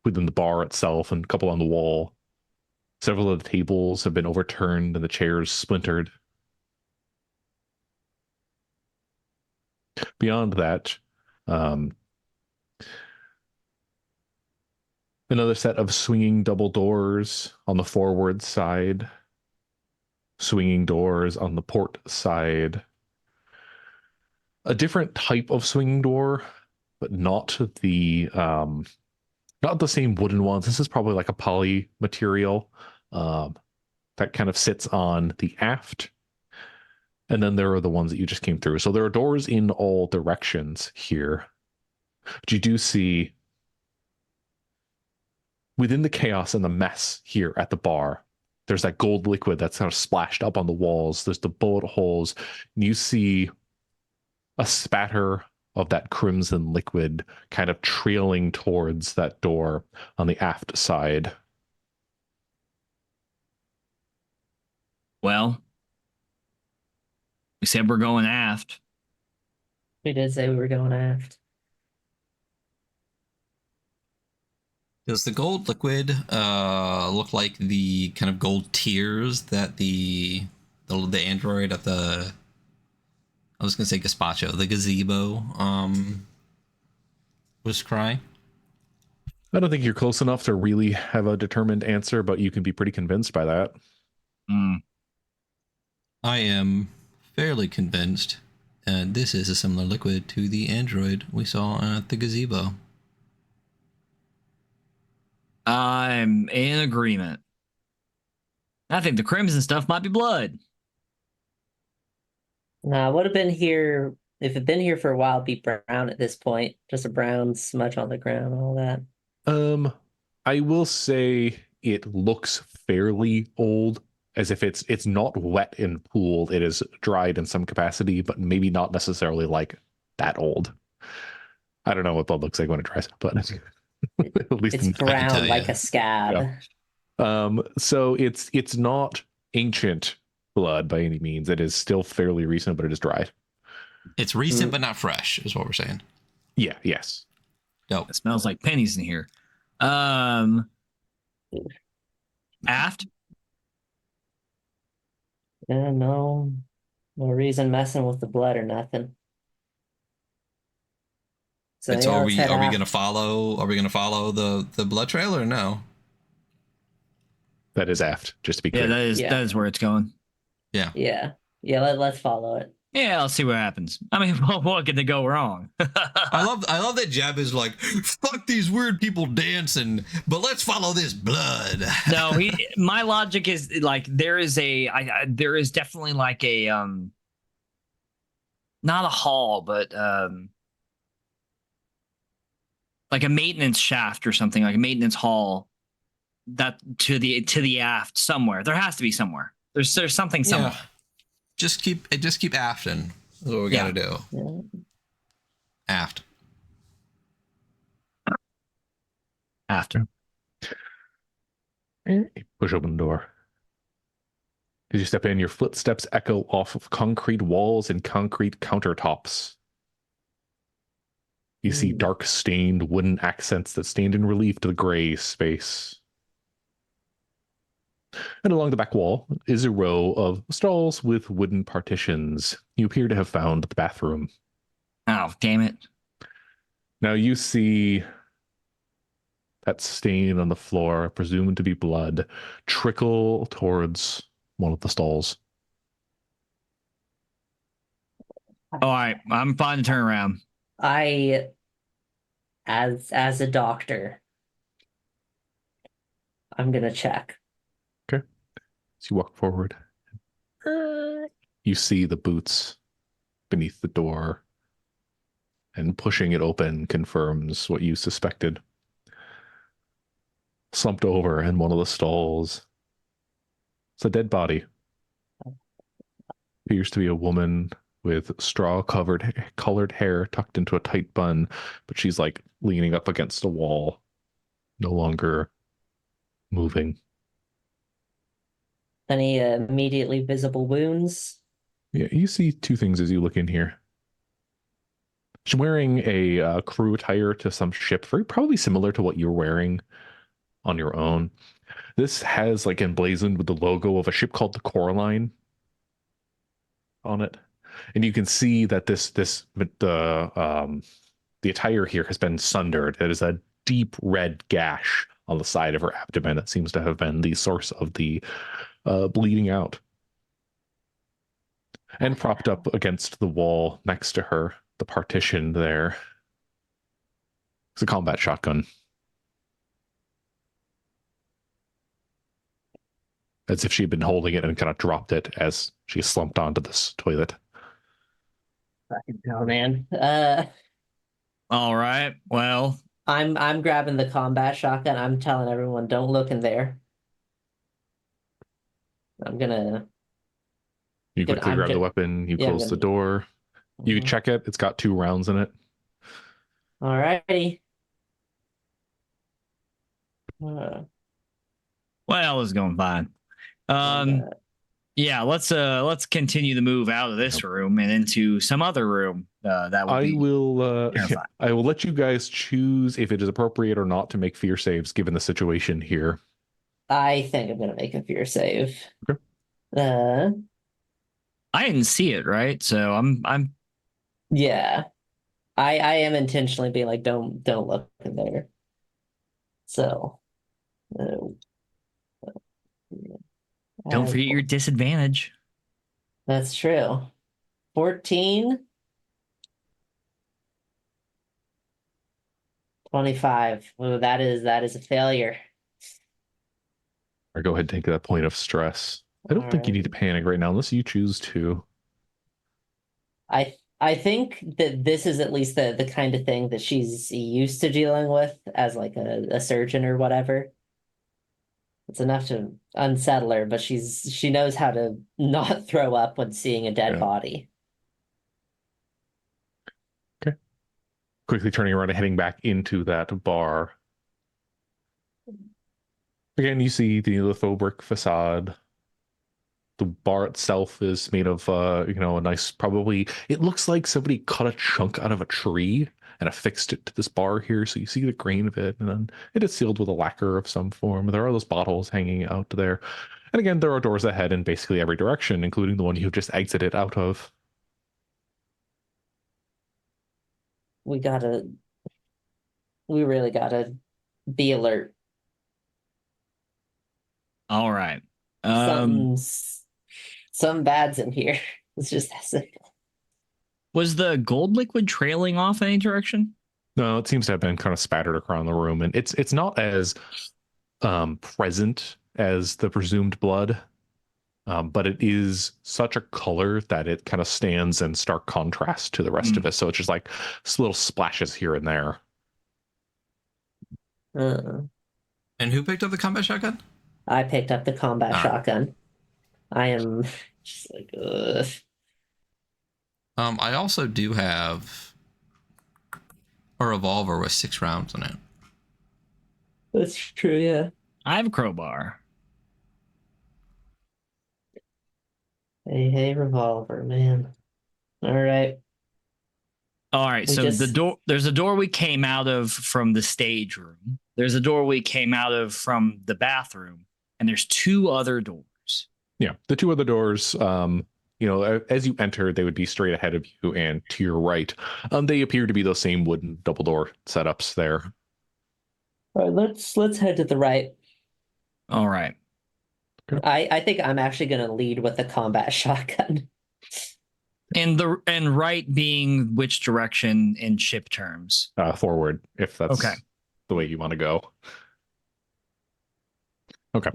within the bar itself and a couple on the wall. Several of the tables have been overturned and the chairs splintered. Beyond that, another set of swinging double doors on the forward side, swinging doors on the port side. A different type of swinging door, but not the same wooden ones. This is probably like a poly material that kind of sits on the aft. And then there are the ones that you just came through. So there are doors in all directions here. But you do see within the chaos and the mess here at the bar, there's that gold liquid that's kind of splashed up on the walls. There's the bullet holes. And you see a spatter of that crimson liquid kind of trailing towards that door on the aft side. Well, we said we're going aft. We did say we were going aft. Does the gold liquid look like the kind of gold tears that the android at the, I was gonna say gazpacho, the gazebo was crying? I don't think you're close enough to really have a determined answer, but you can be pretty convinced by that. I am fairly convinced this is a similar liquid to the android we saw at the gazebo. I'm in agreement. I think the crimson stuff might be blood. Nah, would have been here if it'd been here for a while. It'd be brown at this point, just a brown smudge on the ground, and all that. I will say it looks fairly old, as if it's not wet and pooled. It is dried in some capacity, but maybe not necessarily like that old. I don't know what blood looks like when it dries, but at least It's brown like a scab. Yeah. So it's not ancient blood by any means. It is still fairly recent, but it is dried. It's recent but not fresh, is what we're saying. Yeah. Yes. Dope. It smells like pennies in here. Aft. Yeah, no reason messing with the blood or nothing. So, So yeah, are let's we head aft. gonna follow the blood trail or no? That is aft, just to be clear. Yeah, that is where it's going. Yeah. Let's follow it. Yeah, I'll see what happens. I mean, what could go wrong? I love that Jeb is like, fuck these weird people dancing, but let's follow this blood. No, my logic is like there is definitely like a not a hall, but like a maintenance shaft or something, like a maintenance hall that to the aft somewhere. There has to be somewhere. There's something somewhere. Yeah. Just keep afting. That's what we gotta do. Yeah. Aft. After. Push open the door. As you step in, your footsteps echo off of concrete walls and concrete countertops. You see dark stained wooden accents that stand in relief to the gray space. And along the back wall is a row of stalls with wooden partitions. You appear to have found the bathroom. Oh, damn it. Now you see that stain on the floor, presumed to be blood, trickle towards one of the stalls. All right, I'm fine to turn around. As a doctor, I'm gonna check. Okay. As you walk forward, you see the boots beneath the door, and pushing it open confirms what you suspected. Slumped over in one of the stalls, it's a dead body. Appears to be a woman with colored hair tucked into a tight bun, but she's like leaning up against a wall, no longer moving. Any immediately visible wounds? Yeah, you see two things as you look in here. She's wearing a crew attire to some ship, very probably similar to what you're wearing on your own. This has like emblazoned with the logo of a ship called the Coraline on it, and you can see that the attire here has been sundered. It is a deep red gash on the side of her abdomen that seems to have been the source of the bleeding out. And propped up against the wall next to her, the partition there, is a combat shotgun. As if she had been holding it and kind of dropped it as she slumped onto this toilet. Fucking hell, man. All right. Well, I'm grabbing the combat shotgun. I'm telling everyone, don't look in there. I'm gonna. You Good, quickly I'm grab the good. weapon, you Yeah, I'm close the gonna- door. You can check it. It's got 2 rounds in it. Alrighty. well, it's going fine. Yeah, let's continue the move out of this room and into some other room. That would I be will terrifying. I will let you guys choose if it is appropriate or not to make fear saves given the situation here. I think I'm gonna make a fear save. Okay. I didn't see it, right? So I'm Yeah. I am intentionally being like, don't look in there. So don't uh, forget your disadvantage. that's true. 14. 25. Oh, that is a failure. Or go ahead and take that point of stress. I don't think you need to panic right now unless you choose to. I think that this is at least the kind of thing that she's used to dealing with as like a surgeon or whatever. It's enough to unsettle her, but she knows how to not throw up when seeing a dead body. Okay. Quickly turning around and heading back into that bar. Again, you see the litho brick facade. The bar itself is made of, a nice, probably, it looks like somebody cut a chunk out of a tree and affixed it to this bar here. So you see the grain of it, and then it is sealed with a lacquer of some form. There are those bottles hanging out there. And again, there are doors that head in basically every direction, including the one you've just exited out of. We really gotta be alert. All right. Some bad's in here. It's just that simple. Was the gold liquid trailing off in any direction? No, it seems to have been kind of spattered around the room, and it's not as present as the presumed blood, but it is such a color that it kind of stands in stark contrast to the rest of it. So it's just like little splashes here and there. And who picked up the combat shotgun? I picked up the combat shotgun. I am just like, ugh. I also do have a revolver with 6 rounds in it. That's true, yeah. I have a crowbar. Hey, revolver, man. All right. All right. So there's a door we came out of from the stage room. There's a door we came out of from the bathroom, and there's 2 other doors. Yeah, the 2 other doors, as you enter, they would be straight ahead of you and to your right. They appear to be those same wooden double door setups there. All right, let's head to the right. All right. Okay. I think I'm actually gonna lead with the combat shotgun. And right being which direction in ship terms? Forward, if that's okay. The way you want to go. Okay.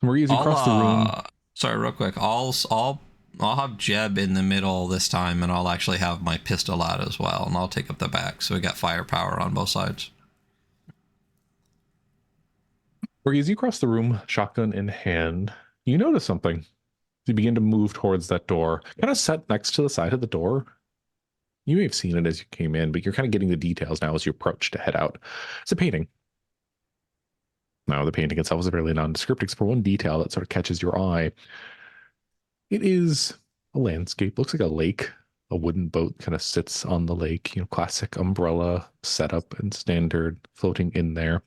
Marie, as you cross the room. Sorry, real quick. I'll have Jeb in the middle this time, and I'll actually have my pistol out as well, and I'll take up the back, so we got firepower on both sides. Marie, as you cross the room, shotgun in hand, you notice something. You begin to move towards that door, kind of set next to the side of the door. You may have seen it as you came in, but you're kind of getting the details now as you approach to head out. It's a painting. Now, the painting itself is fairly nondescript, except for one detail that sort of catches your eye. It is a landscape, looks like a lake. A wooden boat kind of sits on the lake, classic umbrella setup and standard floating in there.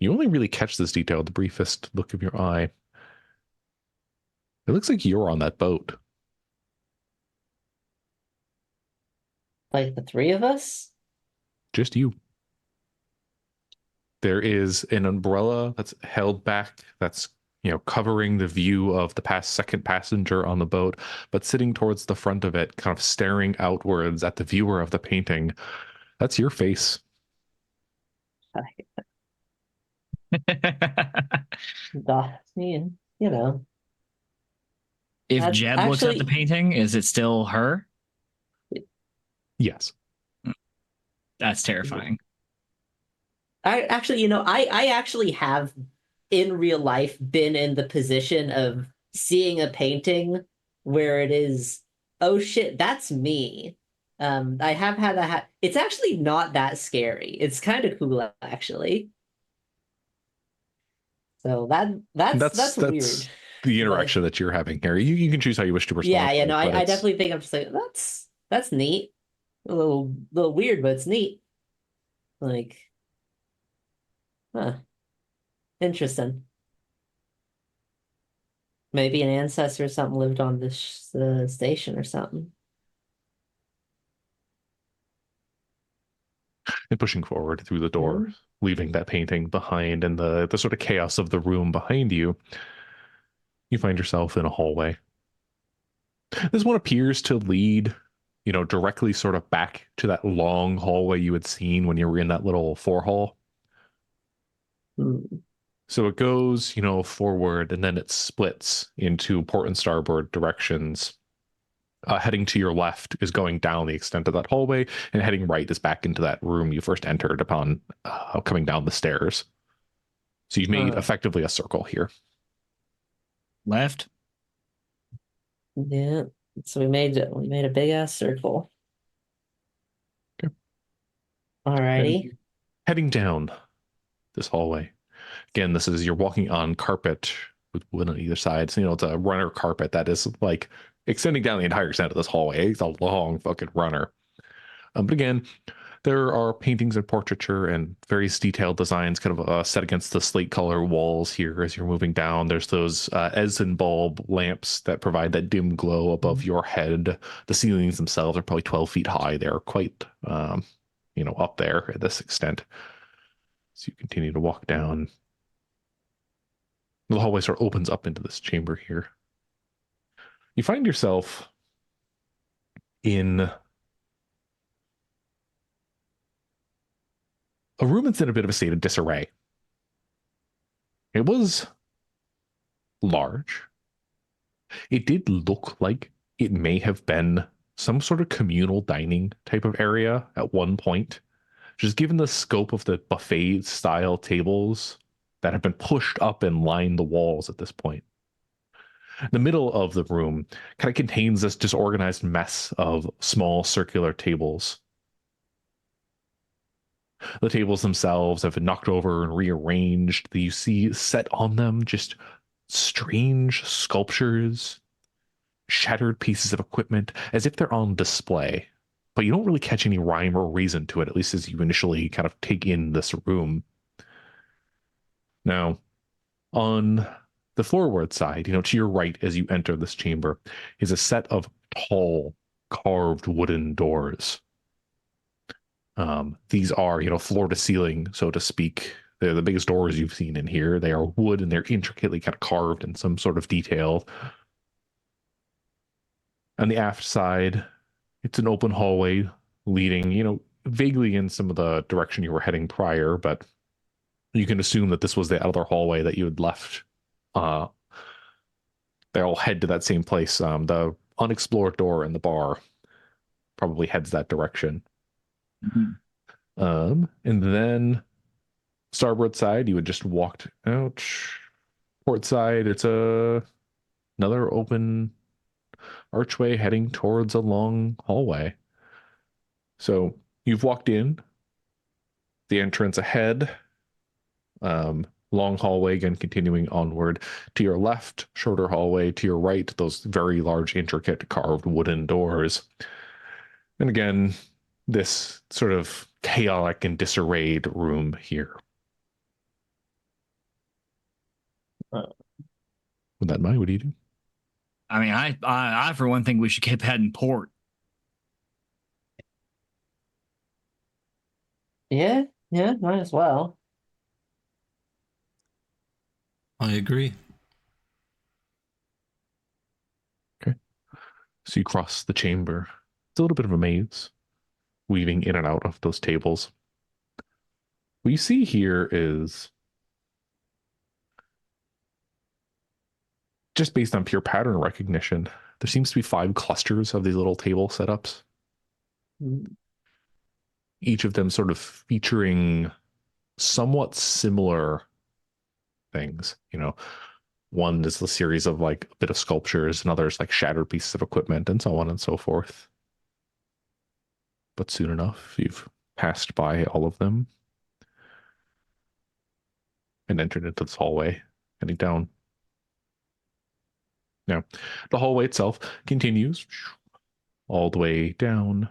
You only really catch this detail at the briefest look of your eye. It looks like you're on that boat. Like the three of us? Just you. There is an umbrella that's held back, that's covering the view of the second passenger on the boat, but sitting towards the front of it, kind of staring outwards at the viewer of the painting. That's your face. I mean, If That's Jeb looks at the actually- painting, is it still her? Yes. That's terrifying. I actually have in real life been in the position of seeing a painting where it is, oh shit, that's me. I have had that. It's actually not that scary. It's kind of cool, actually. So that's weird. The interaction that you're having here. You can choose how you wish to respond. Yeah, no, I definitely think I'm just like, that's neat. A little weird, but it's neat. Like, huh. Interesting. Maybe an ancestor or something lived on this station or something. And pushing forward through the door, leaving that painting behind and the sort of chaos of the room behind you, you find yourself in a hallway. This one appears to lead, directly sort of back to that long hallway you had seen when you were in that little forehall. So it goes, forward, and then it splits into port and starboard directions. Heading to your left is going down the extent of that hallway, and heading right is back into that room you first entered upon coming down the stairs. So you've made effectively a circle here. Left. Yeah. So we made a big ass circle. Okay. Alrighty. And heading down this hallway. Again, you're walking on carpet with wood on either side. So, it's a runner carpet that is like extending down the entire extent of this hallway. It's a long fucking runner. But again, there are paintings and portraiture and various detailed designs kind of set against the slate color walls here as you're moving down. There's those Edison bulb lamps that provide that dim glow above your head. The ceilings themselves are probably 12 feet high. They're quite, up there at this extent. So you continue to walk down. The hallway sort of opens up into this chamber here. You find yourself in a room that's in a bit of a state of disarray. It was large. It did look like it may have been some sort of communal dining type of area at one point. Just given the scope of the buffet style tables that have been pushed up and line the walls at this point. The middle of the room kind of contains this disorganized mess of small circular tables. The tables themselves have been knocked over and rearranged. You see set on them just strange sculptures, shattered pieces of equipment, as if they're on display. But you don't really catch any rhyme or reason to it, at least as you initially kind of take in this room. Now, on the floorward side, to your right as you enter this chamber, is a set of tall, carved wooden doors. These are, floor to ceiling, so to speak. They're the biggest doors you've seen in here. They are wood and they're intricately kind of carved in some sort of detail. On the aft side, it's an open hallway leading, vaguely in some of the direction you were heading prior, but you can assume that this was the other hallway that you had left. They all head to that same place. The unexplored door in the bar probably heads that direction. And then starboard side, you had just walked out. Port side, it's a another open archway heading towards a long hallway. So you've walked in, the entrance ahead, long hallway, again, continuing onward. To your left, shorter hallway. To your right, those very large, intricate carved wooden doors. And again, this sort of chaotic and disarrayed room here. With that in mind, what do you do? I mean, I for one think we should keep heading port. Yeah, might as well. I agree. Okay. So you cross the chamber. It's a little bit of a maze, weaving in and out of those tables. What you see here is, just based on pure pattern recognition, there seems to be 5 clusters of these little table setups. Each of them sort of featuring somewhat similar things. You know, one is the series of like a bit of sculptures, and others like shattered pieces of equipment, and so on and so forth. But soon enough, you've passed by all of them and entered into this hallway, heading down. Now, the hallway itself continues all the way down,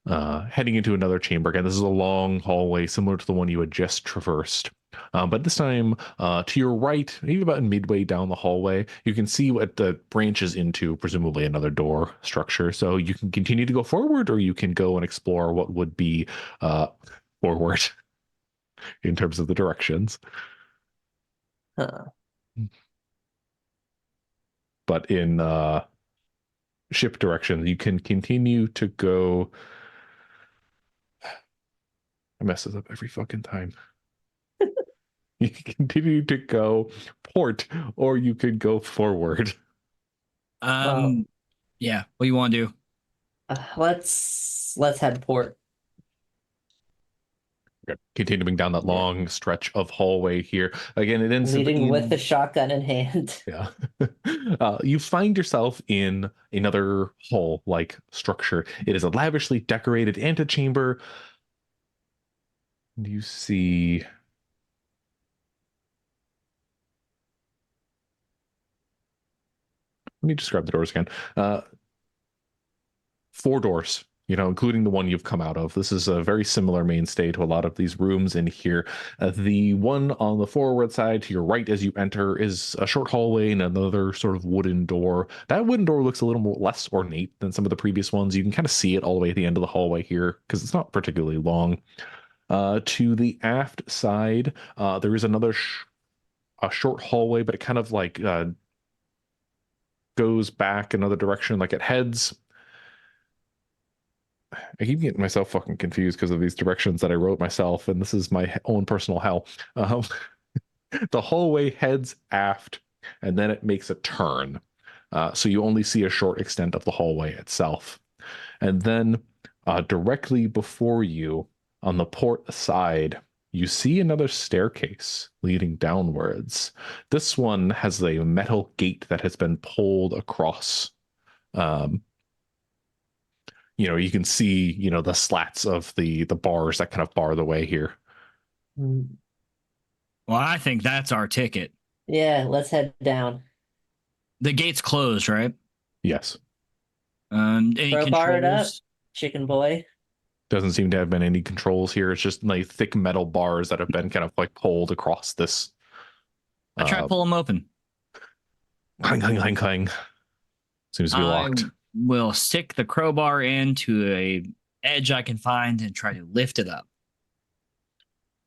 heading into another chamber. Again, this is a long hallway similar to the one you had just traversed. But this time, to your right, maybe about midway down the hallway, you can see what the branches into, presumably another door structure. So you can continue to go forward, or you can go and explore what would be forward in terms of the directions. Huh. But in ship direction, you can continue to go. I mess this up every fucking time. You can continue to go port, or you could go forward. Yeah. What do you want to do? Let's head port. Okay. Continuing down that long stretch of hallway here. Again, it ends Leading with the shotgun in hand. Yeah. You find yourself in another hall-like structure. It is a lavishly decorated antechamber. You see let me describe the doors again. 4 doors, including the one you've come out of. This is a very similar mainstay to a lot of these rooms in here. The one on the forward side to your right as you enter is a short hallway and another sort of wooden door. That wooden door looks a little more less ornate than some of the previous ones. You can kind of see it all the way at the end of the hallway here because it's not particularly long. To the aft side, there is another a short hallway, but it kind of like goes back another direction, like it heads. I keep getting myself fucking confused because of these directions that I wrote myself, and this is my own personal hell. The hallway heads aft, and then it makes a turn. So you only see a short extent of the hallway itself. And then directly before you, on the port side, you see another staircase leading downwards. This one has a metal gate that has been pulled across. You can see, the slats of the bars that kind of bar the way here. Well, I think that's our ticket. Yeah, let's head down. The gate's closed, right? Yes. Any Crowbar it up, controls? chicken boy. Doesn't seem to have been any controls here. It's just like thick metal bars that have been kind of like pulled across this. I try to pull them open. Clang, clang, clang, clang. Seems to be locked. Will stick the crowbar into a edge I can find and try to lift it up.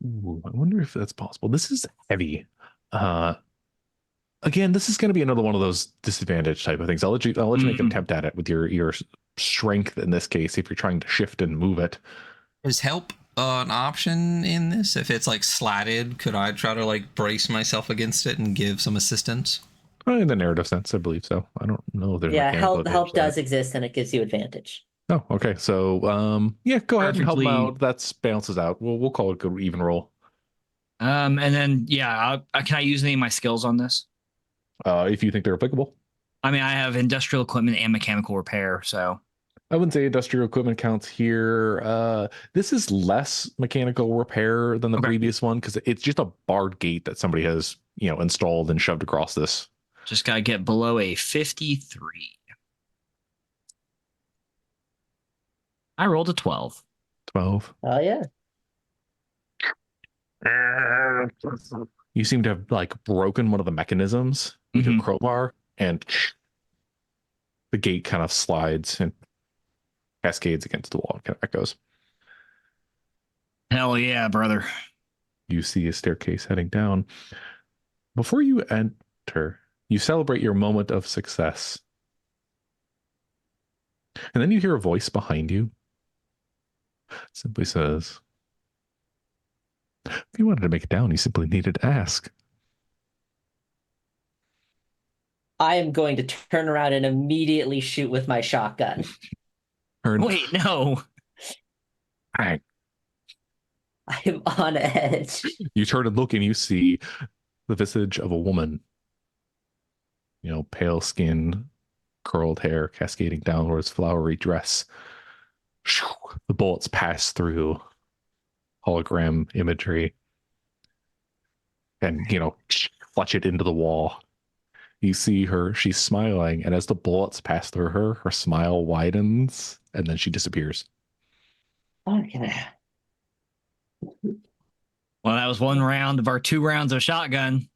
Ooh, I wonder if that's possible. This is heavy. Again, this is going to be another one of those disadvantage type of things. I'll let you make an attempt at it with your strength in this case if you're trying to shift and move it. Is help an option in this? If it's like slatted, could I try to like brace myself against it and give some assistance? In the narrative sense, I believe so. I don't know if there's help does exist and it gives you advantage. Oh, okay. So go ahead and help them out. That balances out. We'll call it a good even roll. And then can I use any of my skills on this? If you think they're applicable. I mean, I have industrial equipment and mechanical repair, so I wouldn't say industrial equipment counts here. This is less mechanical repair than the Okay. previous one because it's just a barred gate that somebody has, installed and shoved across this. just gotta get below a 53. I rolled a 12. 12. Oh yeah. You seem to have like broken one of the mechanisms with your crowbar, and the gate kind of slides and cascades against the wall and kind of echoes. Hell yeah, brother. You see a staircase heading down. Before you enter, you celebrate your moment of success. And then you hear a voice behind you. It simply says, if you wanted to make it down, you simply needed to ask. I am going to turn around and immediately shoot with my shotgun. Wait, no. Bang. I am on edge. You turn and look and you see the visage of a woman. Pale skin, curled hair cascading downwards, flowery dress. The bullets pass through hologram imagery and, fletch it into the wall. You see her, she's smiling, and as the bullets pass through her, her smile widens, and then she disappears. Okay. Well, that was one round of our 2 rounds of shotgun.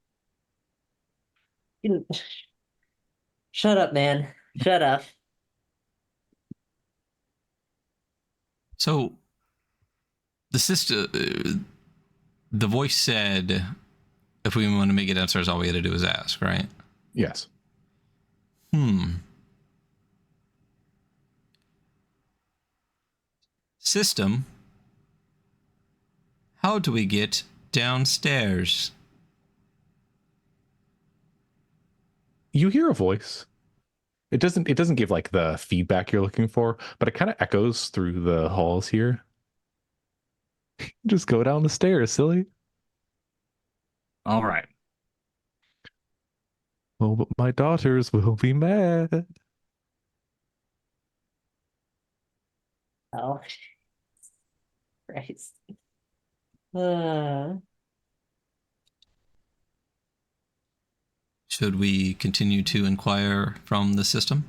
Shut up, man. Shut up. So the sister, the voice said, if we want to make it downstairs, all we had to do is ask, right? Yes. System, how do we get downstairs? You hear a voice. It doesn't give like the feedback you're looking for, but it kind of echoes through the halls here. Just go down the stairs, silly. All right. Oh, but my daughters will be mad. Oh, Christ. Should we continue to inquire from the system?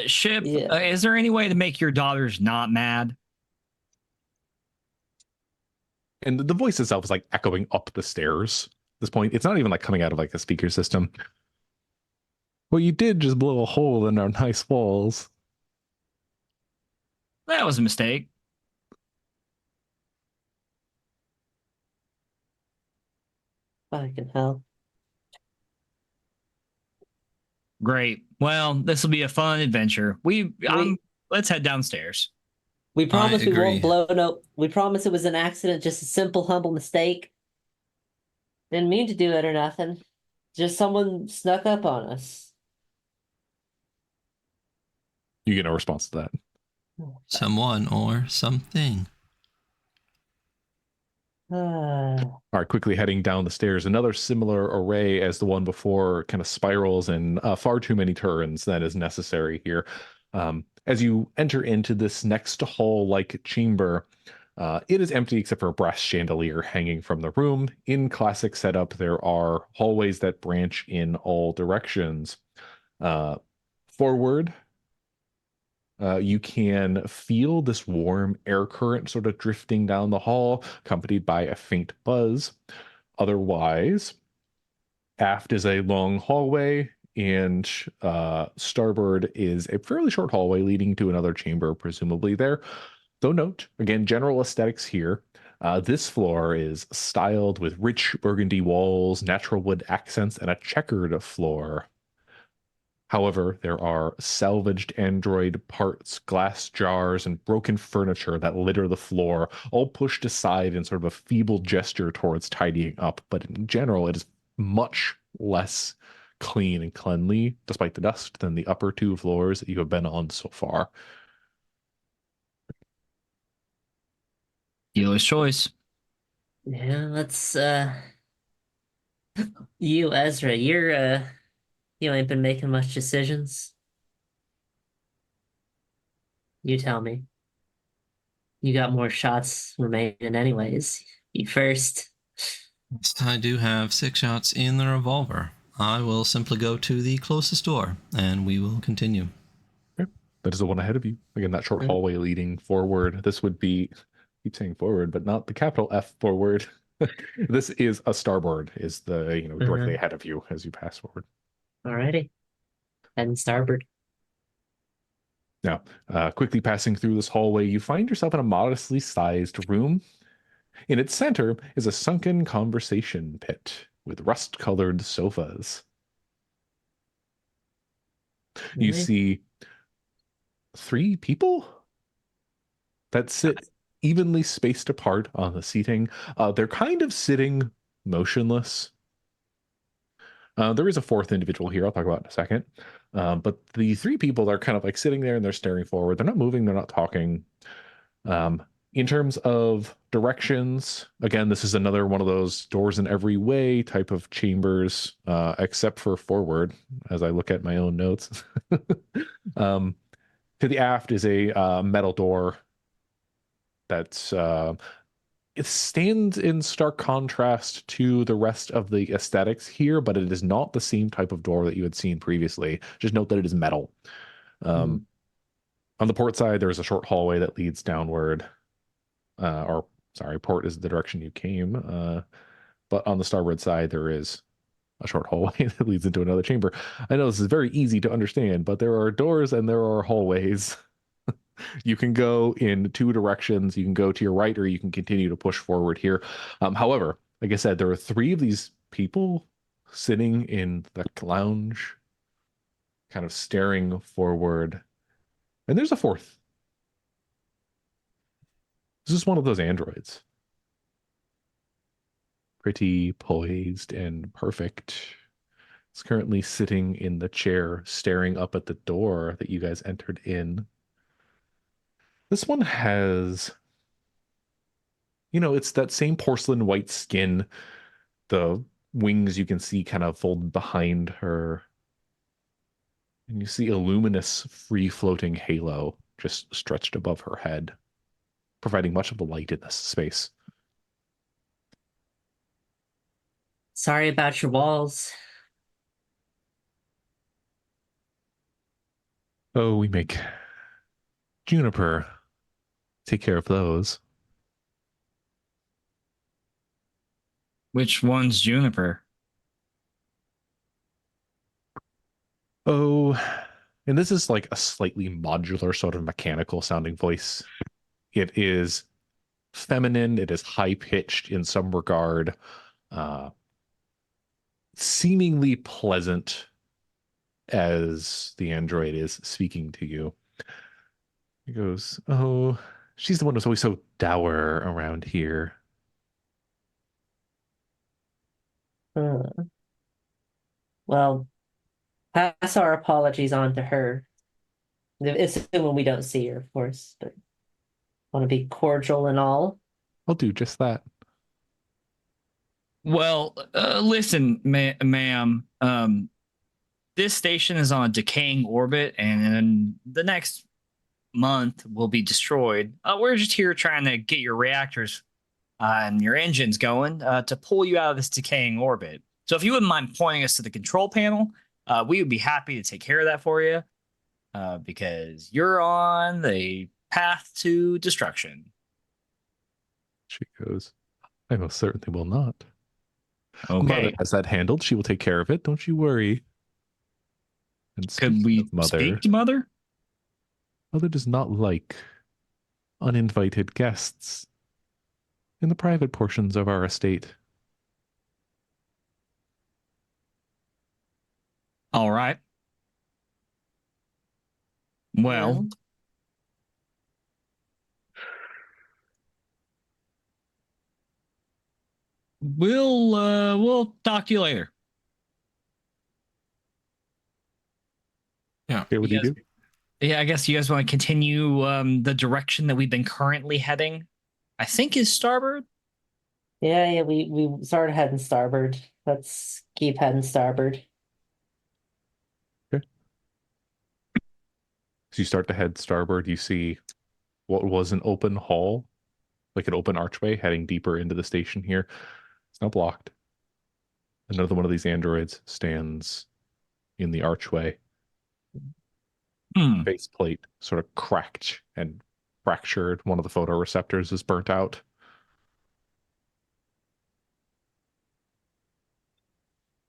Ship, Yeah. is there any way to make your daughters not mad? And the voice itself is like echoing up the stairs at this point. It's not even like coming out of like a speaker system. Well, you did just blow a hole in our nice walls. That was a mistake. Fucking hell. Great. Well, this will be a fun adventure. Let's head downstairs. We promise we agree. won't blow no. We promise it was an accident, just a simple, humble mistake. Didn't mean to do it or nothing. Just someone snuck up on us. You get no response to that. Someone or something. All right, quickly heading down the stairs. Another similar array as the one before kind of spirals and far too many turns than is necessary here. As you enter into this next hall-like chamber, it is empty except for a brass chandelier hanging from the room. In classic setup, there are hallways that branch in all directions. Forward, you can feel this warm air current sort of drifting down the hall, accompanied by a faint buzz. Otherwise, aft is a long hallway, and starboard is a fairly short hallway leading to another chamber, presumably there. Though note, again, general aesthetics here. This floor is styled with rich burgundy walls, natural wood accents, and a checkered floor. However, there are salvaged android parts, glass jars, and broken furniture that litter the floor, all pushed aside in sort of a feeble gesture towards tidying up. But in general, it is much less clean and cleanly, despite the dust, than the upper 2 floors that you have been on so far. Dealer's choice. Yeah, let's you, Ezra, You ain't been making much decisions. You tell me. You got more shots remaining anyways. You first. Yes, I do have 6 shots in the revolver. I will simply go to the closest door, and we will continue. Okay. That is the one ahead of you. Again, that short hallway leading forward. This would be, keep saying forward, but not the capital F forward. This is a starboard, is the, directly ahead of you as you pass forward. Alrighty. Heading starboard. Now, quickly passing through this hallway, you find yourself in a modestly sized room. In its center is a sunken conversation pit with rust-colored sofas. You see 3 people that sit evenly spaced apart on the seating. They're kind of sitting motionless. There is a 4th individual here I'll talk about in a second. But the 3 people are kind of like sitting there and they're staring forward. They're not moving. They're not talking. In terms of directions, again, this is another one of those doors in every way type of chambers, except for forward, as I look at my own notes. To the aft is a metal door that's it stands in stark contrast to the rest of the aesthetics here, but it is not the same type of door that you had seen previously. Just note that it is metal. On the port side, there is a short hallway that leads downward. Port is the direction you came. But on the starboard side, there is a short hallway that leads into another chamber. I know this is very easy to understand, but there are doors and there are hallways. You can go in 2 directions. You can go to your right, or you can continue to push forward here. However, like I said, there are 3 of these people sitting in the lounge, kind of staring forward. And there's a 4th. This is one of those androids. Pretty poised and perfect. It's currently sitting in the chair, staring up at the door that you guys entered in. This one has, it's that same porcelain white skin. The wings you can see kind of folded behind her. And you see a luminous, free-floating halo just stretched above her head, providing much of the light in this space. Sorry about your walls. Oh, we make Juniper take care of those. Which one's Juniper? Oh, and this is like a slightly modular sort of mechanical sounding voice. It is feminine. It is high pitched in some regard, seemingly pleasant as the android is speaking to you. He goes, "Oh, she's the one who's always so dour around here." Well, pass our apologies on to her. Assuming we don't see her, of course, but want to be cordial and all. I'll do just that. Well, listen, ma'am. This station is on a decaying orbit, and in the next month will be destroyed. We're just here trying to get your reactors and your engines going to pull you out of this decaying orbit. So if you wouldn't mind pointing us to the control panel, we would be happy to take care of that for you because you're on the path to destruction. She goes, "I most certainly will not. Okay. Mother has that handled. She will take care of it. Don't you worry." And Could we speak to Mother? Mother does not like uninvited guests in the private portions of our estate. All right. Well, we'll talk to you later. Yeah. Okay, what do you do? Yeah, I guess you guys want to continue the direction that we've been currently heading. I think is starboard. Yeah, we started heading starboard. Let's keep heading starboard. As you start to head starboard, you see what was an open hall, like an open archway heading deeper into the station here. It's now blocked. Another one of these androids stands in the archway. Faceplate sort of cracked and fractured. One of the photoreceptors is burnt out.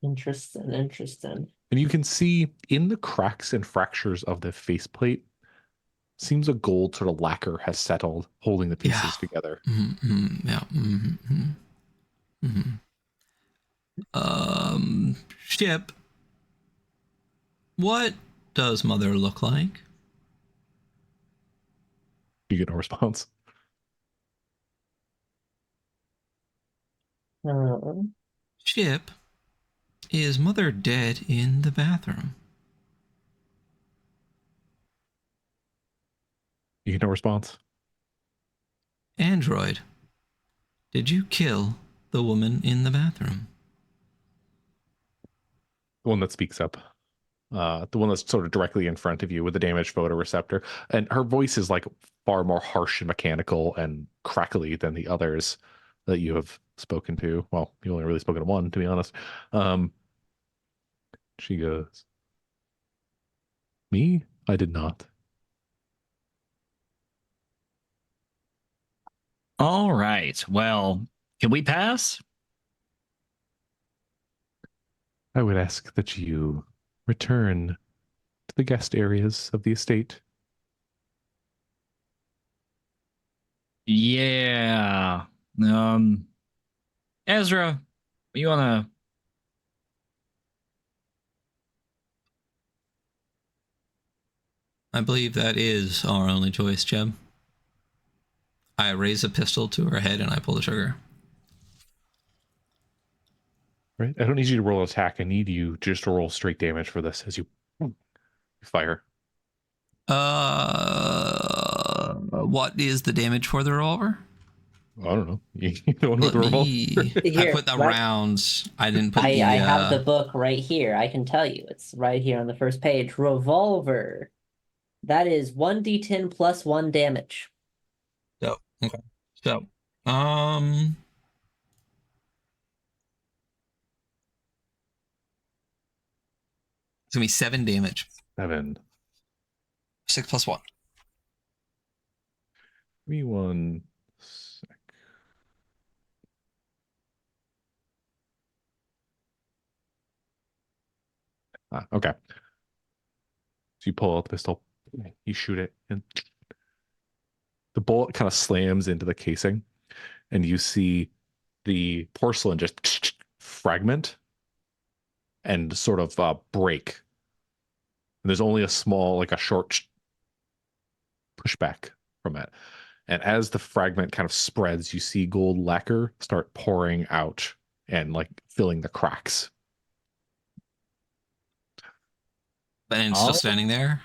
Interesting. And you can see in the cracks and fractures of the faceplate, seems a gold sort of lacquer has settled, holding the pieces together. Ship. What does Mother look like? You get no response. Ship. Is Mother dead in the bathroom? You get no response. Android. Did you kill the woman in the bathroom? The one that speaks up. The one that's sort of directly in front of you with the damaged photoreceptor. And her voice is like far more harsh and mechanical and crackly than the others that you have spoken to. Well, you only really spoken to one, to be honest. She goes, "Me? I did not." All right. Well, can we pass? I would ask that you return to the guest areas of the estate. Yeah. Ezra, you wanna? I believe that is our only choice, Jeb. I raise a pistol to her head and I pull the trigger. Right? I don't need you to roll an attack. I need you just to roll straight damage for this as you fire. What is the damage for the revolver? I don't know. You don't know the revolver. I put the rounds. I didn't put I have the book right here. I can tell you. It's right here on the first page. Revolver. That is 1d10 plus 1 damage. So, okay. So, it's gonna be 7 damage. 7. 6 plus 1. Give me 1 sec. Okay. So you pull out the pistol, you shoot it, and the bullet kind of slams into the casing, and you see the porcelain just fragment and sort of break. And there's only a small, like a short pushback from it. And as the fragment kind of spreads, you see gold lacquer start pouring out and like filling the cracks. And it's still standing there.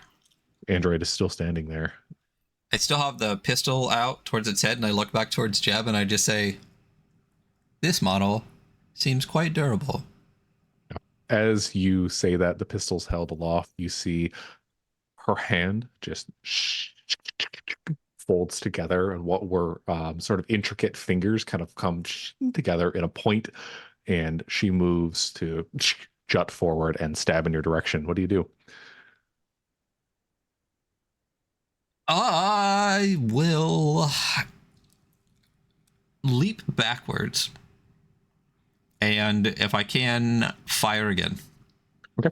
Android is still standing there. I still have the pistol out towards its head, and I look back towards Jeb, and I just say, "This model seems quite durable." As you say that, the pistol's held aloft. You see her hand just folds together, and what were sort of intricate fingers kind of come together in a point, and she moves to jut forward and stab in your direction. What do you do? I will leap backwards, and if I can, fire again. Okay.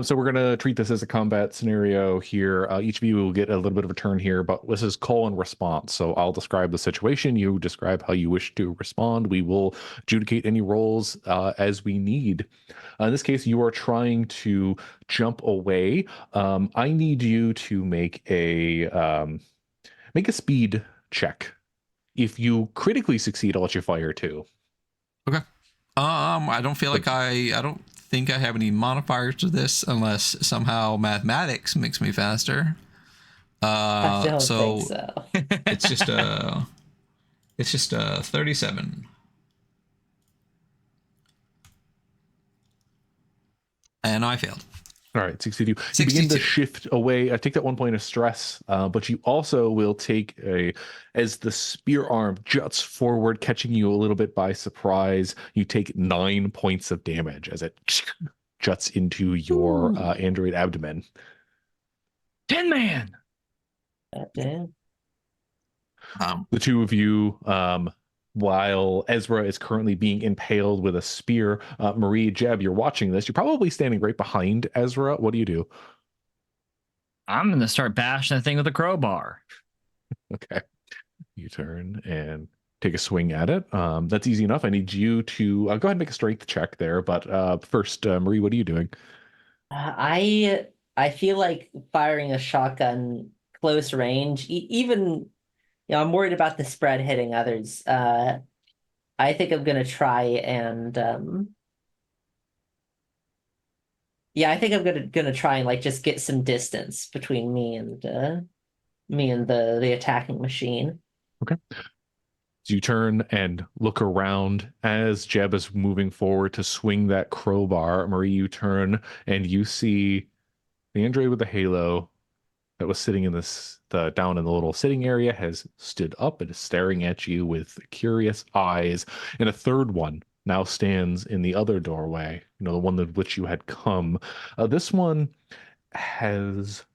So we're going to treat this as a combat scenario here. Each of you will get a little bit of a turn here, but this is call and response. So I'll describe the situation. You describe how you wish to respond. We will adjudicate any rolls as we need. In this case, you are trying to jump away. I need you to make a speed check. If you critically succeed, I'll let you fire too. Okay. I don't feel like I don't think I have any modifiers to this unless somehow mathematics makes me faster. I don't think so. it's just a 37. And I failed. All right, 62. You begin to 62. shift away. Take that 1 point of stress, but you also will take as the spear arm juts forward, catching you a little bit by surprise. You take 9 points of damage as it juts into your android abdomen. Tin Man. Damn. The two of you, while Ezra is currently being impaled with a spear, Marie, Jeb, you're watching this. You're probably standing right behind Ezra. What do you do? I'm going to start bashing the thing with a crowbar. Okay. You turn and take a swing at it. That's easy enough. I need you to go ahead and make a strength check there. But first, Marie, what are you doing? I feel like firing a shotgun close range, even I'm worried about the spread hitting others. I think I'm gonna try and I think I'm gonna try and like just get some distance between me and the attacking machine. Okay. So you turn and look around as Jeb is moving forward to swing that crowbar. Marie, you turn and you see the android with the halo that was sitting in down in the little sitting area has stood up and is staring at you with curious eyes. And a third one now stands in the other doorway, the one that which you had come. This one has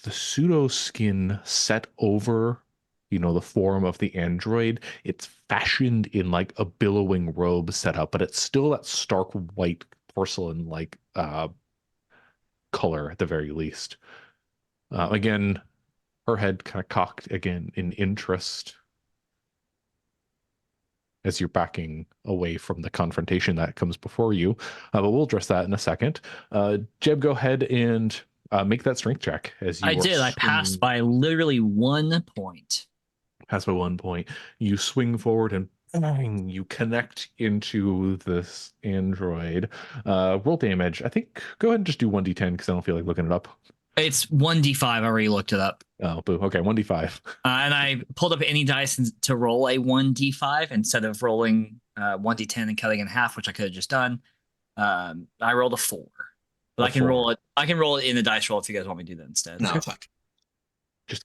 the pseudo skin set over, the form of the android. It's fashioned in like a billowing robe setup, but it's still that stark white porcelain like color at the very least. Again, her head kind of cocked again in interest as you're backing away from the confrontation that comes before you. But we'll address that in a second. Jeb, go ahead and make that strength check. As you I did. I passed by literally 1 point. Passed by 1 point. You swing forward and bang, you connect into this android. Roll damage. I think go ahead and just do 1d10 because I don't feel like looking it up. It's 1d5. I already looked it up. Oh, boo. Okay, 1d5. And I pulled up any dice to roll a 1d5 instead of rolling 1d10 and cutting in half, which I could have just done. I rolled a 4. But I can roll it. I can roll it in the dice roll if you guys want me to do that instead. No, it's fine. Just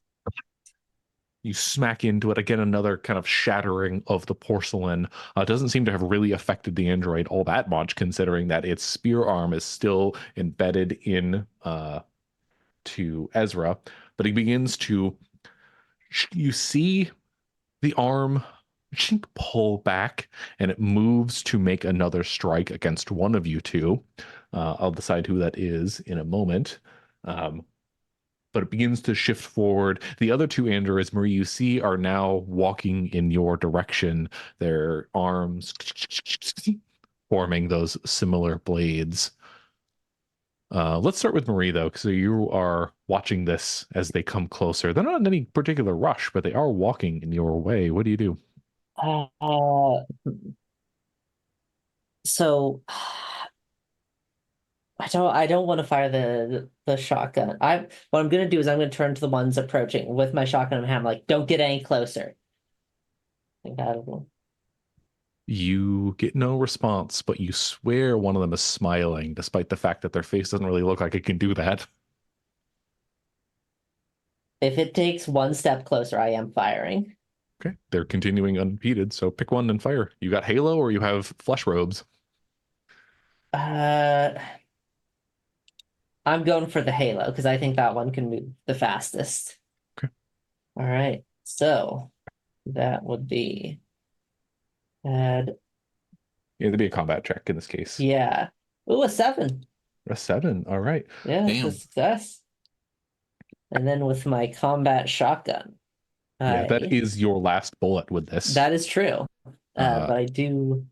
you smack into it again. Another kind of shattering of the porcelain. Doesn't seem to have really affected the android all that much, considering that its spear arm is still embedded in to Ezra. But he begins to. You see the arm pull back, and it moves to make another strike against one of you two. I'll decide who that is in a moment. But it begins to shift forward. The other two androids, Marie, you see, are now walking in your direction. Their arms forming those similar blades. Let's start with Marie, though, because you are watching this as they come closer. They're not in any particular rush, but they are walking in your way. What do you do? So I don't want to fire the shotgun. What I'm gonna do is I'm gonna turn to the ones approaching with my shotgun and have like, don't get any closer. I think I don't know. You get no response, but you swear one of them is smiling, despite the fact that their face doesn't really look like it can do that. If it takes one step closer, I am firing. Okay, they're continuing unimpeded, so pick one and fire. You got Halo or you have flesh robes? I'm going for the Halo because I think that one can move the fastest. Okay. All right. So that would be Yeah, it'd be a combat check in this case. Yeah. Ooh, a 7. A 7. All right. Yeah, it's a success. And then with my combat shotgun. Yeah, that is your last bullet with this. That is true. But I do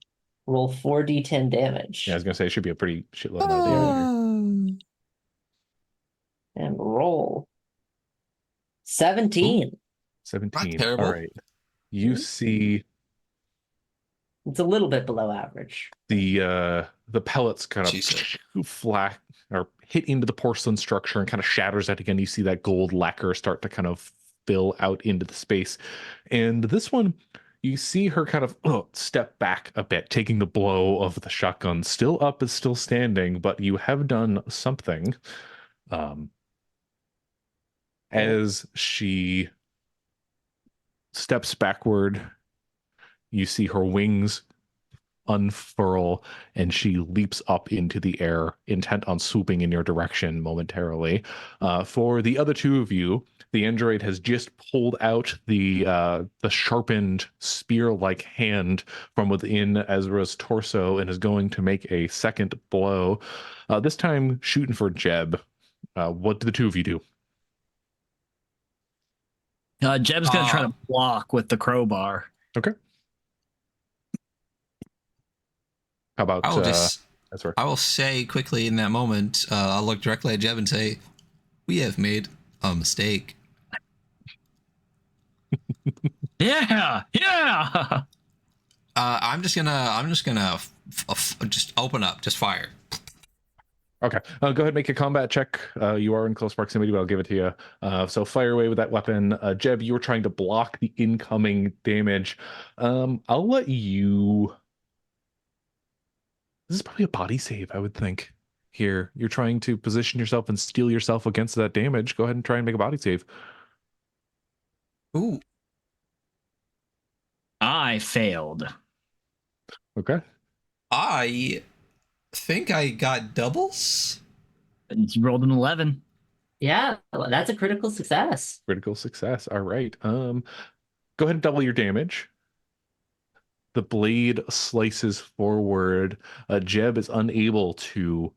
roll 4d10 damage. Yeah, I was gonna say it should be a pretty shitload of damage. And roll 17. Ooh. 17. Terrible. All right. You see It's a little bit below average. the pellets kind of flat or hit into the porcelain structure and kind of shatters it again. You see that gold lacquer start to kind of fill out into the space. And this one, You see her kind of step back a bit, taking the blow of the shotgun. Still up, is still standing, but you have done something. As she steps backward, you see her wings unfurl and she leaps up into the air, intent on swooping in your direction momentarily. For the other two of you, the android has just pulled out the sharpened spear-like hand from within Ezra's torso and is going to make a second blow, this time shooting for Jeb. What do the two of you do? Jeb's going to try to block with the crowbar. Okay. How about I will say quickly in that moment, I'll look directly at Jeb and say, "We have made a mistake." Yeah. I'm just gonna just open up, just fire. Okay, go ahead and make a combat check. You are in close proximity, but I'll give it to you. So fire away with that weapon. Jeb, you were trying to block the incoming damage. I'll let you... This is probably a body save, I would think. Here, you're trying to position yourself and steel yourself against that damage. Go ahead and try and make a body save. Ooh. I failed. Okay. I think I got doubles. You rolled an 11. Yeah, well, that's a critical success. Critical success. All right. Go ahead and double your damage. The blade slices forward. Jeb is unable to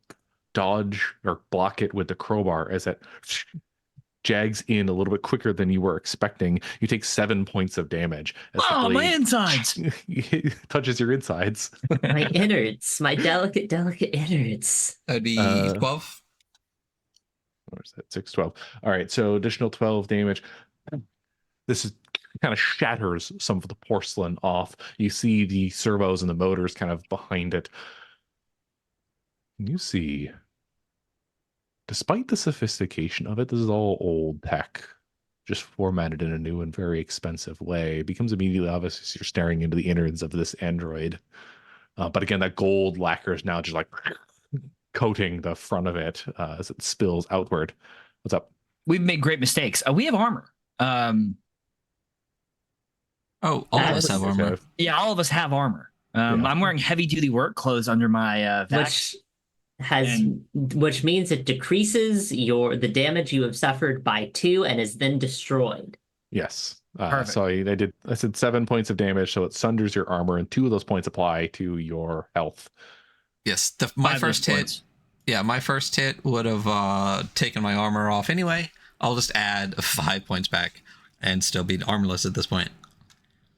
dodge or block it with the crowbar as it jags in a little bit quicker than you were expecting. You take 7 points of damage. As oh, my insides! touches your insides. My innards, my delicate innards. That'd be 12. Where's that? 6, 12. All right, so additional 12 damage. This is kind of shatters some of the porcelain off. You see the servos and the motors kind of behind it. You see, despite the sophistication of it, this is all old tech, just formatted in a new and very expensive way. It becomes immediately obvious as you're staring into the innards of this android. But again, that gold lacquer is now just like coating the front of it as it spills outward. What's up? We've made great mistakes. We have armor. All of us have armor. Yeah, all of us have armor. I'm wearing heavy duty work clothes under my which means it decreases the damage you have suffered by 2 and is then destroyed. Yes. So I said 7 points of damage, so it sunders your armor, and 2 of those points apply to your health. Yes, my first hit. Yeah, my first hit would have taken my armor off anyway. I'll just add 5 points back and still be armorless at this point.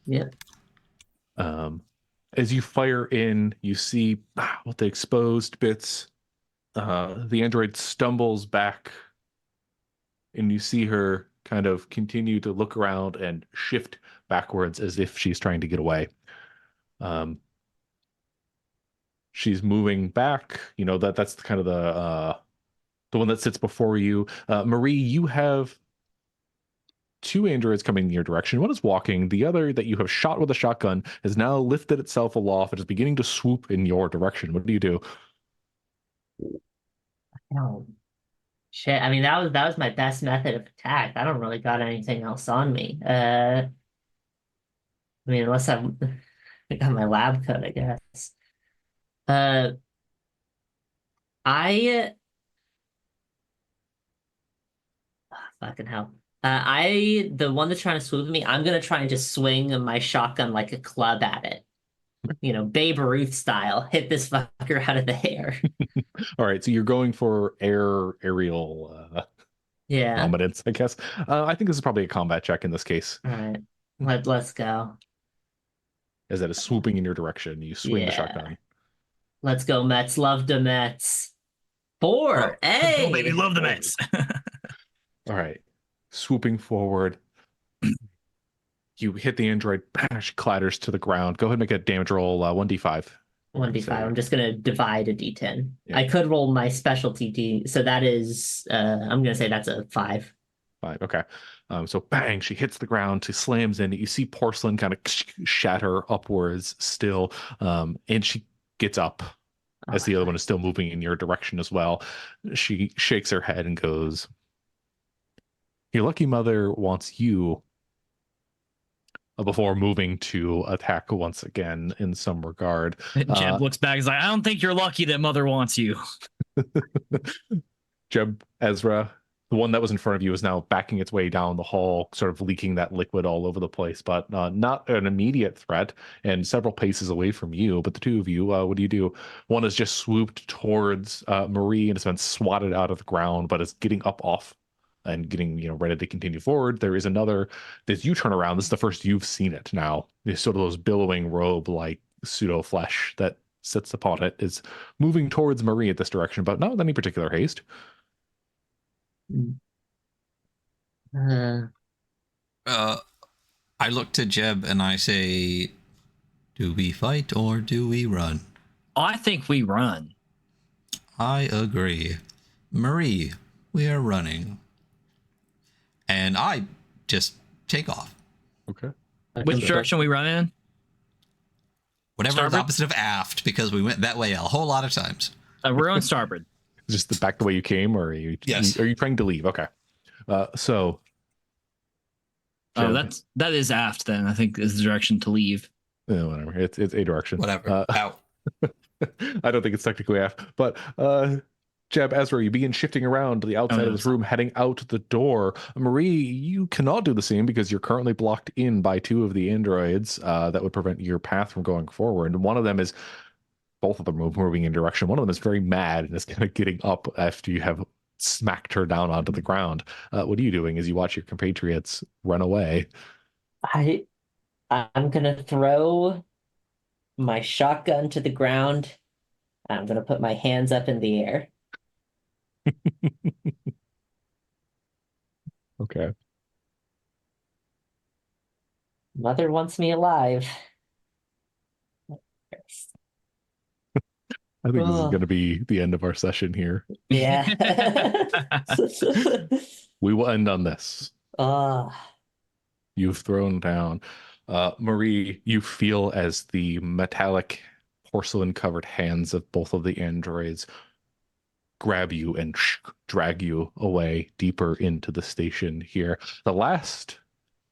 Yep. As you fire in, you see with the exposed bits, the android stumbles back, and you see her kind of continue to look around and shift backwards as if she's trying to get away. She's moving back. You know, that's kind of the one that sits before you. Marie, you have 2 androids coming in your direction. One is walking. The other that you have shot with a shotgun has now lifted itself aloft and is beginning to swoop in your direction. What do you do? Oh, shit. I mean, that was my best method of attack. I don't really got anything else on me. I mean, unless I got my lab coat, I guess. Fucking hell. The one that's trying to swoop me, I'm gonna try and just swing my shotgun like a club at it. You know, Babe Ruth style. Hit this fucker out of the air. All right, so you're going for aerial dominance, I guess. I think this is probably a combat check in this case. All right, let's go. As that is swooping in your direction, you swing the shotgun. Let's go, Mets. Love the Mets. 4. Hey, baby, love the Mets. All right. Swooping forward. You hit the android, she clatters to the ground. Go ahead and make a damage roll, 1d5. 1d5. I'm just going to divide a d10. Yeah. I could roll my specialty d, so that is, I'm going to say that's a 5. 5. Okay. So bang, she hits the ground, she slams in. You see porcelain kind of shatter upwards still. And she gets up Oh as my the other God. one is still moving in your direction as well. She shakes her head and goes, "Your lucky mother wants you," before moving to attack once again in some regard. Jeb looks back. He's like, I don't think you're lucky that mother wants you. Jeb, Ezra, the one that was in front of you is now backing its way down the hall, sort of leaking that liquid all over the place, but not an immediate threat and several paces away from you. But the two of you, what do? One has just swooped towards Marie and has been swatted out of the ground, but is getting up off and getting, ready to continue forward. There is another, as you turn around, this is the first you've seen it now. There's sort of those billowing robe-like pseudo flesh that sits upon it is moving towards Marie at this direction, but not with any particular haste. Uh, I look to Jeb and I say, do we fight or do we run? I think we run. I agree. Marie, we are running. And I just take off. Okay. Which direction we run in? Whatever is Starboard? opposite of aft, because we went that way a whole lot of times. We're on starboard. Just back the way you came, or Yes. are you trying to leave? Okay. So Oh, Jeb, that is aft then. I think is the direction to leave. whatever. It's a direction. Whatever. Out. I don't think it's technically F, but Jeb, Ezra, you begin shifting around to the outside of this room, heading out the door. Marie, you cannot do the same because you're currently blocked in by two of the androids that would prevent your path from going forward. And one of them is, both of them moving in direction. One of them is very mad and is kind of getting up after you have smacked her down onto the ground. What are you doing as you watch your compatriots run away? I'm gonna throw my shotgun to the ground. I'm gonna put my hands up in the air. Okay. Mother wants me alive. I think this is Ugh. going to be the end of our session here. Yeah. We will end on this. You've thrown down. Marie, you feel as the metallic porcelain covered hands of both of the androids grab you and drag you away deeper into the station here. The last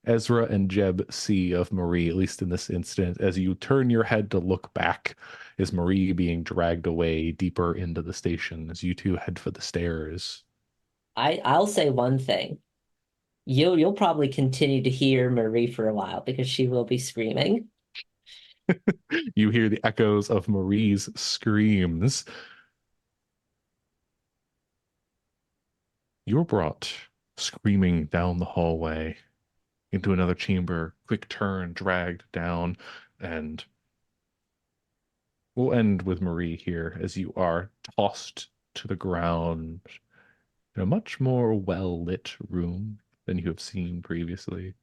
Ezra and Jeb see of Marie, at least in this instant, as you turn your head to look back, is Marie being dragged away deeper into the station as you two head for the stairs. I'll say one thing. You'll probably continue to hear Marie for a while because she will be screaming. You hear the echoes of Marie's screams. You're brought screaming down the hallway into another chamber, quick turn, dragged down, and we'll end with Marie here as you are tossed to the ground in a much more well-lit room than you have seen previously.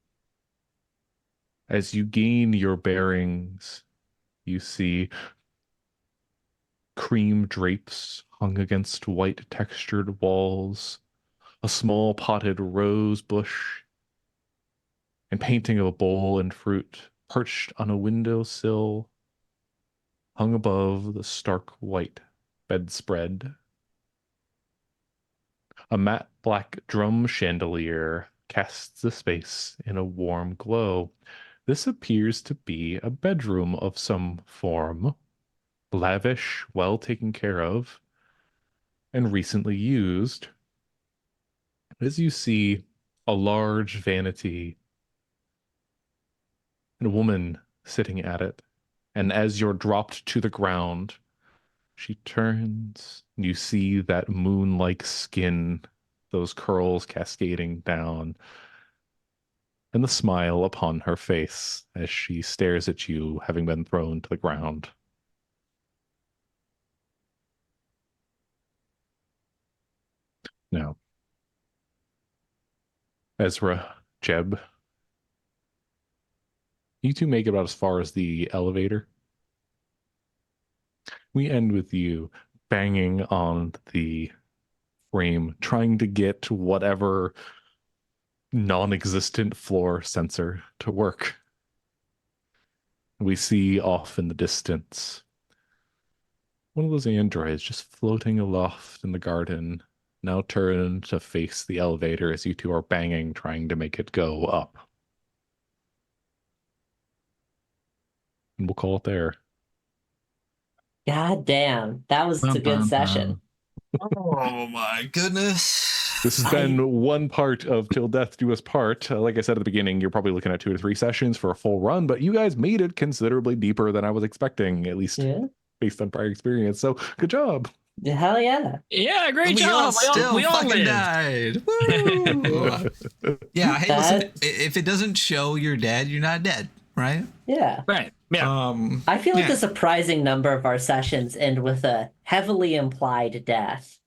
As you gain your bearings, you see cream drapes hung against white textured walls, a small potted rose bush, and painting of a bowl and fruit perched on a windowsill, hung above the stark white bedspread. A matte black drum chandelier casts the space in a warm glow. This appears to be a bedroom of some form, lavish, well taken care of, and recently used. As you see a large vanity and a woman sitting at it, and as you're dropped to the ground, she turns, and you see that moon-like skin, those curls cascading down, and the smile upon her face as she stares at you, having been thrown to the ground. Now, Ezra, Jeb, you two make it about as far as the elevator. We end with you banging on the frame, trying to get whatever non-existent floor sensor to work. We see off in the distance one of those androids just floating aloft in the garden, now turned to face the elevator as you two are banging, trying to make it go up. And we'll call it there. God damn, that was a good session. Oh my goodness. This has been one part of Till Death Do Us Part. Like I said at the beginning, you're probably looking at 2 to 3 sessions for a full run, but you guys made it considerably deeper than I was expecting, at least based on prior experience. So good job. Hell yeah. Yeah, great We job. all still we all fucking lived. died. Woo! Yeah, hey, listen, if it doesn't show you're dead, you're not dead, right? Yeah. Right. Yeah. I feel like a surprising number of our sessions end with a heavily implied death.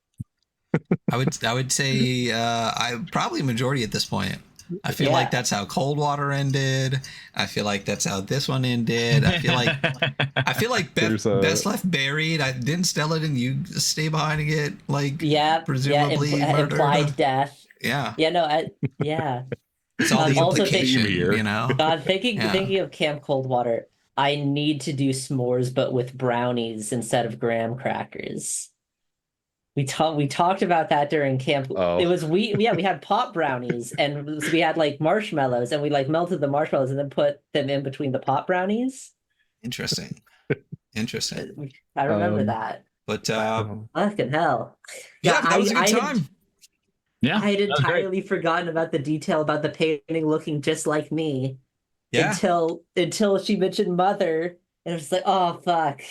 I would say I probably majority at this point. I feel like that's how Cold Water ended. I feel like that's how this one ended. I feel like Best Left Buried. Didn't you stay behind and get presumably murdered? Implied death. Yeah. Yeah, no, yeah. It's all the also implication here, you know. God, thinking of Camp Cold Water, I need to do s'mores but with brownies instead of graham crackers. We talked about that during camp. Oh. It was we had pot brownies and we had like marshmallows and we like melted the marshmallows and then put them in between the pot brownies. Interesting. I remember that. But fucking hell. Yeah, that was a good time. I had entirely forgotten about the detail about the painting looking just like me. Yeah. Until she mentioned Mother, and it was like, oh fuck.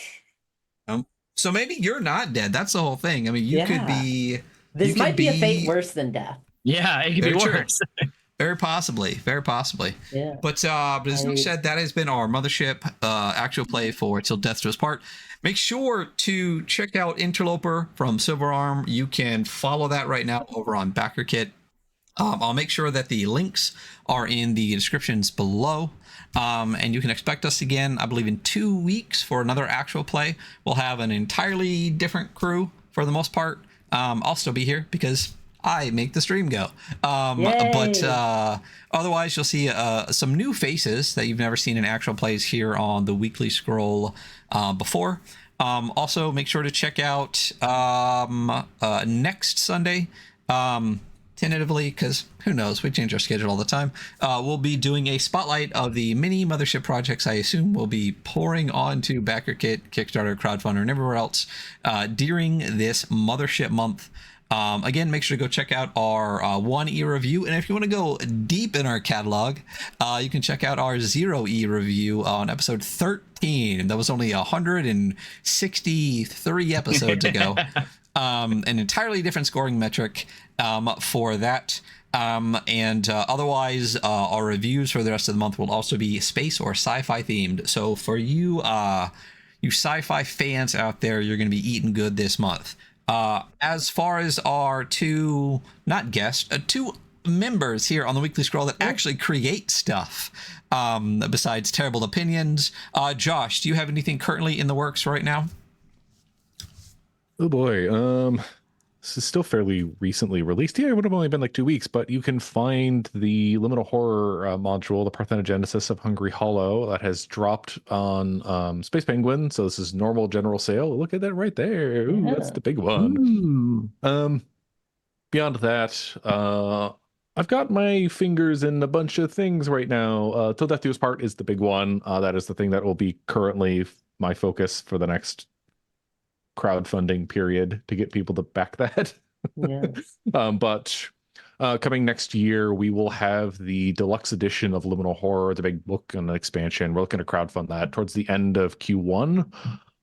So maybe you're not dead. That's the whole thing. I mean, you could be. This might be a fate worse than death. Yeah, it could be worse. Very possibly. Yeah. But as Nick said, that has been our Mothership actual play for Till Death Do Us Part. Make sure to check out Interloper from Silverarm. You can follow that right now over on Backerkit. I'll make sure that the links are in the descriptions below. And you can expect us again, I believe, in 2 weeks for another actual play. We'll have an entirely different crew for the most part. I'll still be here because I make the stream go. But otherwise, you'll see some new faces that you've never seen in actual plays here on the Weekly Scroll before. Also, make sure to check out next Sunday. Tentatively, because who knows, we change our schedule all the time. We'll be doing a spotlight of the mini Mothership projects I assume will be pouring onto Backerkit, Kickstarter, Crowdfunder, and everywhere else during this Mothership Month. Again, make sure to go check out our 1E review. And if you want to go deep in our catalog, you can check out our 0E review on episode 13. That was only 163 episodes ago. An entirely different scoring metric for that. Otherwise, our reviews for the rest of the month will also be space or sci-fi themed. So for you sci-fi fans out there, you're going to be eating good this month. As far as our two members here on the Weekly Scroll that actually create stuff, besides terrible opinions, Josh, do you have anything currently in the works right now? Oh boy, this is still fairly recently released. Yeah, it would have only been like 2 weeks, but you can find the Liminal Horror module, the Parthenogenesis of Hungry Hollow, that has dropped on Space Penguin. So this is normal general sale. Look at that right there. Ooh, that's the big one. Beyond that, I've got my fingers in a bunch of things right now. Till Death Do Us Part is the big one. That is the thing that will be currently my focus for the next crowdfunding period to get people to back that. But coming next year, we will have the deluxe edition of Liminal Horror, the big book and the expansion. We're looking to crowdfund that towards the end of Q1.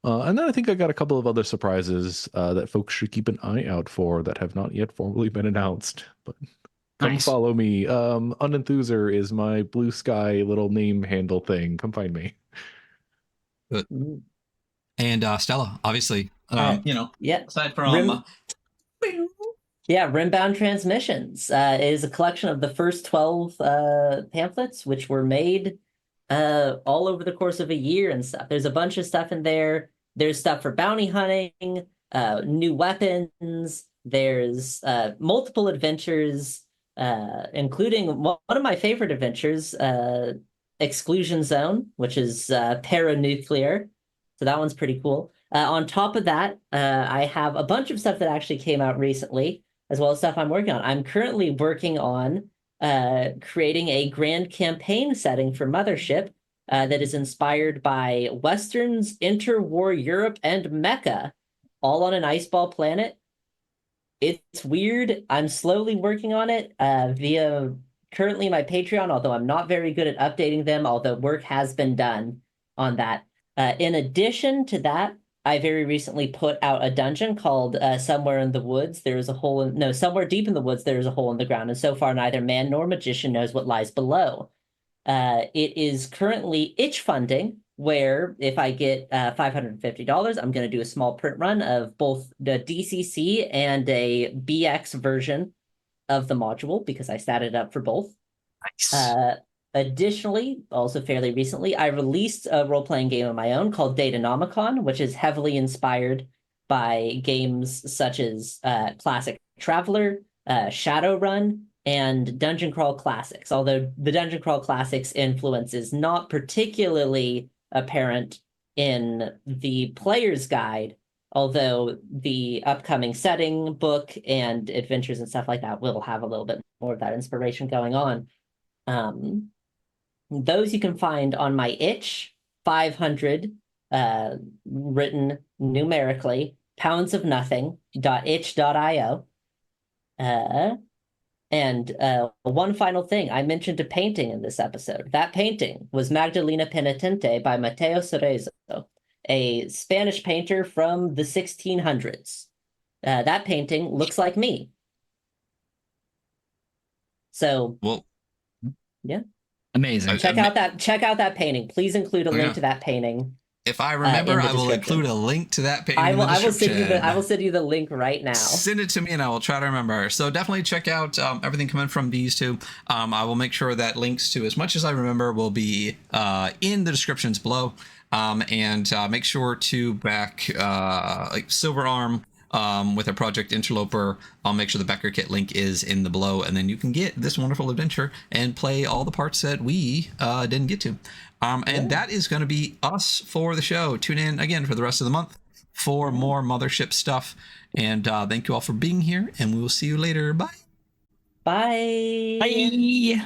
And then I think I got a couple of other surprises that folks should keep an eye out for that have not yet formally been announced. But come follow me. Unenthuser is my blue sky little name handle thing. Come find me. Good. And Stella, obviously, aside from Rimbound Transmissions is a collection of the first 12 pamphlets, which were made all over the course of a year and stuff. There's a bunch of stuff in there. There's stuff for bounty hunting, new weapons. There's multiple adventures. including one of my favorite adventures, Exclusion Zone, which is paranuclear. So that one's pretty cool. On top of that, I have a bunch of stuff that actually came out recently, as well as stuff I'm working on. I'm currently working on creating a grand campaign setting for Mothership that is inspired by Westerns, interwar Europe, and Mecca, all on an ice ball planet. It's weird. I'm slowly working on it via currently my Patreon, although I'm not very good at updating them, although work has been done on that. In addition to that, I very recently put out a dungeon called Somewhere in the Woods. There's a hole in, no, Somewhere Deep in the Woods, there's a hole in the ground. And so far, neither man nor magician knows what lies below. It is currently itch funding, where if I get $550, I'm going to do a small print run of both the DCC and a BX version of the module, because I statted up for both. Nice. Additionally, also fairly recently, I released a role-playing game of my own called Datanomicon, which is heavily inspired by games such as Classic Traveler, Shadowrun, and Dungeon Crawl Classics, although the Dungeon Crawl Classics influence is not particularly apparent in the player's guide, although the upcoming setting book and adventures and stuff like that will have a little bit more of that inspiration going on. Those you can find on my itch, 500, written numerically, poundsofnothing.itch.io. And one final thing, I mentioned a painting in this episode. That painting was Magdalena Penitente by Mateo Cerezo, a Spanish painter from the 1600s. That painting looks like me. So, Well, yeah. Amazing. Check out that painting. Please include a link to that painting. If I remember, I will include a link to that painting. I will send you the link right now. Send it to me and I will try to remember. So definitely check out everything coming from these two. I will make sure that links to as much as I remember will be in the descriptions below. And make sure to back like Silverarm with our project Interloper. I'll make sure the Backerkit link is in the below, and then you can get this wonderful adventure and play all the parts that we didn't get to. And that is going to be us for the show. Tune in again for the rest of the month for more Mothership stuff. And thank you all for being here, and we will see you later. Bye. Bye. Bye.